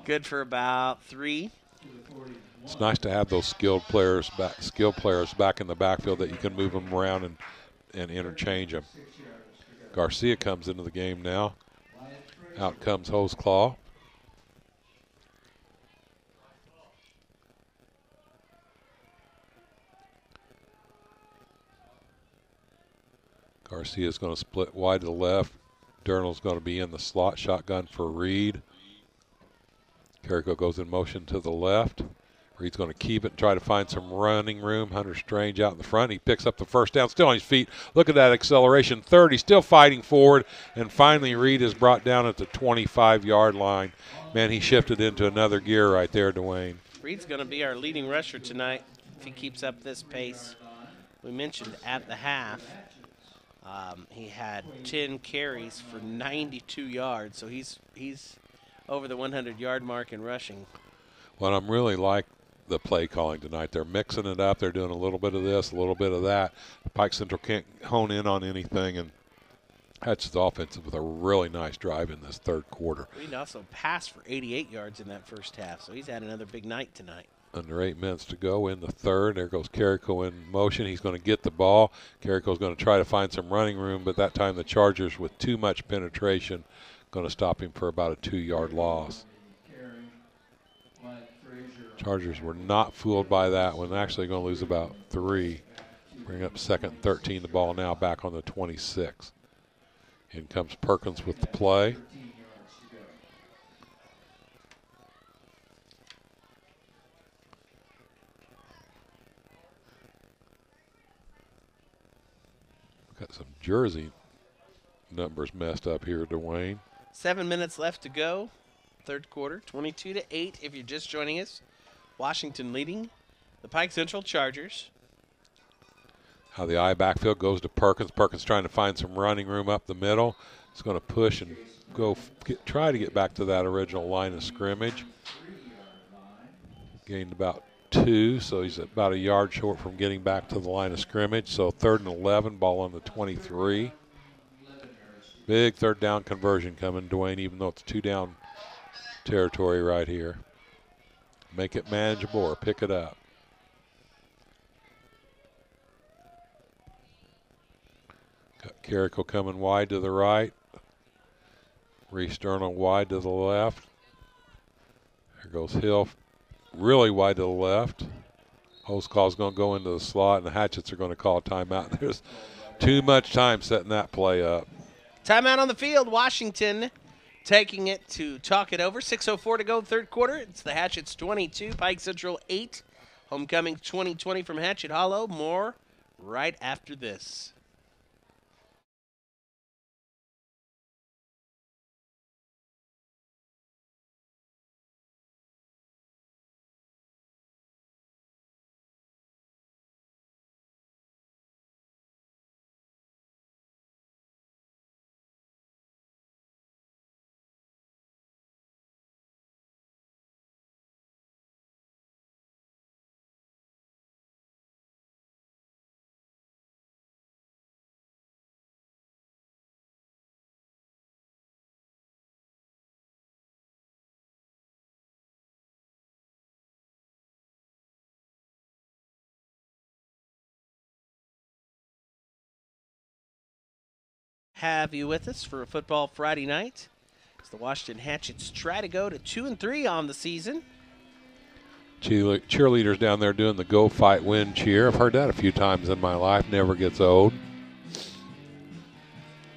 Good for about 3. It's nice to have those skilled players back in the backfield that you can move them around and interchange them. Garcia comes into the game now. Out comes Hoseclaw. Garcia's going to split wide to the left. Durnall's going to be in the slot shotgun for Reed. Carrico goes in motion to the left. Reed's going to keep it and try to find some running room. Hunter Strange out in the front. He picks up the first down, still on his feet. Look at that acceleration. 30, still fighting forward. And finally, Reed is brought down at the 25-yard line. Man, he shifted into another gear right there, Dwayne. Reed's going to be our leading rusher tonight if he keeps up this pace. We mentioned at the half, he had 10 carries for 92 yards, so he's over the 100-yard mark in rushing. Well, I'm really like the play calling tonight. They're mixing it up. They're doing a little bit of this, a little bit of that. Pike Central can't hone in on anything, and Hatchett's offense with a really nice drive in this third quarter. Reed also passed for 88 yards in that first half, so he's had another big night tonight. Under 8 minutes to go in the third. There goes Carrico in motion. He's going to get the ball. Carrico's going to try to find some running room, but that time the Chargers, with too much penetration, going to stop him for about a 2-yard loss. Chargers were not fooled by that one. Actually going to lose about 3. Bring up 2nd and 13. The ball now back on the 26. In comes Perkins with the play. Got some jersey numbers messed up here, Dwayne. 7 minutes left to go. Third quarter, 22-8 if you're just joining us. Washington leading the Pike Central Chargers. How the I backfield goes to Perkins. Perkins trying to find some running room up the middle. He's going to push and go try to get back to that original line of scrimmage. Gained about 2, so he's about a yard short from getting back to the line of scrimmage. So 3rd and 11, ball on the 23. Big third down conversion coming, Dwayne, even though it's 2-down territory right here. Make it manageable or pick it up. Got Carrico coming wide to the right. Reese Durnall wide to the left. There goes Hill really wide to the left. Host call's going to go into the slot, and the Hatchets are going to call a timeout. There's too much time setting that play up. Timeout on the field. Washington taking it to talk it over. 6:04 to go, third quarter. It's the Hatchets 22, Pike Central 8. Homecoming 2020 from Hatchet Hollow. More right after this. Have you with us for a football Friday night as the Washington Hatchets try to go to 2-3 on the season. Cheerleaders down there doing the go fight win cheer. I've heard that a few times in my life. Never gets old.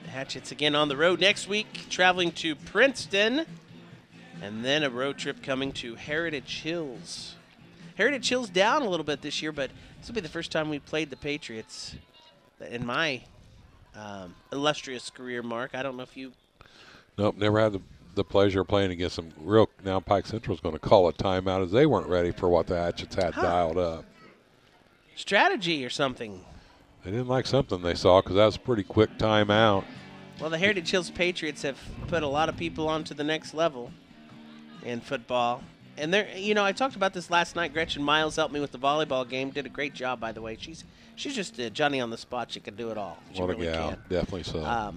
The Hatchets again on the road next week, traveling to Princeton, and then a road trip coming to Heritage Hills. Heritage Hills down a little bit this year, but this will be the first time we played the Patriots in my illustrious career, Mark. I don't know if you... Nope, never had the pleasure of playing against them. Now Pike Central's going to call a timeout as they weren't ready for what the Hatchets had dialed up. Strategy or something. They didn't like something they saw because that was a pretty quick timeout. Well, the Heritage Hills Patriots have put a lot of people onto the next level in football. And they're, I talked about this last night. Gretchen Miles helped me with the volleyball game. Did a great job, by the way. She's just a Johnny on the spot. She can do it all. She what really a gal, can. definitely so.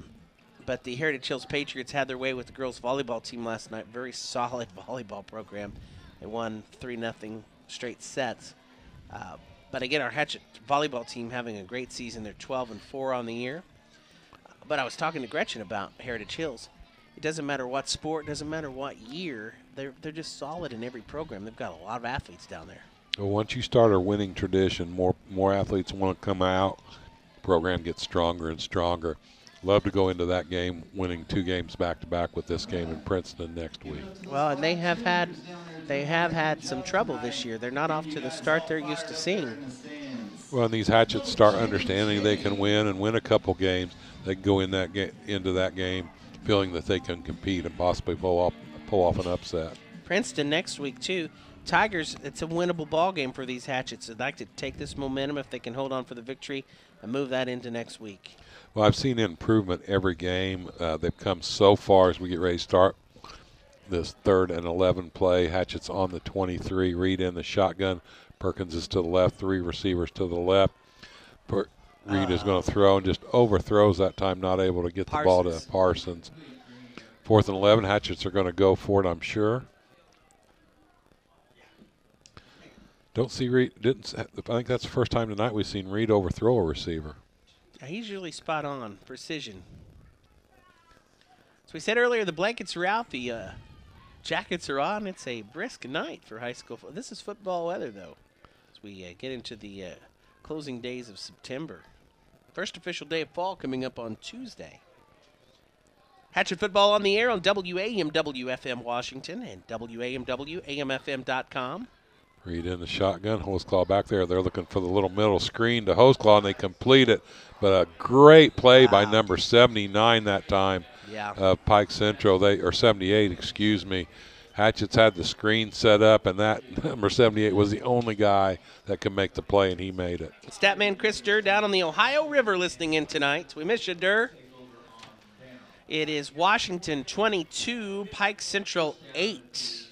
But the Heritage Hills Patriots had their way with the girls volleyball team last night. Very solid volleyball program. They won 3-0 straight sets. But again, our Hatchet volleyball team having a great season. They're 12-4 on the year. But I was talking to Gretchen about Heritage Hills. It doesn't matter what sport, doesn't matter what year. They're just solid in every program. They've got a lot of athletes down there. Well, once you start a winning tradition, more athletes want to come out, program gets stronger and stronger. Love to go into that game winning 2 games back-to-back with this game in Princeton next week. Well, and they have had some trouble this year. They're not off to the start they're used to seeing. Well, and these Hatchets start understanding they can win and win a couple games. They can go in that into that game feeling that they can compete and possibly pull off an upset. Princeton next week too. Tigers, it's a winnable ball game for these Hatchets. They'd like to take this momentum if they can hold on for the victory and move that into next week. Well, I've seen improvement every game. They've come so far as we get ready to start this 3rd and 11 play. Hatchett's on the 23, Reed in the shotgun. Perkins is to the left, 3 receivers to the left. Reed is going to throw and just overthrows that time, not able to get the ball to Parsons. 4th and 11, Hatchets are going to go for it, I'm sure. Don't see Reed. I think that's the first time tonight we've seen Reed overthrow a receiver. He's really spot on, precision. So we said earlier the blankets are out, the jackets are on. It's a brisk night for high school football. This is football weather, though, as we get into the closing days of September. First official day of fall coming up on Tuesday. Hatchet football on the air on WAMW-FM Washington and WAMW-AMFM.com. Reed in the shotgun, Holtzclaw back there. They're looking for the little middle screen to Holtzclaw, and they complete it. But a great play by number 79 that time. Yeah. Pike Central, or 78, excuse me. Hatchets had the screen set up, and that number 78 was the only guy that could make the play, and he made it. Statman Chris Durr down on the Ohio River listening in tonight. We miss you, Durr. It is Washington 22, Pike Central 8.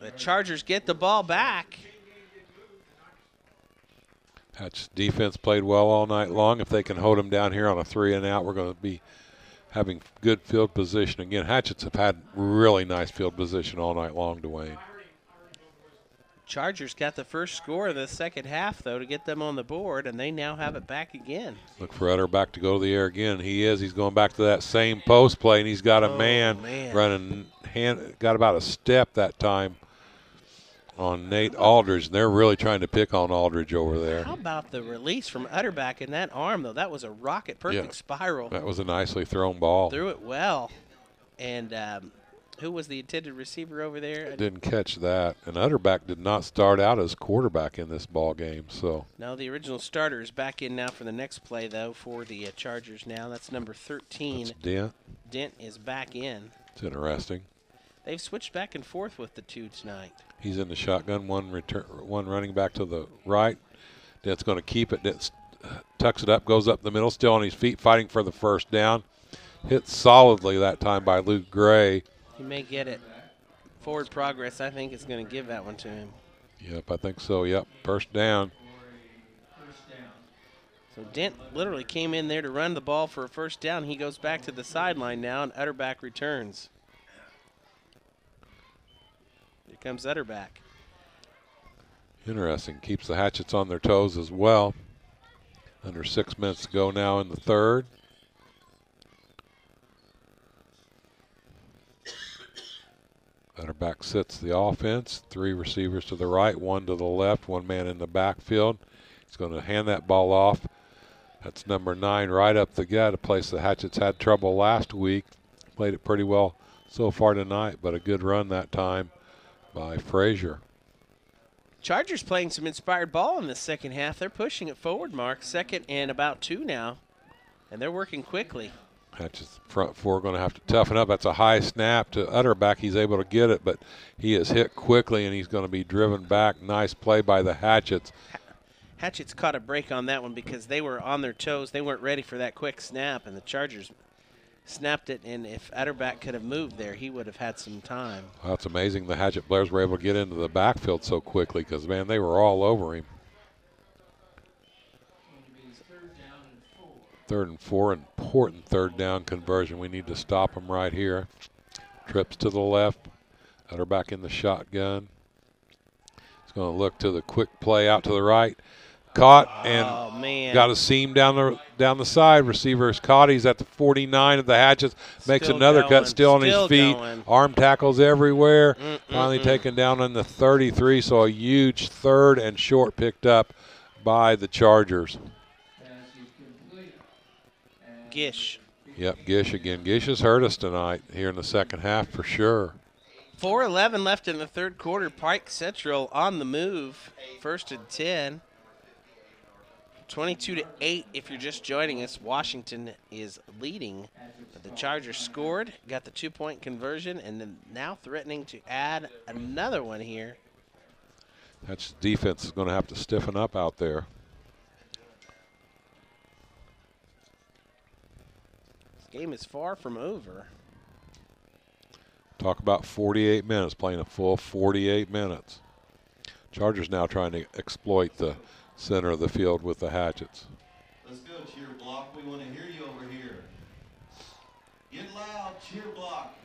The Chargers get the ball back. Hatch defense played well all night long. If they can hold them down here on a 3-and-out, we're going to be having good field position. Again, Hatchets have had really nice field position all night long, Dwayne. Chargers got the first score of the second half, though, to get them on the board, and they now have it back again. Look for Utterback to go to the air again. He's going back to that same post play, and he's got a man running, got about a step that time on Nate Aldridge. They're really trying to pick on Aldridge over there. How about the release from Utterback in that arm, though? That was a rocket, perfect spiral. That was a nicely thrown ball. Threw it well. And who was the intended receiver over there? Didn't catch that. And Utterback did not start out as quarterback in this ball game. So no, the original starter is back in now for the next play, though, for the Chargers now. That's number 13. That's Dent. Dent is back in. It's interesting. They've switched back and forth with the two tonight. He's in the shotgun, one running back to the right. Dent's going to keep it. Dent tucks it up, goes up the middle, still on his feet, fighting for the first down. Hit solidly that time by Luke Gray. He may get it. Forward progress, I think, is going to give that one to him. Yep, I think so. Yep, first down. So Dent literally came in there to run the ball for a first down. He goes back to the sideline now, and Utterback returns. Here comes Utterback. Interesting. Keeps the Hatchets on their toes as well. Under 6 minutes to go now in the third. Utterback sits the offense. 3 receivers to the right, 1 to the left, 1 man in the backfield. He's going to hand that ball off. That's number 9 right up the gut, a place the Hatchets had trouble last week. Played it pretty well so far tonight, but a good run that time by Frazier. Chargers playing some inspired ball in the second half. They're pushing it forward, Mark. 2nd and about 2 now, and they're working quickly. Hatchets front 4 going to have to toughen up. That's a high snap to Utterback. He's able to get it, but he is hit quickly, and he's going to be driven back. Nice play by the Hatchets. Hatchets caught a break on that one because they were on their toes. They weren't ready for that quick snap, and the Chargers snapped it, and if Utterback could have moved there, he would have had some time. Well, it's amazing the Hatchet players were able to get into the backfield so quickly because, man, they were all over him. 3rd and 4, important 3rd down conversion. We need to stop him right here. Trips to the left. Utterback in the shotgun. He's going to look to the quick play out to the right. Caught and got a seam down the side. Receiver is caught. He's at the 49 of the Hatchets. Makes another cut, still on his feet. Arm tackles everywhere. Finally taken down on the 33, so a huge 3rd and short picked up by the Chargers. Gish. Yep, Gish again. Gish has hurt us tonight here in the second half for sure. 4:11 left in the third quarter. Pike Central on the move. 1st and 10. 22-8 if you're just joining us. Washington is leading. But the Chargers scored, got the 2-point conversion, and then now threatening to add another one here. That's defense is going to have to stiffen up out there. This game is far from over. Talk about 48 minutes, playing a full 48 minutes. Chargers now trying to exploit the center of the field with the Hatchets. Let's go, cheer block. We want to hear you over here. Get loud, cheer block.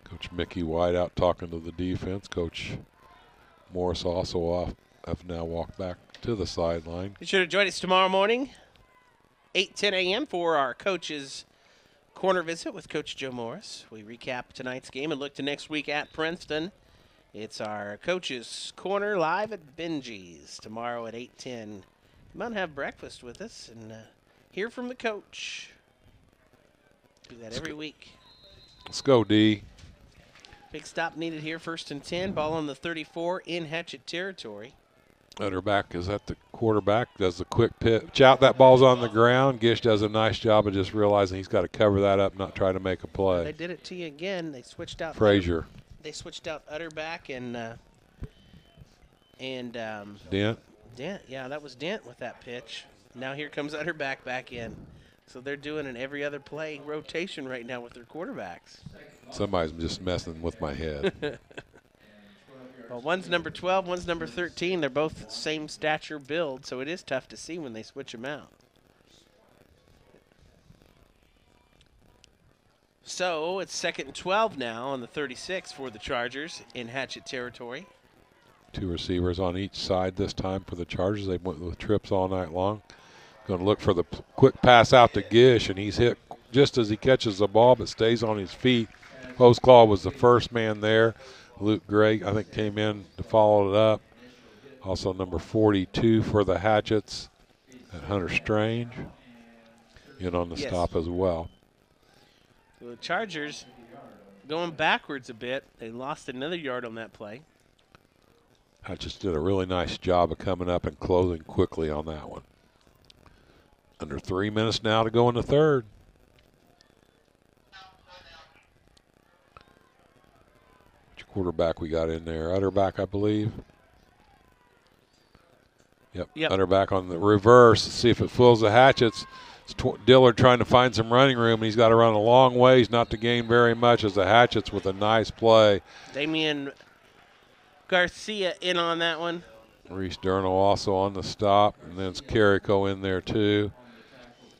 Coach Mickey White out talking to the defense. Coach Morris also have now walked back to the sideline. Be sure to join us tomorrow morning, 8:10 a.m. for our coach's corner visit with Coach Joe Morris. We recap tonight's game and look to next week at Princeton. It's our coach's corner live at Benji's tomorrow at 8:10. Come out and have breakfast with us and hear from the coach. Do that every week. Let's go, D. Big stop needed here, 1st and 10. Ball on the 34 in Hatchet territory. Utterback is at the quarterback, does the quick pitch out. That ball's on the ground. Gish does a nice job of just realizing he's got to cover that up, not try to make a play. They did it to you again. They switched out. Frazier. They switched out Utterback and Dent. Dent. Yeah, that was Dent with that pitch. Now here comes Utterback back in. So they're doing an every other play rotation right now with their quarterbacks. Somebody's just messing with my head. Well, one's number 12, one's number 13. They're both same stature build, so it is tough to see when they switch them out. So it's 2nd and 12 now on the 36 for the Chargers in Hatchet territory. 2 receivers on each side this time for the Chargers. They went with trips all night long. Going to look for the quick pass out to Gish, and he's hit just as he catches the ball but stays on his feet. Postclaw was the first man there. Luke Gray, I think, came in to follow it up. Also number 42 for the Hatchets, and Hunter Strange in on the stop as well. So the Chargers going backwards a bit. They lost another yard on that play. Hatchets did a really nice job of coming up and closing quickly on that one. Under 3 minutes now to go in the third. Which quarterback we got in there? Utterback, I believe. Yep. Utterback on the reverse. Let's see if it fools the Hatchets. It's Dillard trying to find some running room, and he's got to run a long ways not to gain very much as the Hatchets with a nice play. Damian Garcia in on that one. Reese Durno also on the stop, and then it's Carrico in there too.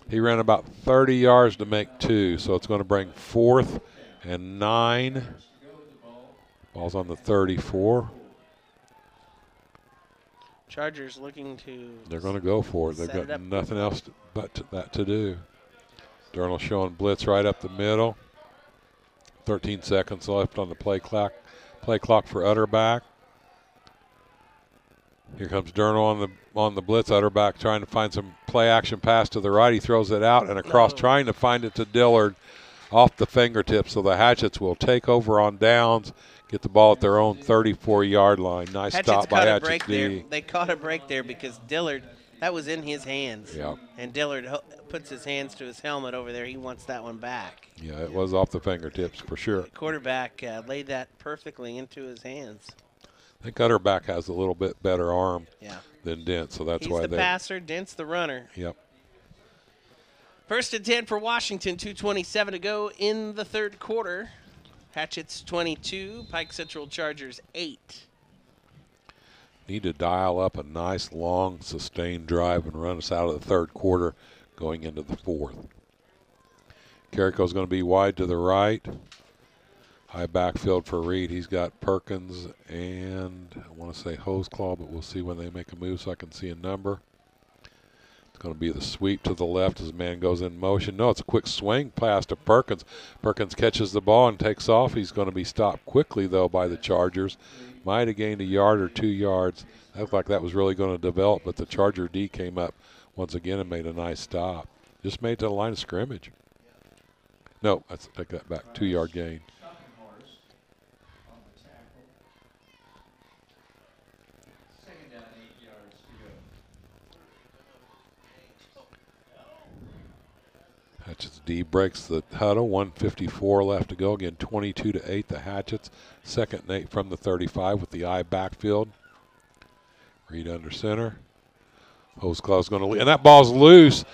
He ran about 30 yards to make 2, so it's going to bring 4th and 9. Ball's on the 34. Chargers looking to. They're going to go for it. They've got nothing else but that to do. Durno showing blitz right up the middle. 13 seconds left on the play clock. Play clock for Utterback. Here comes Durno on the blitz. Utterback trying to find some play action pass to the right. He throws it out and across, trying to find it to Dillard off the fingertips. So the Hatchets will take over on downs, get the ball at their own 34-yard line. Nice stop by Hatchet D. They caught a break there because Dillard, that was in his hands. Yeah. And Dillard puts his hands to his helmet over there. He wants that one back. Yeah, it was off the fingertips for sure. The quarterback laid that perfectly into his hands. I think Utterback has a little bit better arm than Dent, so that's why He's the passer, Dent's the runner. Yep. 1st and 10 for Washington, 2:27 to go in the third quarter. Hatchets 22, Pike Central Chargers 8. Need to dial up a nice, long, sustained drive and run us out of the third quarter going into the fourth. Carrico's going to be wide to the right. High backfield for Reed. He's got Perkins and I want to say Hoseclaw, but we'll see when they make a move so I can see a number. It's going to be the sweep to the left as the man goes in motion. No, it's a quick swing pass to Perkins. Perkins catches the ball and takes off. He's going to be stopped quickly, though, by the Chargers. Might have gained a yard or 2 yards. That looked like that was really going to develop, but the Charger D came up once again and made a nice stop. Just made it to the line of scrimmage. No, let's take that back. 2-yard gain. Hatchets D breaks the huddle. 1:54 left to go. Again, 22-8. The Hatchets. 2nd and 8 from the 35 with the I backfield. Reed under center. Hoseclaw's going to lead. And that ball's loose.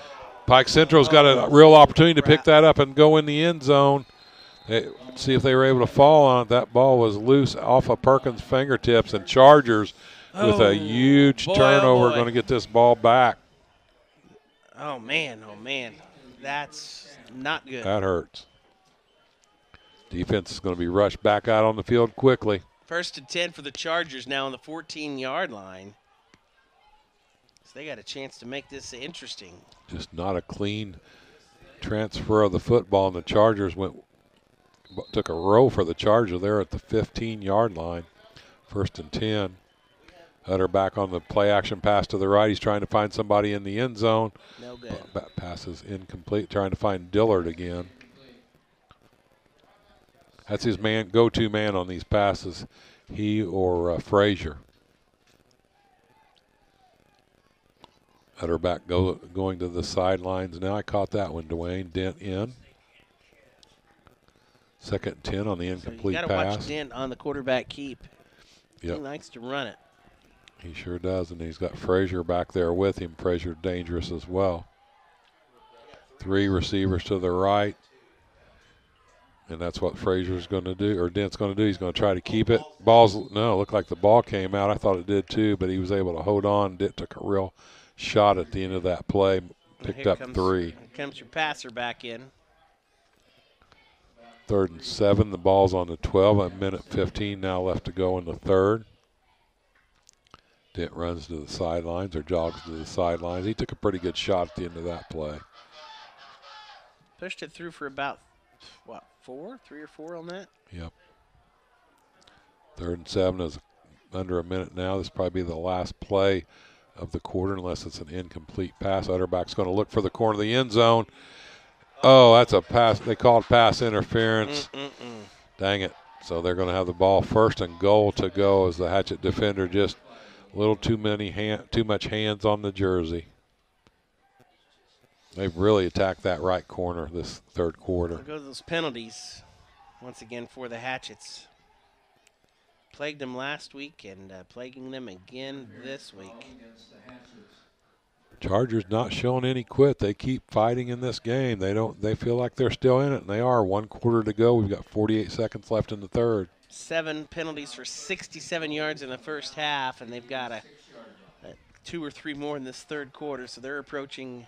Pike Central's got a real opportunity to pick that up and go in the end zone. See if they were able to fall on it. That ball was loose off of Perkins' fingertips. And Chargers with a huge turnover going to get this ball back. Oh, man. Oh, man. That's not good. That hurts. Defense is going to be rushed back out on the field quickly. 1st and 10 for the Chargers now on the 14-yard line. So they got a chance to make this interesting. Just not a clean transfer of the football, and the Chargers took a row for the Chargers there at the 15-yard line. 1st and 10. Hutter back on the play action pass to the right. He's trying to find somebody in the end zone. No good. Pass is incomplete. Trying to find Dillard again. That's his go-to man on these passes. He or Frazier. Hutter back going to the sidelines now. I caught that one, Dwayne. Dent in. 2nd and 10 on the incomplete pass. You got to watch Dent on the quarterback keep. Yep. He likes to run it. He sure does, and he's got Frazier back there with him. Frazier dangerous as well. 3 receivers to the right, and that's what Frazier's going to do, or Dent's going to do. He's going to try to keep it. Looked like the ball came out. I thought it did too, but he was able to hold on. Dent took a real shot at the end of that play, picked up 3. Here comes your passer back in. 3rd and 7. The ball's on the 12. A minute 15 now left to go in the 3rd. Dent runs to the sidelines or jogs to the sidelines. He took a pretty good shot at the end of that play. Pushed it through for about, 3 or 4 on that? Yep. 3rd and 7 is under a minute now. This will probably be the last play of the quarter unless it's an incomplete pass. Utterback's going to look for the corner of the end zone. Oh, that's a pass. They called pass interference. Dang it. So they're going to have the ball 1st and goal to go as the Hatchet defender just a little too much hands on the jersey. They've really attacked that right corner this 3rd quarter. There go those penalties once again for the Hatchets. Plagued them last week and plaguing them again this week. Chargers not showing any quit. They keep fighting in this game. They feel like they're still in it, and they are. 1 quarter to go. We've got 48 seconds left in the 3rd. 7 penalties for 67 yards in the first half, and they've got a 2 or 3 more in this 3rd quarter, so they're approaching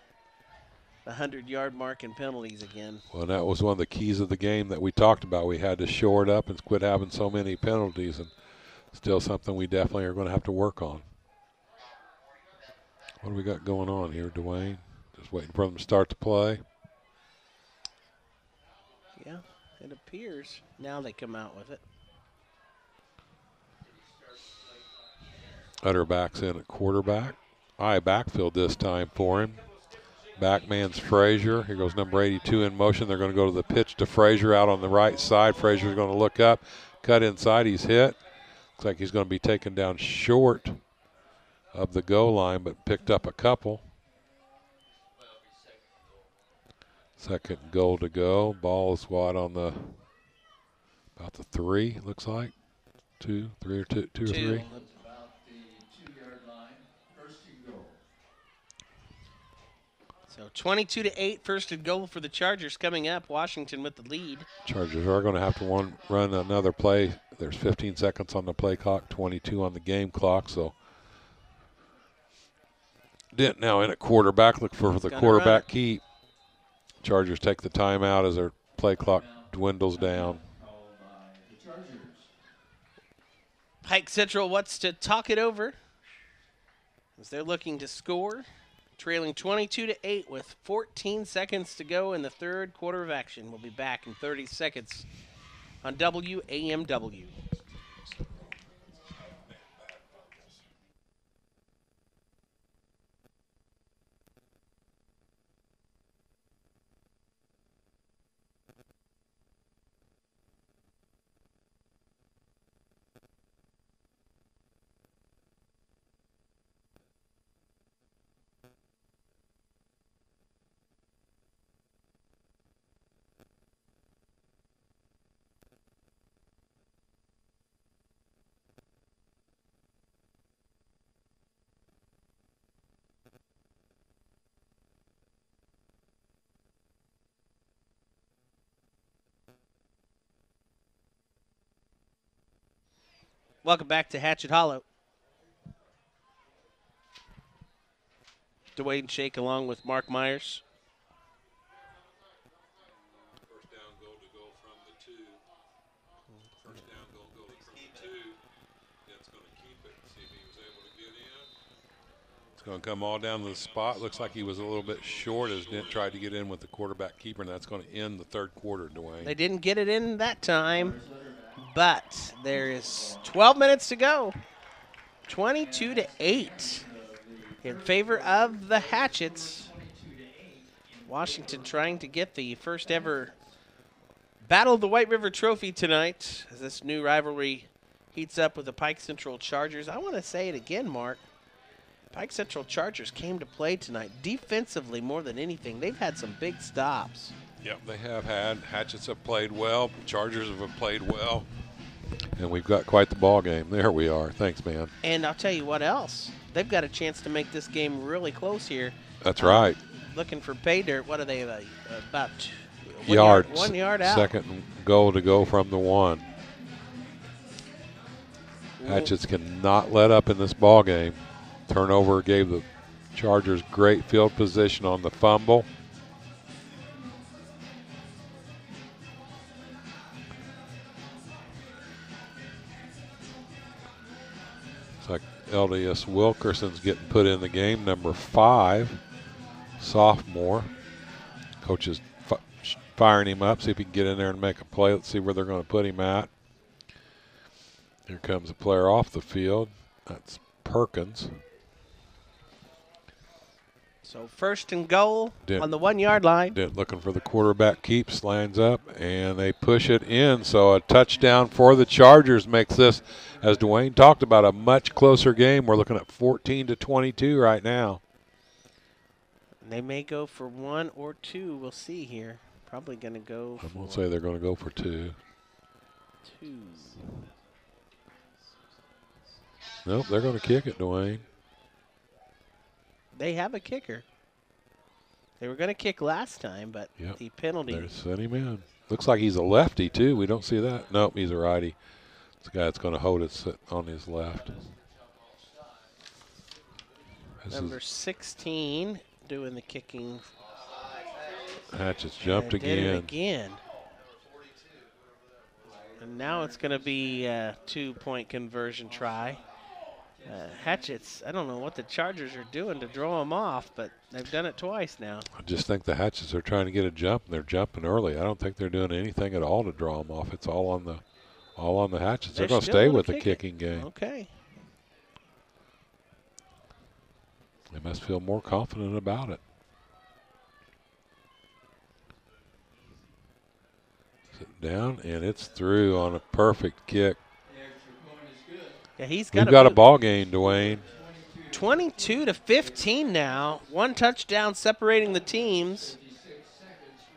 the 100-yard mark in penalties again. Well, that was one of the keys of the game that we talked about. We had to shore it up and quit having so many penalties, and still something we definitely are going to have to work on. What do we got going on here, Dwayne? Just waiting for them to start the play. Yeah, it appears. Now they come out with it. Utterback's in at quarterback. High backfield this time for him. Backman's Frazier. Here goes number 82 in motion. They're going to go to the pitch to Frazier out on the right side. Frazier's going to look up, cut inside. He's hit. Looks like he's going to be taken down short of the goal line, but picked up a couple. 2nd goal to go. Ball is what on the about the 3, looks like. 2, 3 or 2 or 3. So 22-8, 1st and goal for the Chargers coming up. Washington with the lead. Chargers are going to have to run another play. There's 15 seconds on the play clock, 22 on the game clock. So Dent now in at quarterback. Look for the quarterback keep. Chargers take the timeout as their play clock dwindles down. Pike Central wants to talk it over as they're looking to score. Trailing 22-8 with 14 seconds to go in the 3rd quarter of action. We'll be back in 30 seconds on WAMW. Welcome back to Hatchet Hollow. Dwayne Shake along with Mark Myers. First down goal to go from the 2. First down goal from the 2. Dent's going to keep it. See if he was able to get in. It's going to come all down to the spot. Looks like he was a little bit short as Dent tried to get in with the quarterback keeper, and that's going to end the third quarter, Dwayne. They didn't get it in that time, but there is 12 minutes to go. 22-8 in favor of the Hatchets. Washington trying to get the first ever Battle of the White River Trophy tonight as this new rivalry heats up with the Pike Central Chargers. I want to say it again, Mark. Pike Central Chargers came to play tonight defensively more than anything. They've had some big stops. Yep, they have had. Hatchets have played well. Chargers have played well. And we've got quite the ball game. There we are. Thanks, man. And I'll tell you what else. They've got a chance to make this game really close here. That's right. Looking for pay dirt. What are they, about Yards. 1 yard out? Second goal to go from the 1. Hatchets cannot let up in this ball game. Turnover gave the Chargers great field position on the fumble. It's like LDS Wilkerson's getting put in the game, number 5, sophomore. Coach is firing him up, see if he can get in there and make a play. Let's see where they're going to put him at. Here comes a player off the field. That's Perkins. So first and goal on the 1 yard line. Dent looking for the quarterback keep, slants up, and they push it in. So a touchdown for the Chargers makes this, as Dwayne talked about, a much closer game. We're looking at 14-22 right now. They may go for 1 or 2. We'll see here. Probably going to go for I won't say they're going to go for 2. 2. Nope, they're going to kick it, Dwayne. They have a kicker. They were going to kick last time, but the penalty. They're sending him in. Looks like he's a lefty, too. We don't see that. Nope, he's a righty. It's the guy that's going to hold it on his left. Number 16 doing the kicking. Hatchets jumped Did again. it again. And now it's going to be a 2-point conversion try. Hatchets, I don't know what the Chargers are doing to draw them off, but they've done it twice now. I just think the Hatchets are trying to get a jump, and they're jumping early. I don't think they're doing anything at all to draw them off. It's all on the Hatchets. They're going to stay with the kicking game. Okay. They must feel more confident about it. Sit down, and it's through on a perfect kick. Yeah, we've got a ball game, Dwayne. 22-15 now. 1 touchdown separating the teams.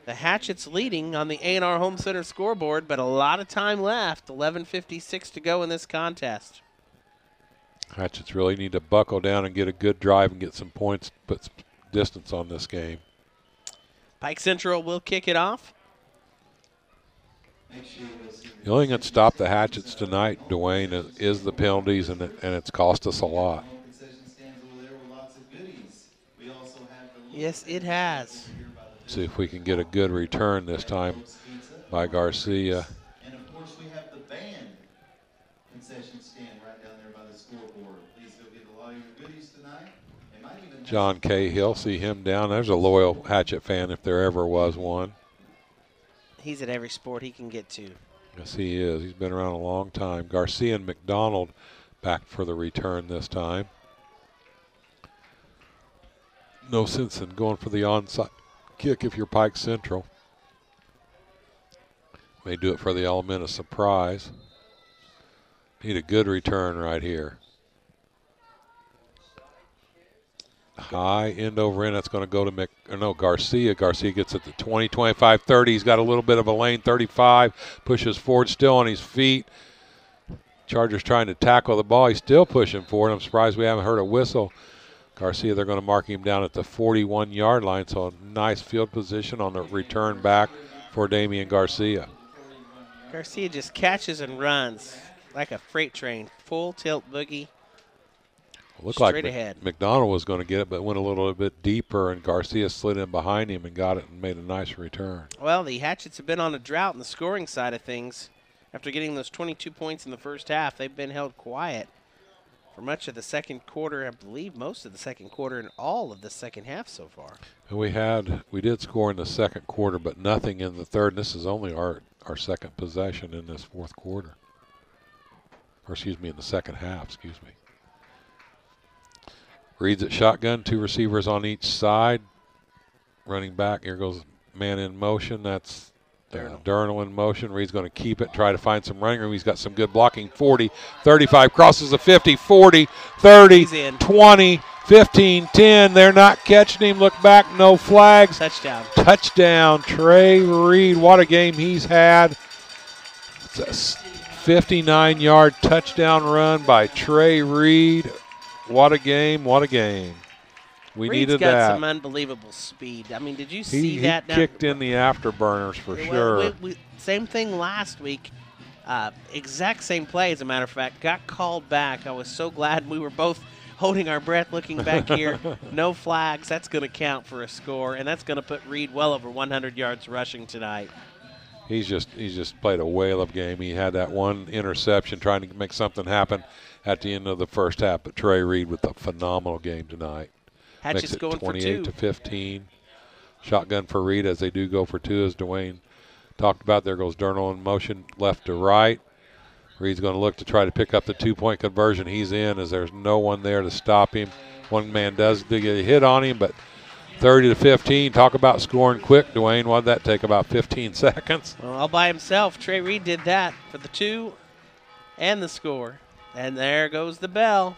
The Hatchets leading on the A&R Home Center scoreboard, but a lot of time left. 11:56 to go in this contest. Hatchets really need to buckle down and get a good drive and get some points, put some distance on this game. Pike Central will kick it off. The only thing that stopped the Hatchets tonight, Dwayne, is the penalties, and it's cost us a lot. Yes, it has. See if we can get a good return this time by Garcia. And of course, we have the band concession stand right down there by the scoreboard. Please go get a lot of your goodies tonight. They might even John Cahill, see him down. There's a loyal Hatchet fan if there ever was one. He's at every sport he can get to. Yes, he is. He's been around a long time. Garcia and McDonald back for the return this time. No sense in going for the onside kick if you're Pike Central. May do it for the element of surprise. Need a good return right here. High end over end. That's going to go to Garcia. Garcia gets it to 20, 25, 30. He's got a little bit of a lane. 35. Pushes forward, still on his feet. Chargers trying to tackle the ball. He's still pushing forward. I'm surprised we haven't heard a whistle. Garcia, they're going to mark him down at the 41-yard line. So a nice field position on the return back for Damian Garcia. Garcia just catches and runs. like a freight train, full tilt boogie. Looked like Straight ahead. McDonald was going to get it, but went a little bit deeper, and Garcia slid in behind him and got it and made a nice return. Well, the Hatchets have been on a drought in the scoring side of things. After getting those 22 points in the first half, they've been held quiet for much of the second quarter, I believe most of the second quarter and all of the second half so far. And we did score in the second quarter, but nothing in the third. And this is only our second possession in this fourth quarter. Or excuse me, in the second half, excuse me. Reed's at shotgun, 2 receivers on each side. Running back, here goes man in motion. That's Durnall in motion. Reed's going to keep it, try to find some running room. He's got some good blocking. 40, 35, crosses the 50, 40, 30, 20, 15, 10. They're not catching him. Look back, no flags. Touchdown. Touchdown, Trey Reed. What a game he's had. It's a 59-yard touchdown run by Trey Reed. What a game, what a game. We Reed's needed got that. some unbelievable speed. I mean, did you see that? He kicked in the afterburners for sure. Same thing last week. Exact same play, as a matter of fact. Got called back. I was so glad we were both holding our breath looking back here. No flags. That's going to count for a score, and that's going to put Reed well over 100 yards rushing tonight. He's just played a whale of a game. He had that one interception trying to make something happen at the end of the first half, but Trey Reed with a phenomenal game tonight. Hatchet's going for 28 to 15. Shotgun for Reed as they do go for 2, as Dwayne talked about. There goes Durnall in motion left to right. Reed's going to look to try to pick up the 2-point conversion. He's in as there's no one there to stop him. One man does get a hit on him, but 30 to 15. Talk about scoring quick, Dwayne. What'd that take, about 15 seconds? Well, all by himself. Trey Reed did that for the 2 and the score. And there goes the bell.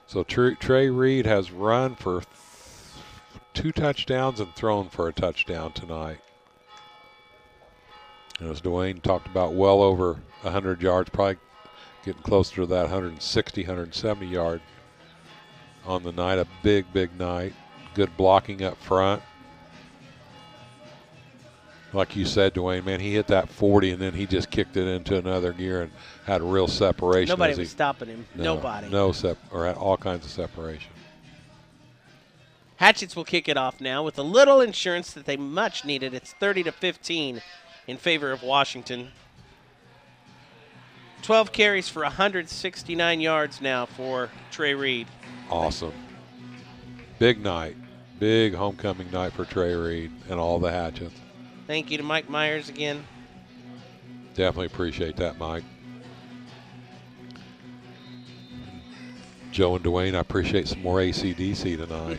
So Trey Reed has run for 2 touchdowns and thrown for a touchdown tonight. And as Dwayne talked about, well over 100 yards, probably getting closer to that 160, 170 yard on the night. A big, big night. Good blocking up front. Like you said, Dwayne, man, he hit that 40 and then he just kicked it into another gear and had a real separation. Nobody was stopping him. Nobody. Or had all kinds of separation. Hatchets will kick it off now with a little insurance that they much needed. It's 30 to 15 in favor of Washington. 12 carries for 169 yards now for Trey Reed. Awesome. Big night. Big homecoming night for Trey Reed and all the Hatchets. Thank you to Mike Myers again. Definitely appreciate that, Mike. Joe and Dwayne, I appreciate some more AC/DC tonight.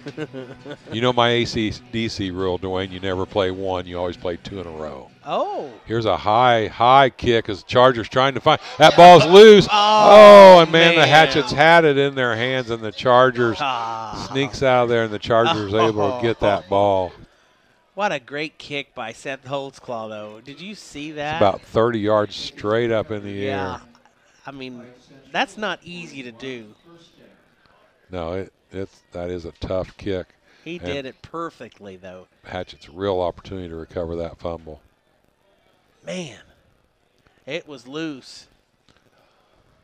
You know my AC/DC rule, Dwayne, you never play 1, you always play 2 in a row. Oh. Here's a high kick as the Chargers trying to find. That ball's loose. And man, the Hatchets had it in their hands, and the Chargers sneaks out of there, and the Chargers able to get that ball. What a great kick by Seth Holtzclaw, though. Did you see that? It's about 30 yards straight up in the air. Yeah. I mean, that's not easy to do. No, that is a tough kick. He did it perfectly, though. Hatchet's a real opportunity to recover that fumble. Man, it was loose.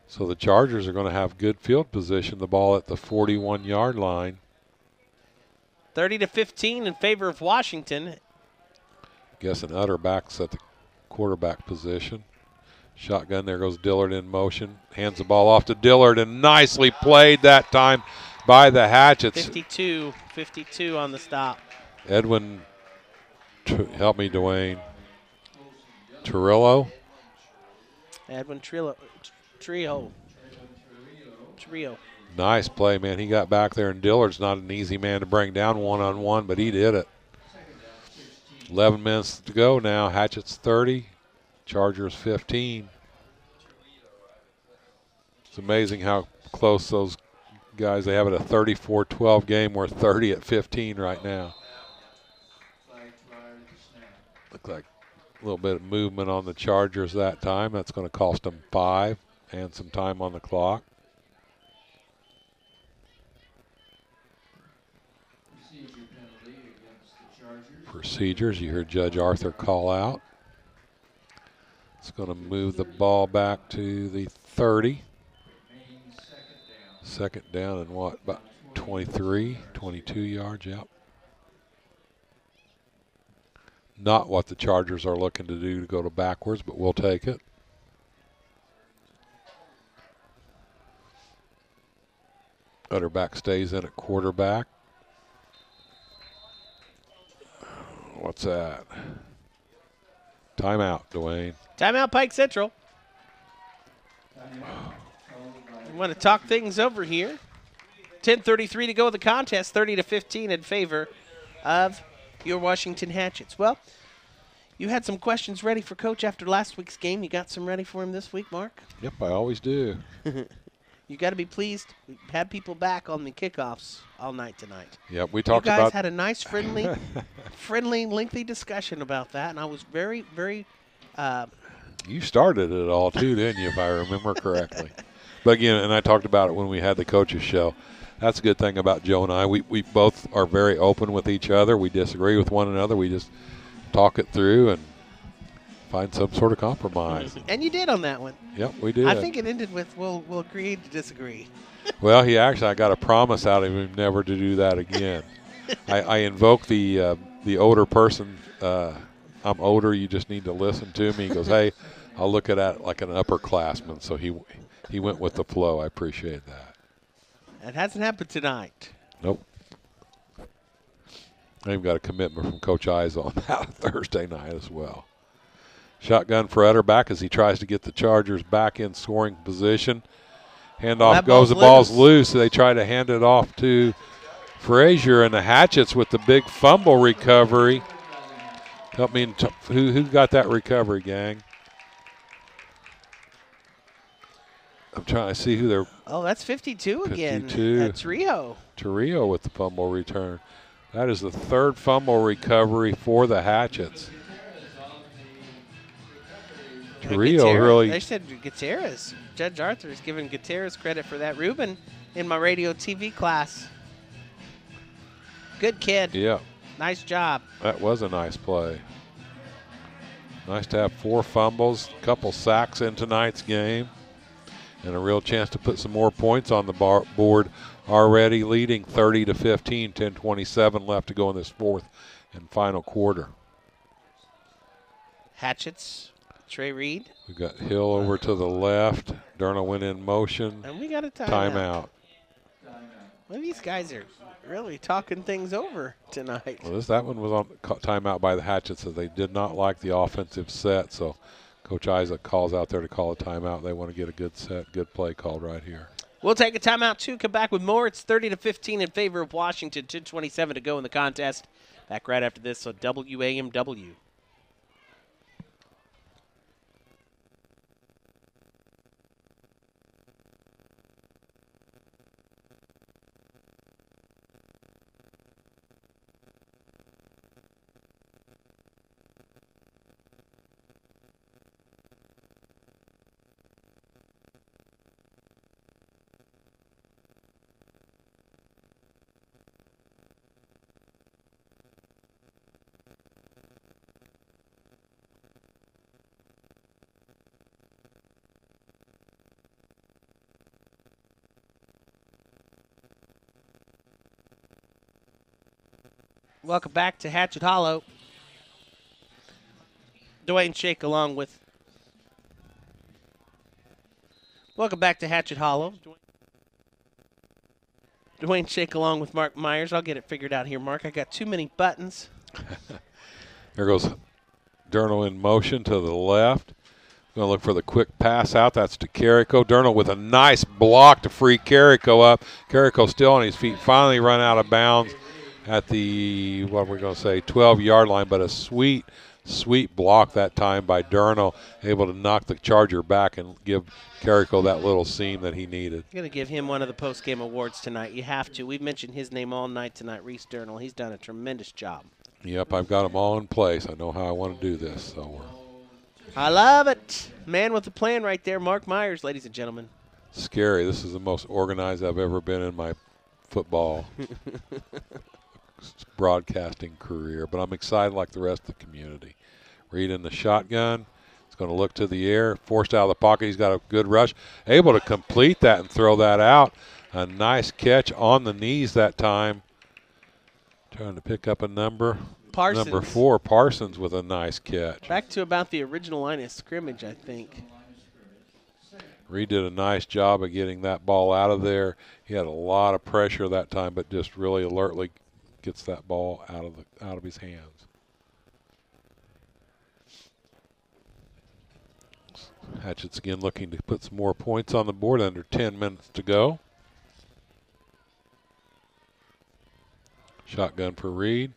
So the Chargers are going to have good field position, the ball at the 41-yard line. 30 to 15 in favor of Washington. Guess an Utterback's at the quarterback position. Shotgun, there goes Dillard in motion. Hands the ball off to Dillard, and nicely played that time by the Hatchets. 52 on the stop. Edwin, help me, Dwayne. Trillo. Edwin Trio. Nice play, man. He got back there, and Dillard's not an easy man to bring down one-on-one, but he did it. 11 minutes to go now. Hatchet's 30, Chargers 15. It's amazing how close those guys, they have it a 34-12 game. We're 30 at 15 right now. Looked like a little bit of movement on the Chargers that time. That's going to cost them 5 and some time on the clock. Procedures, you heard Judge Arthur call out. It's going to move the ball back to the 30. Second down and what, about 23, 22 yards, yep. Not what the Chargers are looking to do to go to backwards, but we'll take it. Utterback stays in at quarterback. What's that? Timeout, Dwayne. Timeout, Pike Central. We want to talk things over here. 10:33 to go in the contest, 30-15 in favor of your Washington Hatchets. Well, you had some questions ready for Coach after last week's game. You got some ready for him this week, Mark? Yep, I always do. You got to be pleased. We had people back on the kickoffs all night tonight. Yep, we talked about. You guys about had a nice, friendly, lengthy discussion about that, and I was very, very. You started it all too, didn't you? If I remember correctly. But again, and I talked about it when we had the coaches show. That's a good thing about Joe and I. We both are very open with each other. We disagree with one another. We just talk it through and find some sort of compromise. And you did on that one. Yep, we did. I think it ended with we'll agree to disagree. Well, I got a promise out of him never to do that again. I invoked the older person. I'm older. You just need to listen to me. He goes, hey, I'll look at that like an upperclassman. So he went with the flow. I appreciate that. That hasn't happened tonight. Nope. I even got a commitment from Coach Eyes on that Thursday night as well. Shotgun for Utterback as he tries to get the Chargers back in scoring position. Handoff goes, the ball's loose. So they try to hand it off to Frazier, and the Hatchets with the big fumble recovery. Help me, who got that recovery, gang? I'm trying to see who they're. Oh, that's 52 again. 52. That's Rio. Torrio with the fumble return. That is the third fumble recovery for the Hatchets. Torrio really. They said Gutierrez. Judge Arthur is giving Gutierrez credit for that. Ruben in my radio TV class. Good kid. Yeah. Nice job. That was a nice play. Nice to have 4 fumbles, a couple sacks in tonight's game, and a real chance to put some more points on the board. Already leading 30-15, 10:27 left to go in this fourth and final quarter. Hatchets, Trey Reed. We've got Hill over to the left. Darnell went in motion. And we got a timeout. Well, these guys are really talking things over tonight. Well, that one was on timeout by the Hatchets, so they did not like the offensive set. So Coach Isaac calls out there to call a timeout. They want to get a good set, good play called right here. We'll take a timeout, too. Come back with more. It's 30-15 in favor of Washington. 10:27 to go in the contest. Back right after this on WAMW. Welcome back to Hatchet Hollow. Dwayne Shake along with. Welcome back to Hatchet Hollow. Dwayne Shake along with Mark Myers. I'll get it figured out here, Mark. I got too many buttons. There goes Durnall in motion to the left. Going to look for the quick pass out. That's to Carrico. Durnall with a nice block to free Carrico up. Carrico still on his feet. Finally run out of bounds at the, what we're going to say, 12-yard line. But a sweet block that time by Durnall, able to knock the Charger back and give Carrico that little seam that he needed. You're going to give him one of the post-game awards tonight. You have to. We've mentioned his name all night tonight, Reese Durnall. He's done a tremendous job. Yep, I've got them all in place. I know how I want to do this. So I love it. Man with a plan right there, Mark Myers, ladies and gentlemen. Scary. This is the most organized I've ever been in my football broadcasting career, but I'm excited like the rest of the community. Reed in the shotgun. It's going to look to the air, forced out of the pocket. He's got a good rush, able to complete that and throw that out. A nice catch on the knees that time. Trying to pick up a number. Parsons. Number 4, Parsons, with a nice catch. Back to about the original line of scrimmage, I think. Reed did a nice job of getting that ball out of there. He had a lot of pressure that time, but just really alertly gets that ball out of his hands. Hatchets again looking to put some more points on the board, under 10 minutes to go. Shotgun for Reed.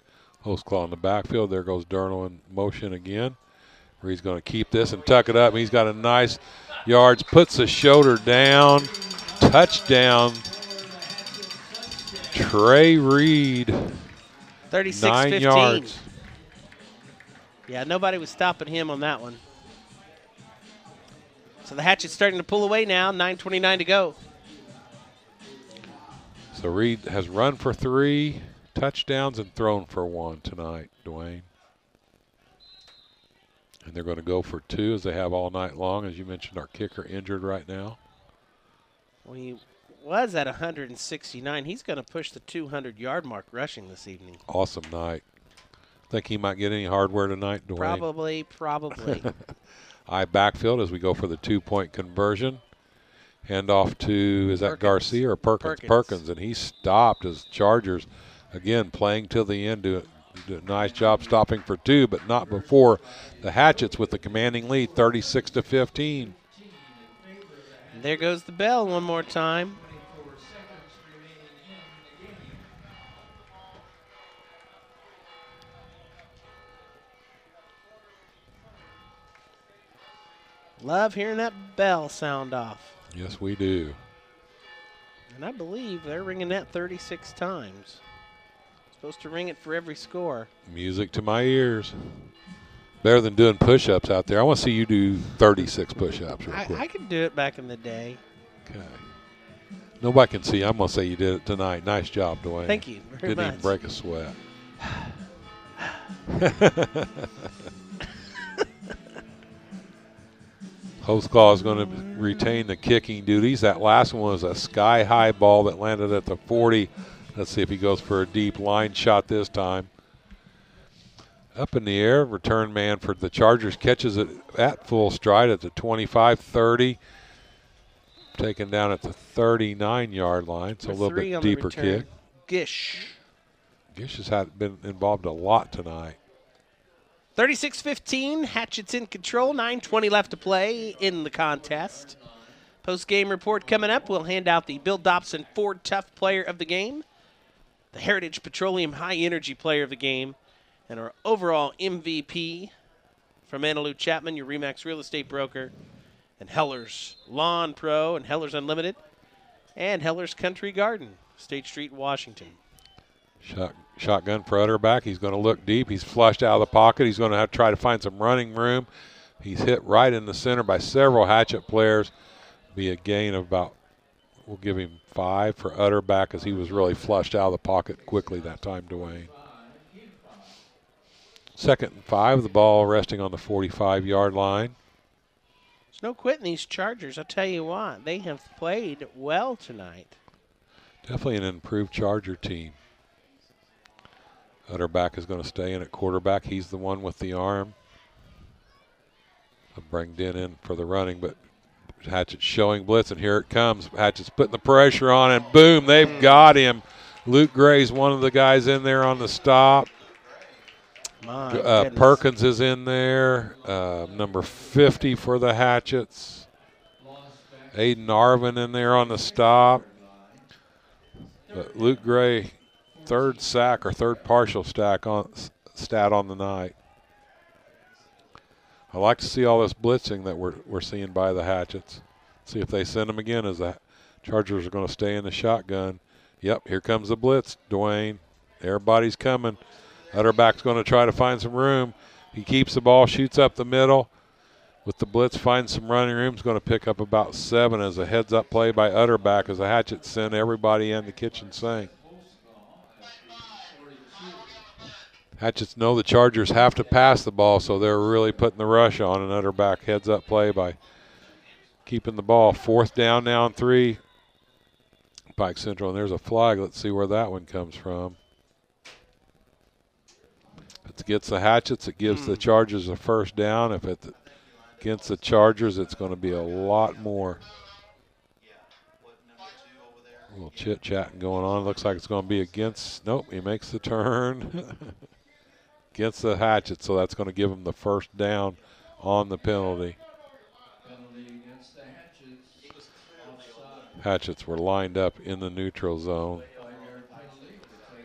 Holtzclaw in the backfield. There goes Darnell in motion again. Reed's going to keep this and tuck it up. He's got a nice yards, puts the shoulder down. Touchdown. Trey Reed. 36-15. 9 yards. Yeah, nobody was stopping him on that one. So the Hatchet's starting to pull away now, 9:29 to go. So Reed has run for 3 touchdowns and thrown for 1 tonight, Dwayne. And they're going to go for 2 as they have all night long. As you mentioned, our kicker injured right now. Well, he was at 169. He's going to push the 200-yard mark rushing this evening. Awesome night. Think he might get any hardware tonight, Dwayne? Probably. I backfield as we go for the 2-point conversion. Hand off to, is that Perkins. Garcia or Perkins? Perkins, and he stopped as Chargers, again, playing till the end, do a nice job stopping for 2, but not before the Hatchets with the commanding lead, 36-15. There goes the bell one more time. Love hearing that bell sound off. Yes, we do. And I believe they're ringing that 36 times. Supposed to ring it for every score. Music to my ears. Better than doing push-ups out there. I want to see you do 36 push-ups real quick. I could do it back in the day. Okay. Nobody can see. I'm going to say you did it tonight. Nice job, Dwayne. Thank you very Didn't much. even break a sweat. Holtzclaw is going to retain the kicking duties. That last one was a sky-high ball that landed at the 40. Let's see if he goes for a deep line shot this time. Up in the air, return man for the Chargers catches it at full stride at the 25-30. Taken down at the 39-yard line, so a little bit deeper kick. Gish. Gish has been involved a lot tonight. 36-15, Hatchets in control, 9:20 left to play in the contest. Post-game report coming up. We'll hand out the Bill Dobson Ford Tough Player of the Game, the Heritage Petroleum High Energy Player of the Game, and our overall MVP from Annalou Chapman, your RE/MAX real estate broker, and Heller's Lawn Pro and Heller's Unlimited, and Heller's Country Garden, State Street, Washington. Shotgun for Utterback. He's going to look deep. He's flushed out of the pocket. He's going to have to try to find some running room. He's hit right in the center by several Hatchet players. Be a gain of about, we'll give him 5 for Utterback as he was really flushed out of the pocket quickly that time, Dwayne. 2nd and 5, the ball resting on the 45-yard line. There's no quitting these Chargers. I'll tell you what, they have played well tonight. Definitely an improved Charger team. Utterback is going to stay in at quarterback. He's the one with the arm. I'll bring Den in for the running, but Hatchet's showing blitz, and here it comes. Hatchet's putting the pressure on, and boom, they've got him. Luke Gray's one of the guys in there on the stop. Perkins is in there, number 50 for the Hatchets. Aiden Arvin in there on the stop. But Luke Gray, 3rd sack or 3rd partial stat on the night. I like to see all this blitzing that we're seeing by the Hatchets. See if they send them again, as the Chargers are going to stay in the shotgun. Yep, here comes the blitz, Dwayne. Everybody's coming. Utterback's going to try to find some room. He keeps the ball, shoots up the middle. With the blitz, finds some running room. He's going to pick up about 7 as a heads-up play by Utterback as the Hatchets send everybody in the kitchen sink. Hatchets know the Chargers have to pass the ball, so they're really putting the rush on. And Utterback heads up play by keeping the ball. 4th down now and 3. Pike Central, and there's a flag. Let's see where that one comes from. If it gets the Hatchets, it gives the Chargers a 1st down. If it's against the Chargers, it's going to be a lot more. A little chit-chatting going on. Looks like it's going to be against. Nope, he makes the turn. Against the Hatchets, so that's going to give him the 1st down on the penalty. Against the Hatchets. Hatchets were lined up in the neutral zone.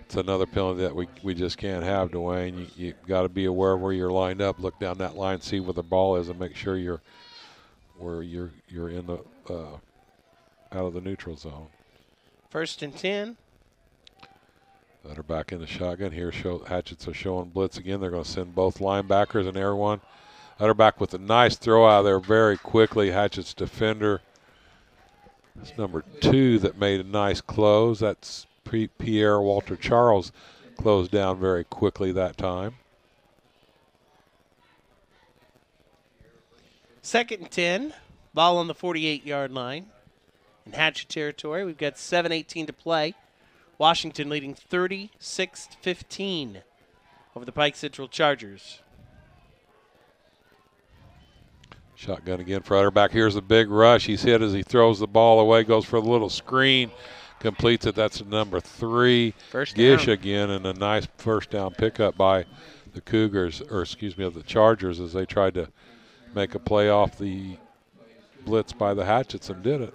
It's another penalty that we just can't have, Dwayne. You got to be aware of where you're lined up. Look down that line, see where the ball is, and make sure you're in the out of the neutral zone. 1st and 10. Utterback in the shotgun here. Hatchets are showing blitz again. They're going to send both linebackers and everyone. Utterback with a nice throw out there very quickly. Hatchets defender. It's number 2 that made a nice close. That's Pierre Walter Charles closed down very quickly that time. 2nd and 10. Ball on the 48-yard line. In Hatchet territory, we've got 7:18 to play. Washington leading 36-15 over the Pike Central Chargers. Shotgun again for Utterback. Here's a big rush. He's hit as he throws the ball away, goes for a little screen, completes it. That's number 3. Gish again, and a nice 1st down pickup by the Cougars, or excuse me, of the Chargers, as they tried to make a play off the blitz by the Hatchets and did it.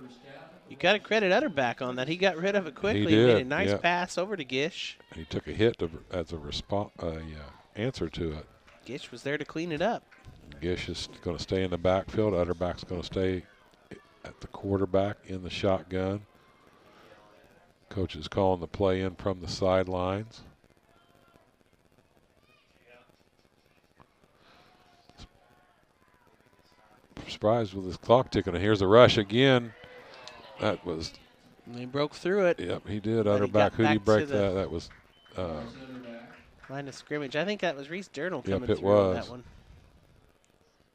You got to credit Utterback on that. He got rid of it quickly. He did, made a nice pass over to Gish. He took a hit as a answer to it. Gish was there to clean it up. Gish is going to stay in the backfield. Utterback's going to stay at the quarterback in the shotgun. Coach is calling the play in from the sidelines. Surprised with his clock ticking. Here's the rush again. That was. And he broke through it. Yep, he did. Utterback. Who did he break that? That was. Line of scrimmage. I think that was Reese Durnall coming it through was. on that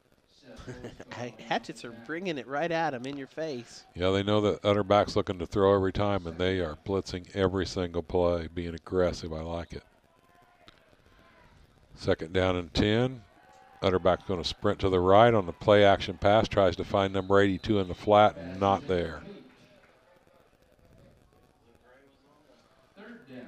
one. Hatchets are bringing it right at him in your face. Yeah, they know that Utterback's looking to throw every time, and they are blitzing every single play, being aggressive. I like it. 2nd down and 10. Utterback's going to sprint to the right on the play action pass, tries to find number 82 in the flat, and not there. 3rd down,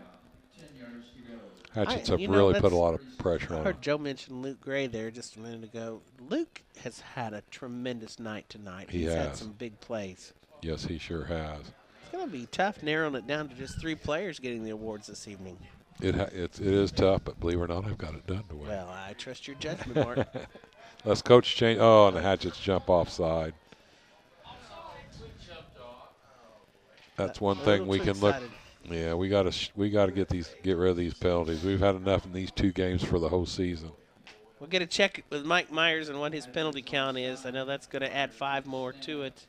10 yards to go. Hatchets have really put a lot of pressure I on heard him. Joe mention Luke Gray there just a minute ago. Luke has had a tremendous night tonight. He He's had has. some big plays. Yes, he sure has. It's going to be tough narrowing it down to just 3 players getting the awards this evening. It is tough, but believe it or not, I've got it done to win. Well, I trust your judgment, Mark. Let's coach change. Oh, and the Hatchets jump offside. That's one thing we can look. Yeah, we got to get rid of these penalties. We've had enough in these 2 games for the whole season. We'll get a check with Mike Myers and what his penalty count is. I know that's going to add 5 more to it.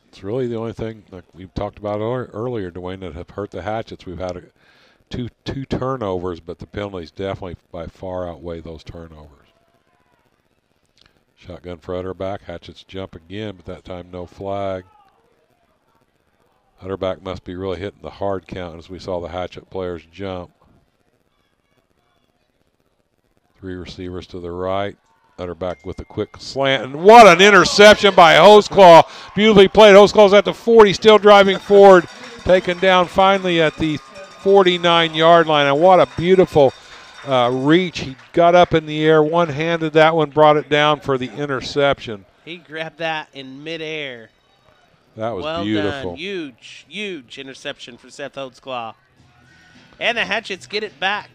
It's really the only thing, like we talked about earlier, Dwayne, that have hurt the Hatchets. We've had two turnovers, but the penalties definitely by far outweigh those turnovers. Shotgun for Utterback. Hatchets jump again, but that time no flag. Utterback must be really hitting the hard count as we saw the Hatchet players jump. 3 receivers to the right. Utterback with a quick slant. And what an interception by Hoseclaw. Beautifully played. Hoseclaw's at the 40, still driving forward. Taken down finally at the 49-yard line. And what a beautiful reach. He got up in the air, one-handed that one, brought it down for the interception. He grabbed that in midair. That was well beautiful. Done. Huge, huge interception for Seth Hoseclaw. And the Hatchets get it back.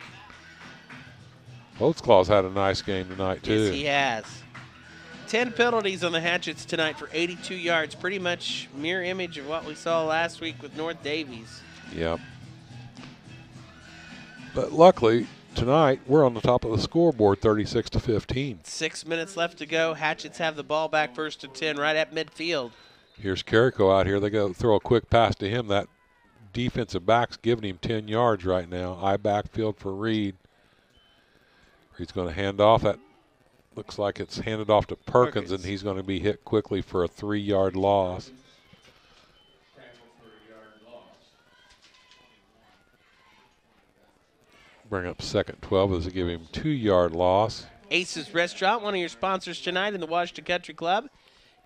Hoseclaw's had a nice game tonight, too. Yes, he has. 10 penalties on the Hatchets tonight for 82 yards. Pretty much mirror image of what we saw last week with North Davies. Yep. But luckily, tonight, we're on the top of the scoreboard, 36-15. 6 minutes left to go. Hatchets have the ball back, 1st and 10, right at midfield. Here's Carrico out here. They go throw a quick pass to him. That defensive backs giving him 10 yards right now. I backfield for Reed. He's going to hand off. That looks like it's handed off to Perkins, and he's going to be hit quickly for a 3-yard loss. Bring up 2nd 12 as they give him 2-yard loss. Aces Restaurant, one of your sponsors tonight in the Washington Country Club.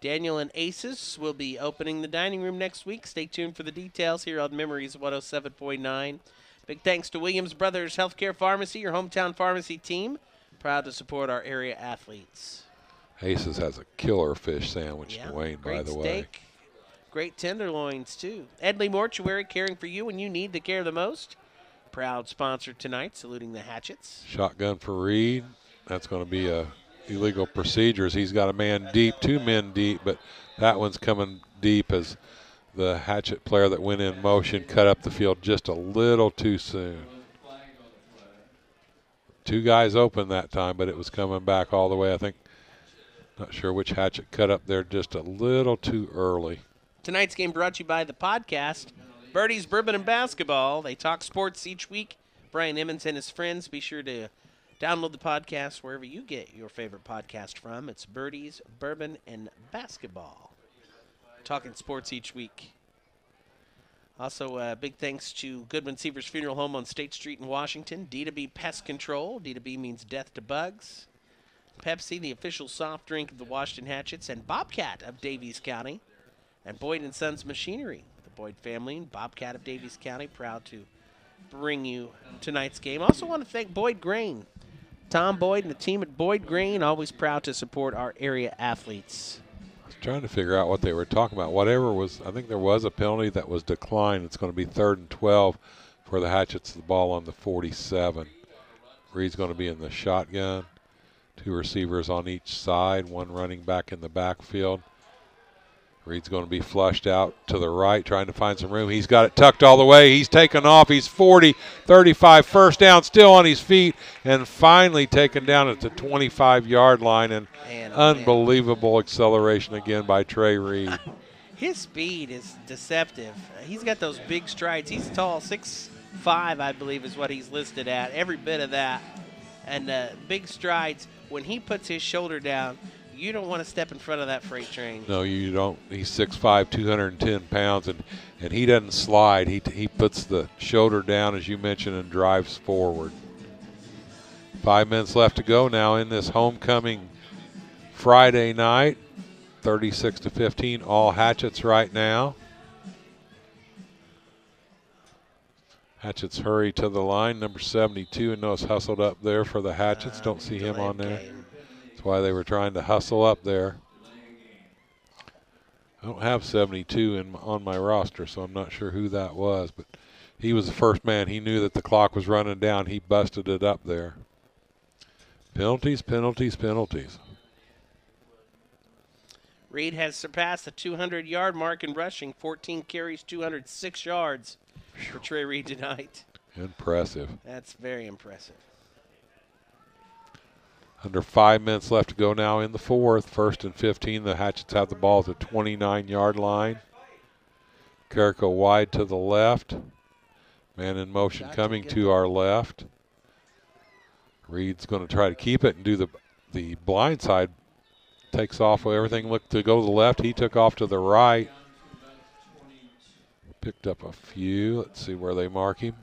Daniel and Aces will be opening the dining room next week. Stay tuned for the details here on Memories 107.9. Big thanks to Williams Brothers Healthcare Pharmacy, your hometown pharmacy team. Proud to support our area athletes. Aces has a killer fish sandwich, Yeah, Dwayne, by the way. great steak, great tenderloins, too. Edley Mortuary, caring for you when you need the care the most. Proud sponsor tonight, saluting the Hatchets. Shotgun for Reed. That's going to be a illegal procedures. He's got a man deep, 2 men deep, but that one's coming deep as the Hatchet player that went in motion cut up the field just a little too soon. 2 guys open that time, but it was coming back all the way. I think, not sure which Hatchet cut up there just a little too early. Tonight's game brought to you by the podcast, Birdie's Bourbon and Basketball. They talk sports each week. Brian Emmons and his friends. Be sure to download the podcast wherever you get your favorite podcast from. It's Birdie's Bourbon and Basketball. Talking sports each week. Also, big thanks to Goodman Seavers Funeral Home on State Street in Washington. D2B Pest Control. D2B means death to bugs. Pepsi, the official soft drink of the Washington Hatchets. And Bobcat of Davies County. And Boyd & Sons Machinery. The Boyd family and Bobcat of Davies County. Proud to bring you tonight's game. Also want to thank Boyd Grain. Tom Boyd and the team at Boyd Grain, always proud to support our area athletes. I was trying to figure out what they were talking about. Whatever was, I think there was a penalty that was declined. It's going to be 3rd and 12 for the Hatchets. The ball on the 47. Reed's going to be in the shotgun. 2 receivers on each side, 1 running back in the backfield. Reed's going to be flushed out to the right, trying to find some room. He's got it tucked all the way. He's taken off. He's 40, 35, first down, still on his feet, and finally taken down at the 25-yard line. And unbelievable acceleration again by Trey Reed. His speed is deceptive. He's got those big strides. He's tall, 6'5", I believe is what he's listed at, every bit of that. And big strides. When he puts his shoulder down, you don't want to step in front of that freight train. No, you don't. He's 6'5", 210 pounds, and he doesn't slide. He puts the shoulder down, as you mentioned, and drives forward. 5 minutes left to go now in this homecoming Friday night. 36-15, all Hatchets right now. Hatchets hurry to the line. Number 72, and knows hustled up there for the Hatchets. Don't see him on there. That's why they were trying to hustle up there. I don't have 72 on my roster, so I'm not sure who that was, but he was the first man. He knew that the clock was running down. He busted it up there. Penalties, penalties, penalties. Reed has surpassed the 200-yard mark in rushing, 14 carries, 206 yards for Trey Reed tonight. Impressive. That's very impressive. Under 5 minutes left to go now in the 4th. 1st and 15. The Hatchets have the ball at the 29-yard line. Carrico wide to the left. Man in motion coming to our left. Reed's going to try to keep it and do the blind side. Takes off with everything. Looked to go to the left. He took off to the right. Picked up a few. Let's see where they mark him.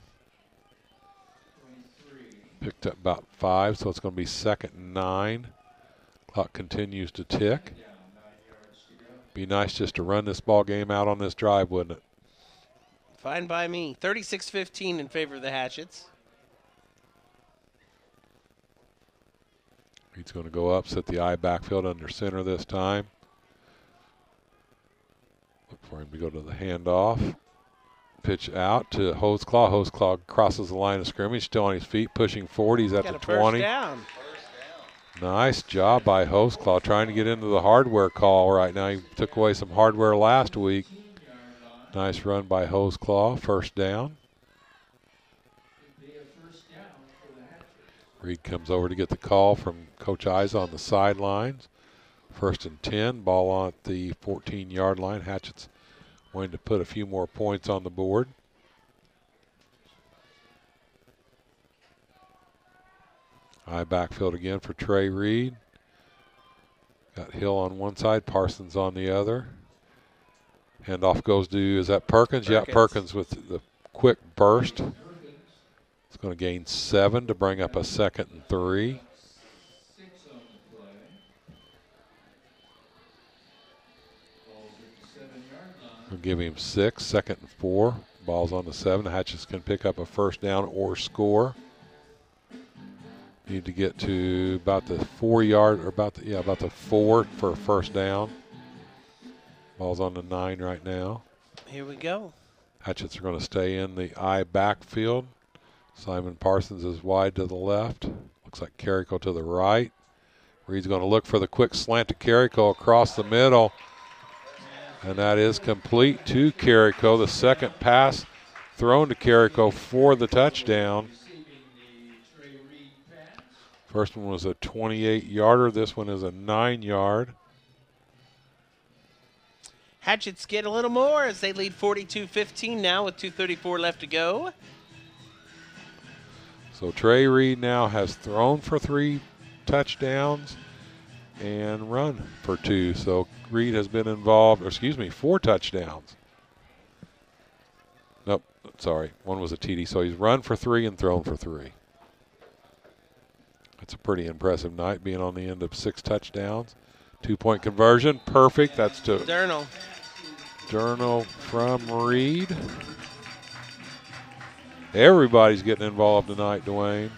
Picked up about 5, so it's going to be 2nd and 9. Clock continues to tick. Be nice just to run this ball game out on this drive, wouldn't it? Fine by me. 36-15 in favor of the Hatchets. He's going to go up, set the eye backfield under center this time. Look for him to go to the handoff. Pitch out to Hoseclaw. Hoseclaw crosses the line of scrimmage, still on his feet, pushing forward. He's at the 20. First down. Nice job by Hoseclaw trying to get into the hardware call right now. He took away some hardware last week. Nice run by Hoseclaw. First down. Reed comes over to get the call from Coach Eyes on the sidelines. 1st and 10. Ball on at the 14-yard line. Hatchets wanting to put a few more points on the board. High backfield again for Trey Reed. Got Hill on one side, Parsons on the other. Handoff goes to, is that Perkins? Yeah, Perkins with the quick burst. It's going to gain 7 to bring up a 2nd and 3. We'll give him 6, 2nd and 4. Ball's on the 7. The Hatchets can pick up a first down or score. Need to get to about the 4-yard, or about the 4 for a first down. Ball's on the 9 right now. Here we go. Hatchets are going to stay in the I backfield. Simon Parsons is wide to the left. Looks like Carrico to the right. Reed's going to look for the quick slant to Carrico across the middle. And that is complete to Carrico. The second pass thrown to Carrico for the touchdown. First one was a 28-yarder. This one is a 9-yard. Hatchets get a little more as they lead 42-15 now with 2:34 left to go. So Trey Reed now has thrown for 3 touchdowns and run for 2. So Reed has been involved, 4 touchdowns. Nope, sorry, one was a TD. So he's run for 3 and thrown for 3. That's a pretty impressive night, being on the end of 6 touchdowns. 2-point conversion, perfect. That's to Durnall from Reed. Everybody's getting involved tonight, Dwayne.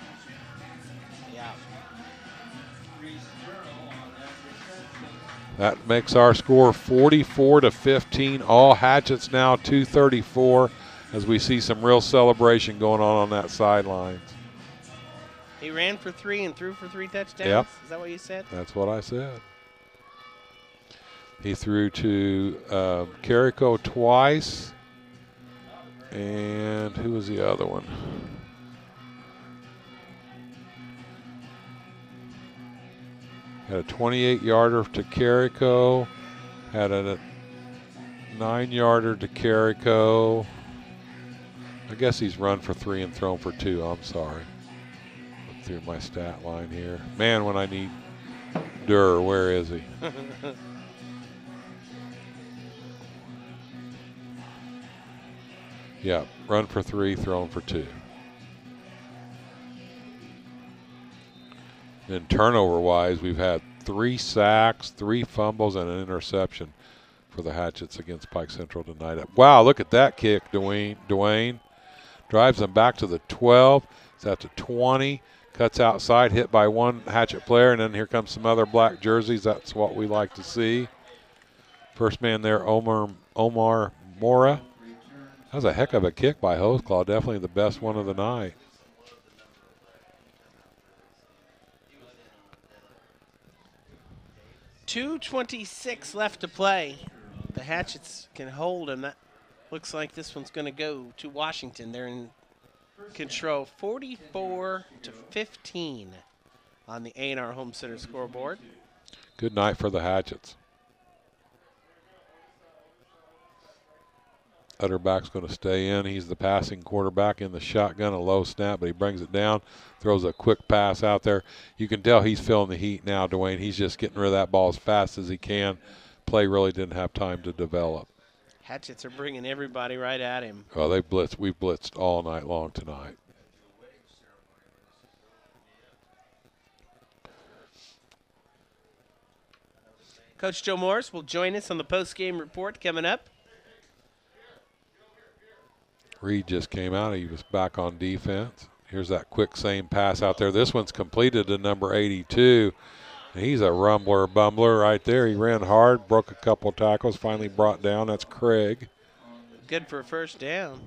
Yeah. That makes our score 44-15. All Hatchets now 2:34 as we see some real celebration going on that sidelines. He ran for 3 and threw for 3 touchdowns? Yep. Is that what you said? That's what I said. He threw to Carrico twice. And who was the other one? Had a 28-yarder to Carrico. Had a 9-yarder to Carrico. I guess he's run for 3 and thrown for 2. I'm sorry. Look through my stat line here. Man, when I need Durr, where is he? Yeah, run for 3, thrown for 2. Then turnover-wise, we've had 3 sacks, 3 fumbles, and an interception for the Hatchets against Pike Central tonight. Wow, look at that kick, Dwayne. Drives them back to the 12. It's at the 20. Cuts outside, hit by one Hatchet player, and then here comes some other black jerseys. That's what we like to see. First man there, Omar Mora. That was a heck of a kick by Hoseclaw. Definitely the best one of the night. .226 left to play. The Hatchets can hold, and that looks like this one's going to go to Washington. They're in control 44-15 on the A&R Home Center scoreboard. Good night for the Hatchets. Utterback's going to stay in. He's the passing quarterback in the shotgun, a low snap, but he brings it down, throws a quick pass out there. You can tell he's feeling the heat now, Dwayne. He's just getting rid of that ball as fast as he can. Play really didn't have time to develop. Hatchets are bringing everybody right at him. Oh, they blitzed. We've blitzed all night long tonight. Coach Joe Morris will join us on the post-game report coming up. Reed just came out. He was back on defense. Here's that quick same pass out there. This one's completed to number 82. He's a bumbler right there. He ran hard, broke a couple tackles, finally brought down. That's Craig. Good for a first down.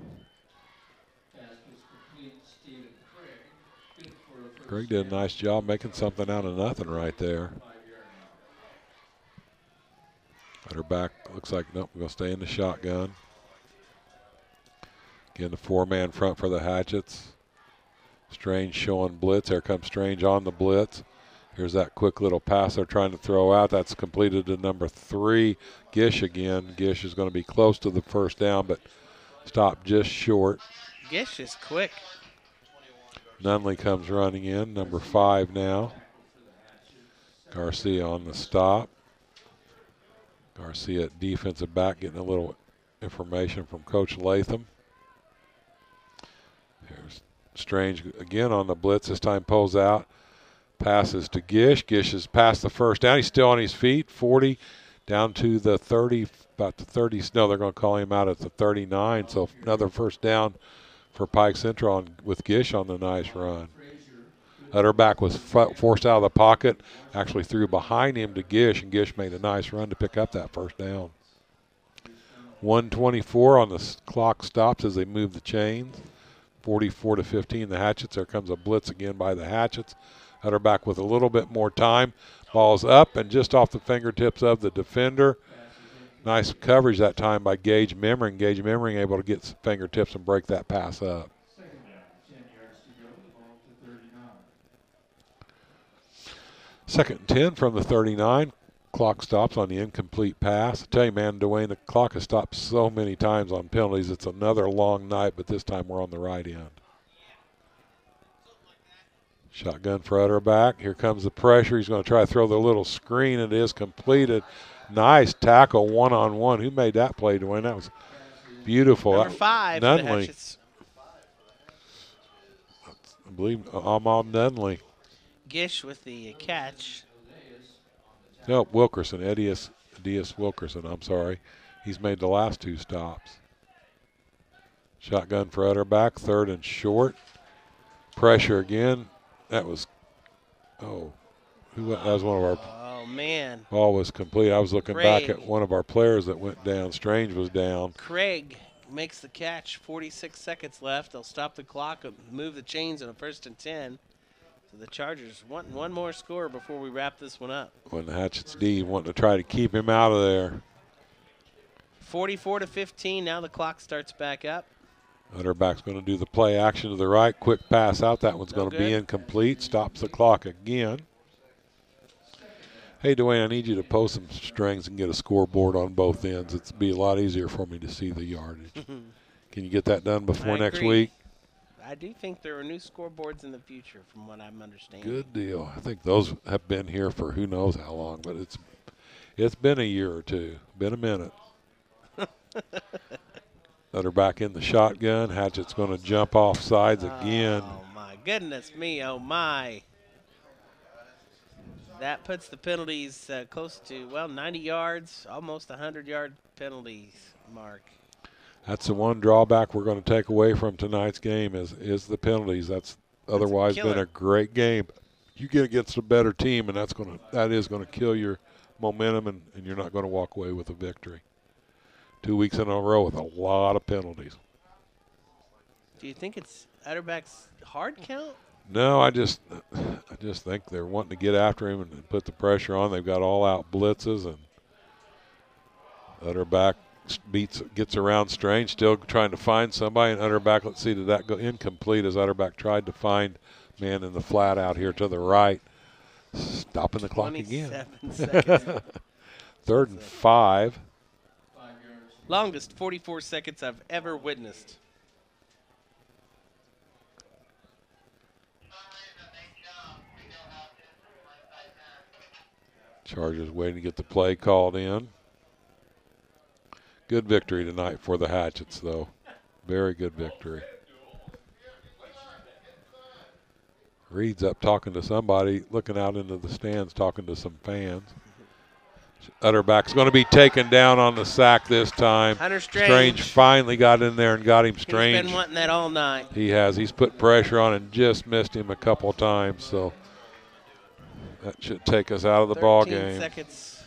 Craig did a nice job making something out of nothing right there. Better back. Looks like, nope, we're going to stay in the shotgun. Again, the 4-man front for the Hatchets. Strange showing blitz. There comes Strange on the blitz. Here's that quick little pass they're trying to throw out. That's completed to number 3, Gish again. Gish is going to be close to the first down, but stopped just short. Gish is quick. Nunley comes running in, number 5 now. Garcia on the stop. Garcia at defensive back, getting a little information from Coach Latham. Here's Strange again on the blitz. This time pulls out. Passes to Gish. Gish is past the first down. He's still on his feet. 40 down to the 30, about the 30. No, they're going to call him out at the 39. So another first down for Pike Central with Gish on the nice run. Utterback was forced out of the pocket, actually threw behind him to Gish, and Gish made a nice run to pick up that first down. 1:24 on the clock stops as they move the chains. 44-15 the Hatchets. There comes a blitz again by the Hatchets. Utterback with a little bit more time. Ball's up and just off the fingertips of the defender. Nice coverage that time by Gage Memmering. Gage Memmering able to get some fingertips and break that pass up. Second and 10 from the 39. Clock stops on the incomplete pass. I tell you, man, Dwayne, the clock has stopped so many times on penalties. It's another long night, but this time we're on the right end. Shotgun for Utterback. Here comes the pressure. He's going to try to throw the little screen. It is completed. Nice tackle one-on-one. Who made that play, Dwayne? That was beautiful. Number 5 for the Hatchets. I believe Ahmad Nunley. Gish with the catch. No, Wilkerson, Edius Wilkerson, I'm sorry. He's made the last 2 stops. Shotgun for Utterback, 3rd and short. Pressure again. That was, that was one of our. Oh, man. Ball was complete. I was looking back at one of our players that went down. Strange was down. Craig makes the catch. 46 seconds left. They'll stop the clock and move the chains on a 1st and 10. So the Chargers want one more score before we wrap this one up. When the Hatchets D wanting to try to keep him out of there. 44-15. Now the clock starts back up. Utterback's going to do the play action to the right. Quick pass out. That one's going to be incomplete. Stops the clock again. Hey, Dwayne, I need you to post some strings and get a scoreboard on both ends. It'd be a lot easier for me to see the yardage. Can you get that done before next week? I do think there are new scoreboards in the future from what I'm understanding. Good deal. I think those have been here for who knows how long, but it's been a year or two. Been a minute. Utterback in the shotgun. Hatchet's going to jump off sides again. Oh, my goodness me. Oh, my. That puts the penalties close to, 90 yards, almost 100-yard penalties mark. That's the one drawback we're going to take away from tonight's game is the penalties. That's otherwise been a great game. You get against a better team, and that is going to kill your momentum, and you're not going to walk away with a victory. 2 weeks in a row with a lot of penalties. Do you think it's Utterback's hard count? No, I just think they're wanting to get after him and put the pressure on. They've got all-out blitzes, and Utterback gets around Strange, still trying to find somebody. And Utterback, let's see, did that go incomplete as Utterback tried to find man in the flat out here to the right. Stopping the clock again. 27 seconds. 3rd and 5. Longest 44 seconds I've ever witnessed. Chargers waiting to get the play called in. Good victory tonight for the Hatchets, though. Very good victory. Reed's up talking to somebody, looking out into the stands, talking to some fans. Utterback's going to be taken down on the sack this time. Hunter Strange. Strange finally got in there and got him. Strange. He's been wanting that all night. He has. He's put pressure on and just missed him a couple times, so that should take us out of the ball game. 13 seconds.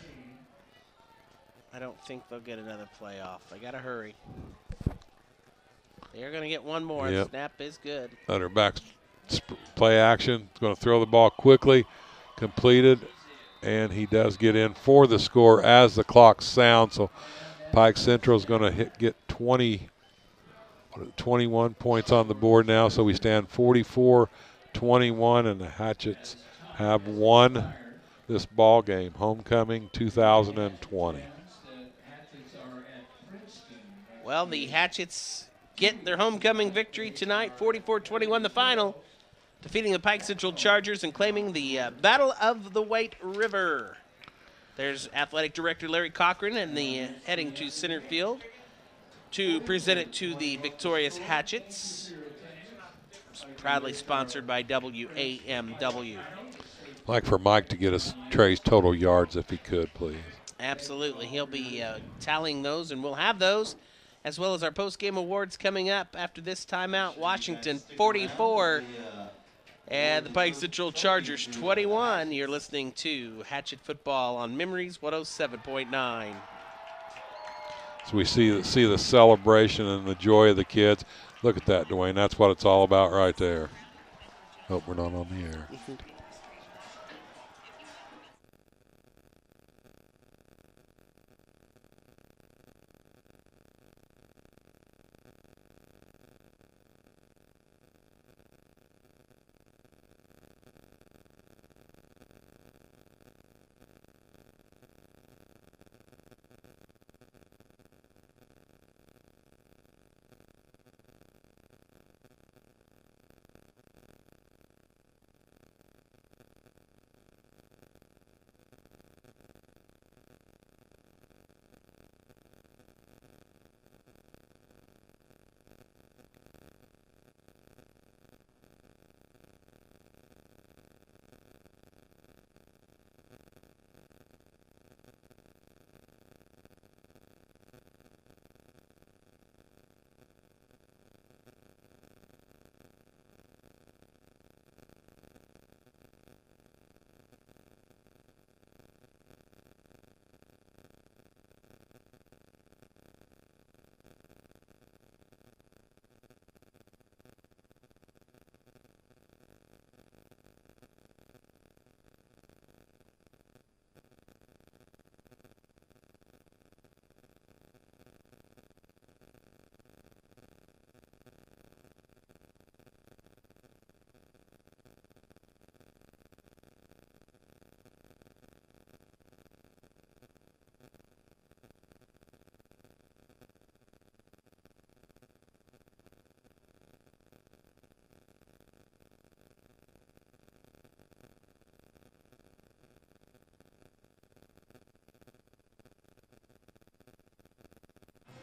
I don't think they'll get another play off. They got to hurry. They're going to get one more. Yep. The snap is good. Utterback's play action. He's going to throw the ball quickly. Completed. And he does get in for the score as the clock sounds. So Pike Central is going to get 21 points on the board now. So we stand 44-21, and the Hatchets have won this ball game. Homecoming 2020. Well, the Hatchets get their homecoming victory tonight, 44-21 the final. defeating the Pike Central Chargers and claiming the Battle of the White River. There's Athletic Director Larry Cochran and the heading to center field to present it to the victorious Hatchets. Proudly sponsored by WAMW. I'd like for Mike to get us Trey's total yards if he could, please. Absolutely. He'll be tallying those, and we'll have those, as well as our post-game awards coming up after this timeout. Washington 44 and the Pike Central Chargers 21. You're listening to Hatchet Football on Memories 107.9. So we see the celebration and the joy of the kids. Look at that, Dwayne. That's what it's all about right there. Hope we're not on the air.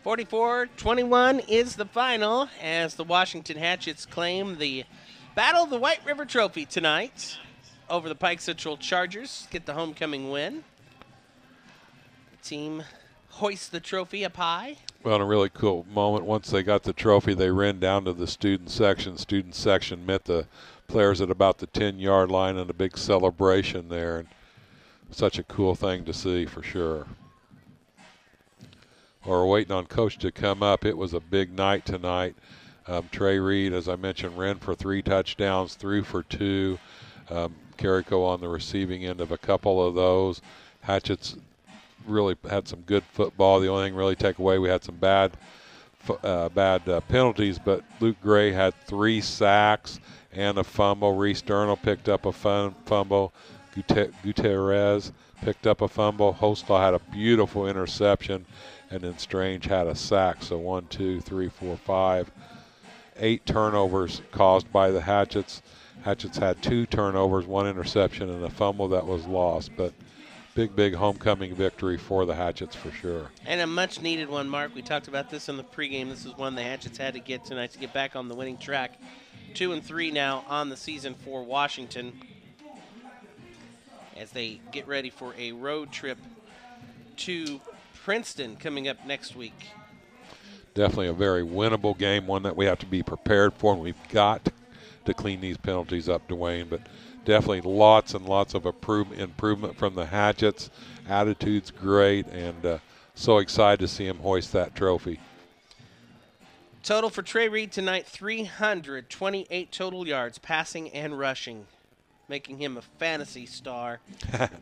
(44-21) is the final as the Washington Hatchets claim the Battle of the White River Trophy tonight over the Pike Central Chargers. Get the homecoming win. The team hoists the trophy up high. Well, a really cool moment. Once they got the trophy, they ran down to the student section. Student section met the players at about the 10-yard line and a big celebration there. And such a cool thing to see for sure. We're waiting on Coach to come up. It was a big night tonight. Trey Reed, as I mentioned, ran for 3 touchdowns, threw for 2. Carrico on the receiving end of a couple of those. Hatchets really had some good football. The only thing really take away, we had some bad penalties, but Luke Gray had 3 sacks and a fumble. Reese Durnall picked up a fumble. Gutierrez picked up a fumble. Hostal had a beautiful interception. And then Strange had a sack. So 1, 2, 3, 4, 5, 8 turnovers caused by the Hatchets. Hatchets had 2 turnovers, 1 interception, and a fumble that was lost. But big homecoming victory for the Hatchets for sure. And a much-needed one, Mark. We talked about this in the pregame. This is one the Hatchets had to get tonight to get back on the winning track. 2-3 now on the season for Washington as they get ready for a road trip to Princeton coming up next week. Definitely a very winnable game, one that we have to be prepared for, and we've got to clean these penalties up, Dwayne. But definitely lots and lots of improvement from the Hatchets. Attitude's great, and so excited to see him hoist that trophy. Total for Trey Reed tonight, 328 total yards, passing and rushing, making him a fantasy star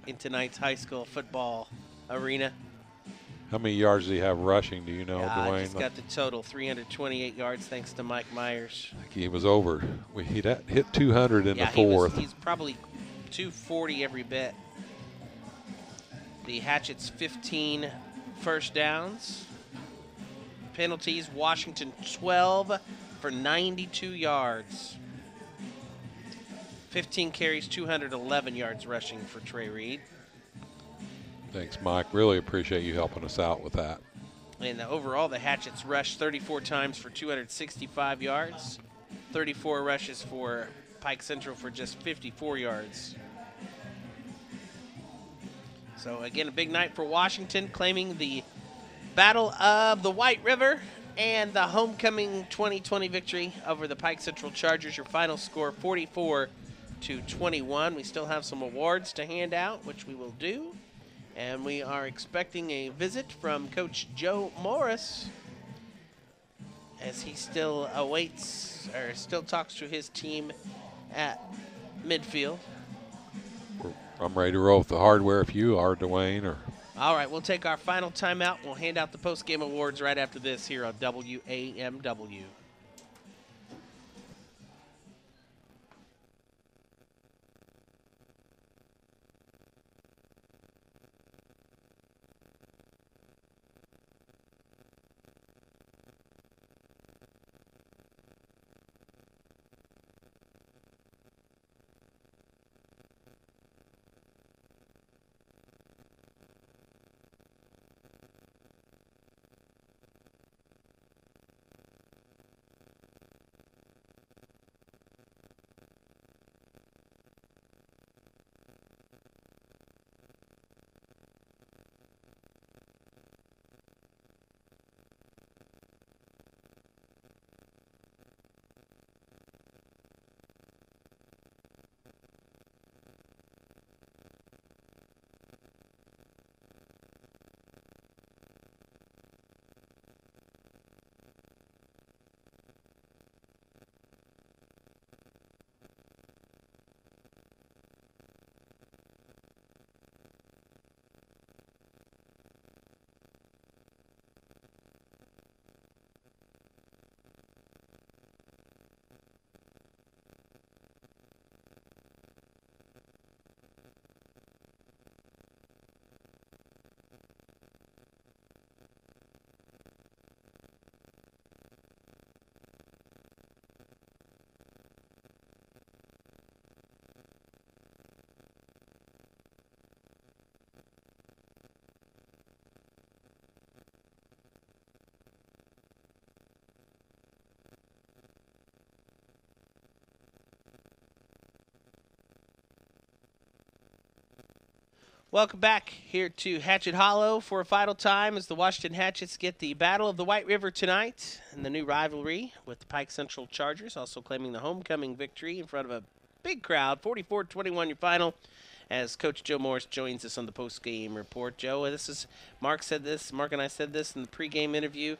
in tonight's high school football arena. How many yards does he have rushing, do you know, Dwayne? I just got the total, 328 yards, thanks to Mike Myers. He was over. He hit 200 in the fourth. He's probably 240 every bit. The Hatchets 15 first downs. Penalties, Washington 12 for 92 yards. 15 carries, 211 yards rushing for Trey Reed. Thanks, Mike. Really appreciate you helping us out with that. And overall, the Hatchets rushed 34 times for 265 yards, 34 rushes for Pike Central for just 54 yards. So again, a big night for Washington, claiming the Battle of the White River and the homecoming 2020 victory over the Pike Central Chargers. Your final score, 44-21. We still have some awards to hand out, which we will do. And we are expecting a visit from Coach Joe Morris as he still awaits or still talks to his team at midfield. I'm ready to roll with the hardware if you are, Dwayne. Or All right, we'll take our final timeout. We'll hand out the post-game awards right after this here on WAMW. Welcome back here to Hatchet Hollow for a final time as the Washington Hatchets get the Battle of the White River tonight and the new rivalry with the Pike Central Chargers, also claiming the homecoming victory in front of a big crowd. 44-21 your final as Coach Joe Morris joins us on the post-game report. Joe, this is Mark and I said this in the pregame interview,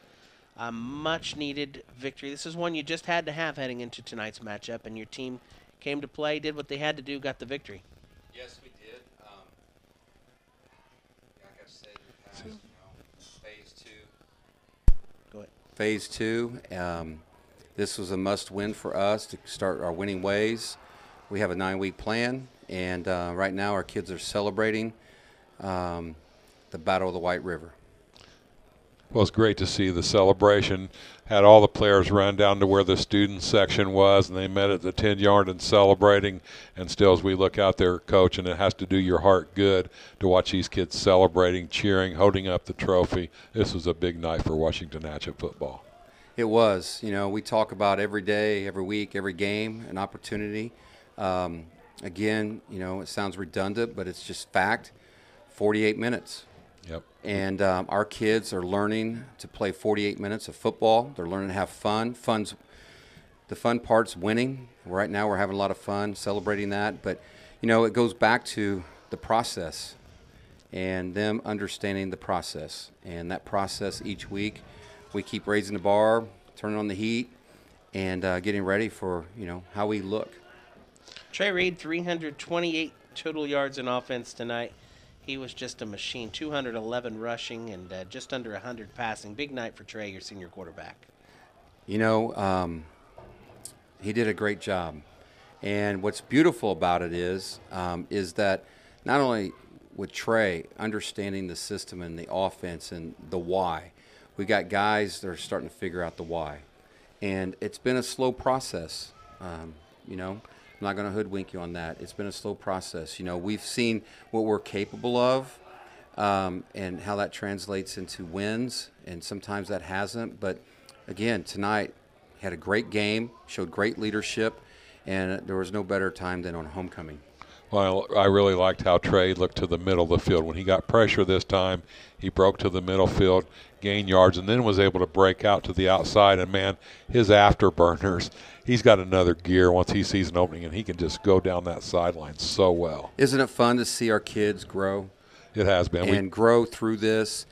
a much-needed victory. This is one you just had to have heading into tonight's matchup, and your team came to play, did what they had to do, got the victory. Yes, we did. Like I said in the past, phase two. Go ahead. Phase two. This was a must-win for us to start our winning ways. We have a 9-week plan, and right now our kids are celebrating the Battle of the White River. Well, it's great to see the celebration. Had all the players run down to where the student section was, and they met at the 10-yard and celebrating. And still, as we look out there, Coach, and it has to do your heart good to watch these kids celebrating, cheering, holding up the trophy. This was a big night for Washington Hatchet football. It was. We talk about every day, every week, every game, an opportunity. Again, it sounds redundant, but it's just fact. 48 minutes. Yep. And our kids are learning to play 48 minutes of football. They're learning to have fun. The fun part's winning. Right now we're having a lot of fun celebrating that. But, it goes back to the process and them understanding the process. And that process each week, we keep raising the bar, turning on the heat, and getting ready for, how we look. Trey Reed, 328 total yards in offense tonight. He was just a machine, 211 rushing and just under 100 passing. Big night for Trey, your senior quarterback. He did a great job. And what's beautiful about it is that not only with Trey understanding the system and the offense and the why, we got guys that are starting to figure out the why. And it's been a slow process. I'm not going to hoodwink you on that. It's been a slow process. You know, we've seen what we're capable of and how that translates into wins, and sometimes that hasn't. But, again, tonight had a great game, showed great leadership, and there was no better time than on homecoming. Well, I really liked how Trey looked to the middle of the field. When he got pressure this time, he broke to the middle field, gained yards, and then was able to break out to the outside. And, man, his afterburners, he's got another gear once he sees an opening, and he can just go down that sideline so well. Isn't it fun to see our kids grow? It has been. And grow through this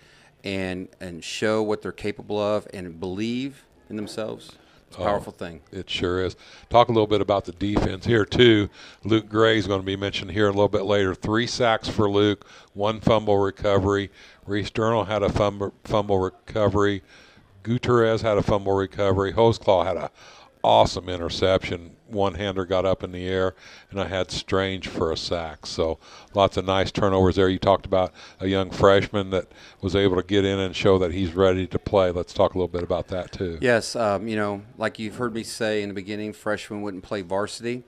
and show what they're capable of and believe in themselves. It's a powerful thing. It sure is. Talk a little bit about the defense here, too. Luke Gray is going to be mentioned here a little bit later. 3 sacks for Luke, 1 fumble recovery. Reese Durnall had a fumble recovery. Gutierrez had a fumble recovery. Hoseclaw had a awesome interception. One-hander got up in the air, and I had Strange for a sack. So lots of nice turnovers there. You talked about a young freshman that was able to get in and show that he's ready to play. Let's talk a little bit about that too. Yes, you know, like you've heard me say in the beginning, freshmen wouldn't play varsity.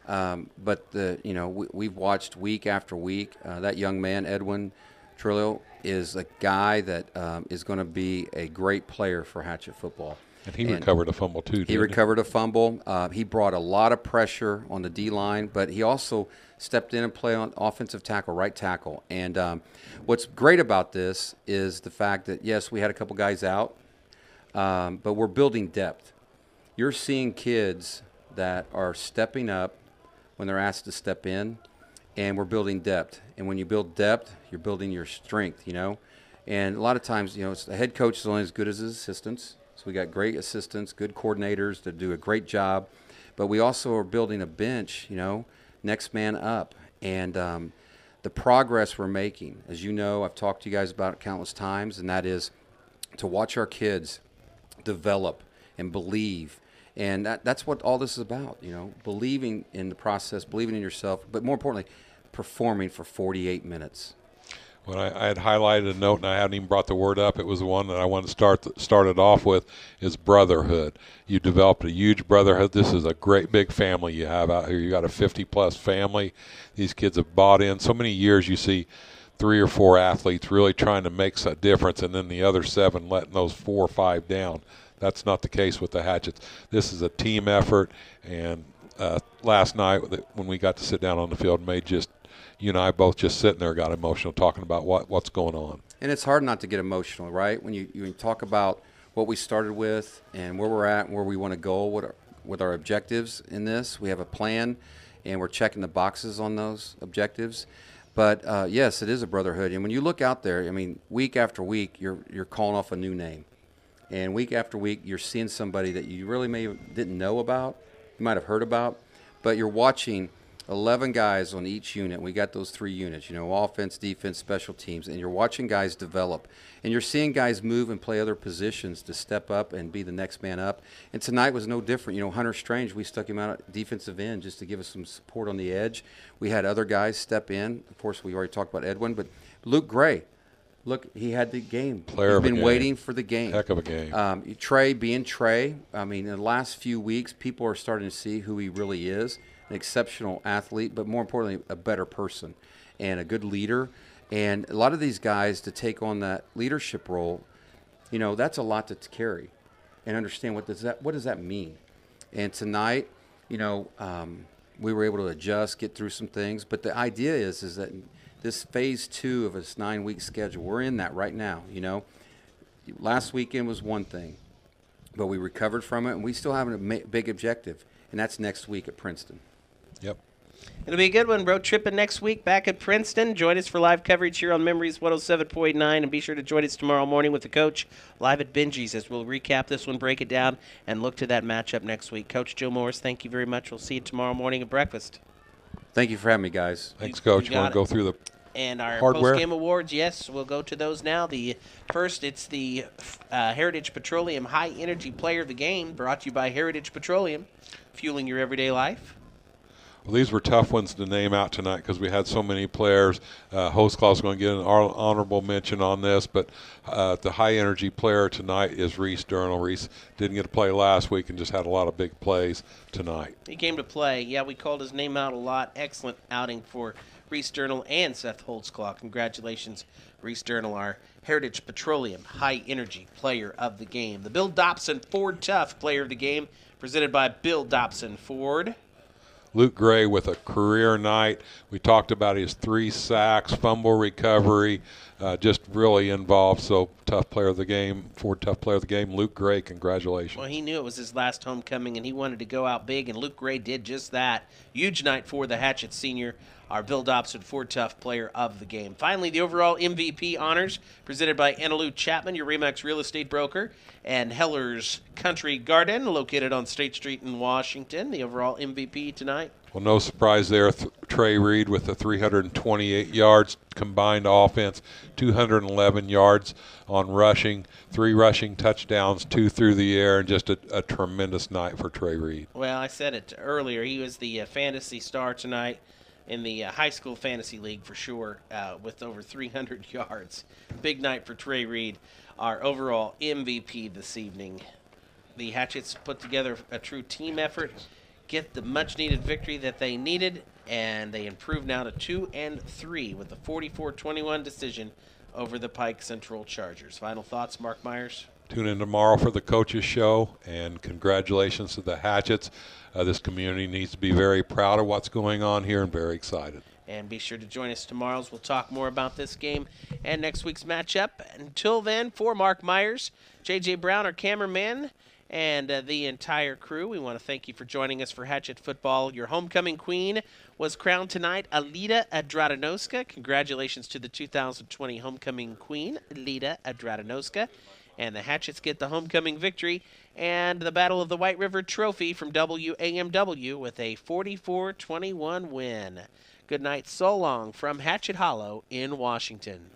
But we've watched week after week. That young man, Edwin Trillo, is a guy that is going to be a great player for Hatchet football. And he recovered a fumble, too, didn't he? He recovered a fumble. He brought a lot of pressure on the D-line, but he also stepped in and played on offensive tackle, right tackle. And what's great about this is the fact that, yes, we had a couple guys out, but we're building depth. You're seeing kids that are stepping up when they're asked to step in, and we're building depth. And when you build depth, you're building your strength, you know. And a lot of times, you know, the head coach is only as good as his assistants. So we got great assistants, good coordinators that do a great job. But we also are building a bench, you know, next man up. And the progress we're making, as you know, I've talked to you guys about it countless times, and that is to watch our kids develop and believe. And that's what all this is about, you know, believing in the process, believing in yourself, but more importantly, performing for 48 minutes. When I had highlighted a note, and I hadn't even brought the word up, it was the one that I wanted to start it off with, is brotherhood. You developed a huge brotherhood. This is a great big family you have out here. You got a 50-plus family. These kids have bought in. So many years you see 3 or 4 athletes really trying to make a difference, and then the other 7 letting those 4 or 5 down. That's not the case with the Hatchets. This is a team effort, and last night when we got to sit down on the field, you and I both just sitting there got emotional talking about what's going on. And it's hard not to get emotional, right? When you talk about what we started with and where we're at and where we want to go with our objectives in this. We have a plan, and we're checking the boxes on those objectives. But, yes, it is a brotherhood. And when you look out there, I mean, week after week, you're calling off a new name. And week after week, you're seeing somebody that you really didn't know about, you might have heard about, but you're watching 11 guys on each unit. We got those 3 units, you know, offense, defense, special teams, and you're watching guys develop. And you're seeing guys move and play other positions to step up and be the next man up. And tonight was no different. You know, Hunter Strange, we stuck him out at defensive end just to give us some support on the edge. We had other guys step in. Of course, we already talked about Edwin, but Luke Gray. Look, he had the game. He's been waiting for the game. Heck of a game. Trey being Trey, I mean, in the last few weeks, people are starting to see who he really is. An exceptional athlete, but more importantly, a better person and a good leader. And a lot of these guys to take on that leadership role, you know, that's a lot to carry and understand what does that mean. And tonight, you know, we were able to adjust, get through some things. But the idea is that this phase 2 of this 9-week schedule, we're in that right now, you know. Last weekend was one thing, but we recovered from it, and we still have a big objective, and that's next week at Princeton. Yep. It'll be a good one. Road tripping next week back at Princeton. Join us for live coverage here on Memories 107.9, and be sure to join us tomorrow morning with the coach live at Benji's as we'll recap this one, break it down, and look to that matchup next week. Coach Joe Morris, thank you very much. We'll see you tomorrow morning at breakfast. Thank you for having me, guys. Thanks, Coach. Want to go through the and our hardware? Post-game awards, yes, we'll go to those now. The first, it's the Heritage Petroleum High Energy Player of the Game, brought to you by Heritage Petroleum, fueling your everyday life. Well, these were tough ones to name out tonight because we had so many players. Holtzclaw is going to get an honorable mention on this, but the high-energy player tonight is Reese Durnall. Reese didn't get to play last week and just had a lot of big plays tonight. He came to play. Yeah, we called his name out a lot. Excellent outing for Reese Durnall and Seth Holtzclaw. Congratulations, Reese Durnall, our Heritage Petroleum high-energy player of the game. The Bill Dobson Ford Tough player of the game, presented by Bill Dobson Ford. Luke Gray with a career night. We talked about his 3 sacks, fumble recovery, just really involved. So tough player of the game, Ford Tough player of the game. Luke Gray, congratulations. Well, he knew it was his last homecoming, and he wanted to go out big, and Luke Gray did just that. Huge night for the Hatchet senior, our Bill Dobson Ford Tough player of the game. Finally, the overall MVP honors presented by Annalou Chapman, your Remax real estate broker, and Heller's Country Garden, located on State Street in Washington. The overall MVP tonight. Well, no surprise there. Trey Reed with the 328 yards combined offense, 211 yards on rushing, 3 rushing touchdowns, 2 through the air, and just a tremendous night for Trey Reed. Well, I said it earlier. He was the fantasy star tonight in the high school fantasy league for sure, with over 300 yards. Big night for Trey Reed, our overall MVP this evening. The Hatchets put together a true team effort, get the much-needed victory that they needed, and they improve now to 2-3 with a 44-21 decision over the Pike Central Chargers. Final thoughts, Mark Myers? Tune in tomorrow for the Coaches Show, and congratulations to the Hatchets. This community needs to be very proud of what's going on here and very excited. And be sure to join us tomorrow as we'll talk more about this game and next week's matchup. Until then, for Mark Myers, J.J. Brown, our cameraman, and the entire crew, we want to thank you for joining us for Hatchet Football. Your homecoming queen was crowned tonight, Alida Adradanoska. Congratulations to the 2020 homecoming queen, Alida Adradanoska. And the Hatchets get the homecoming victory and the Battle of the White River Trophy from WAMW with a 44-21 win. Good night, so long from Hatchet Hollow in Washington.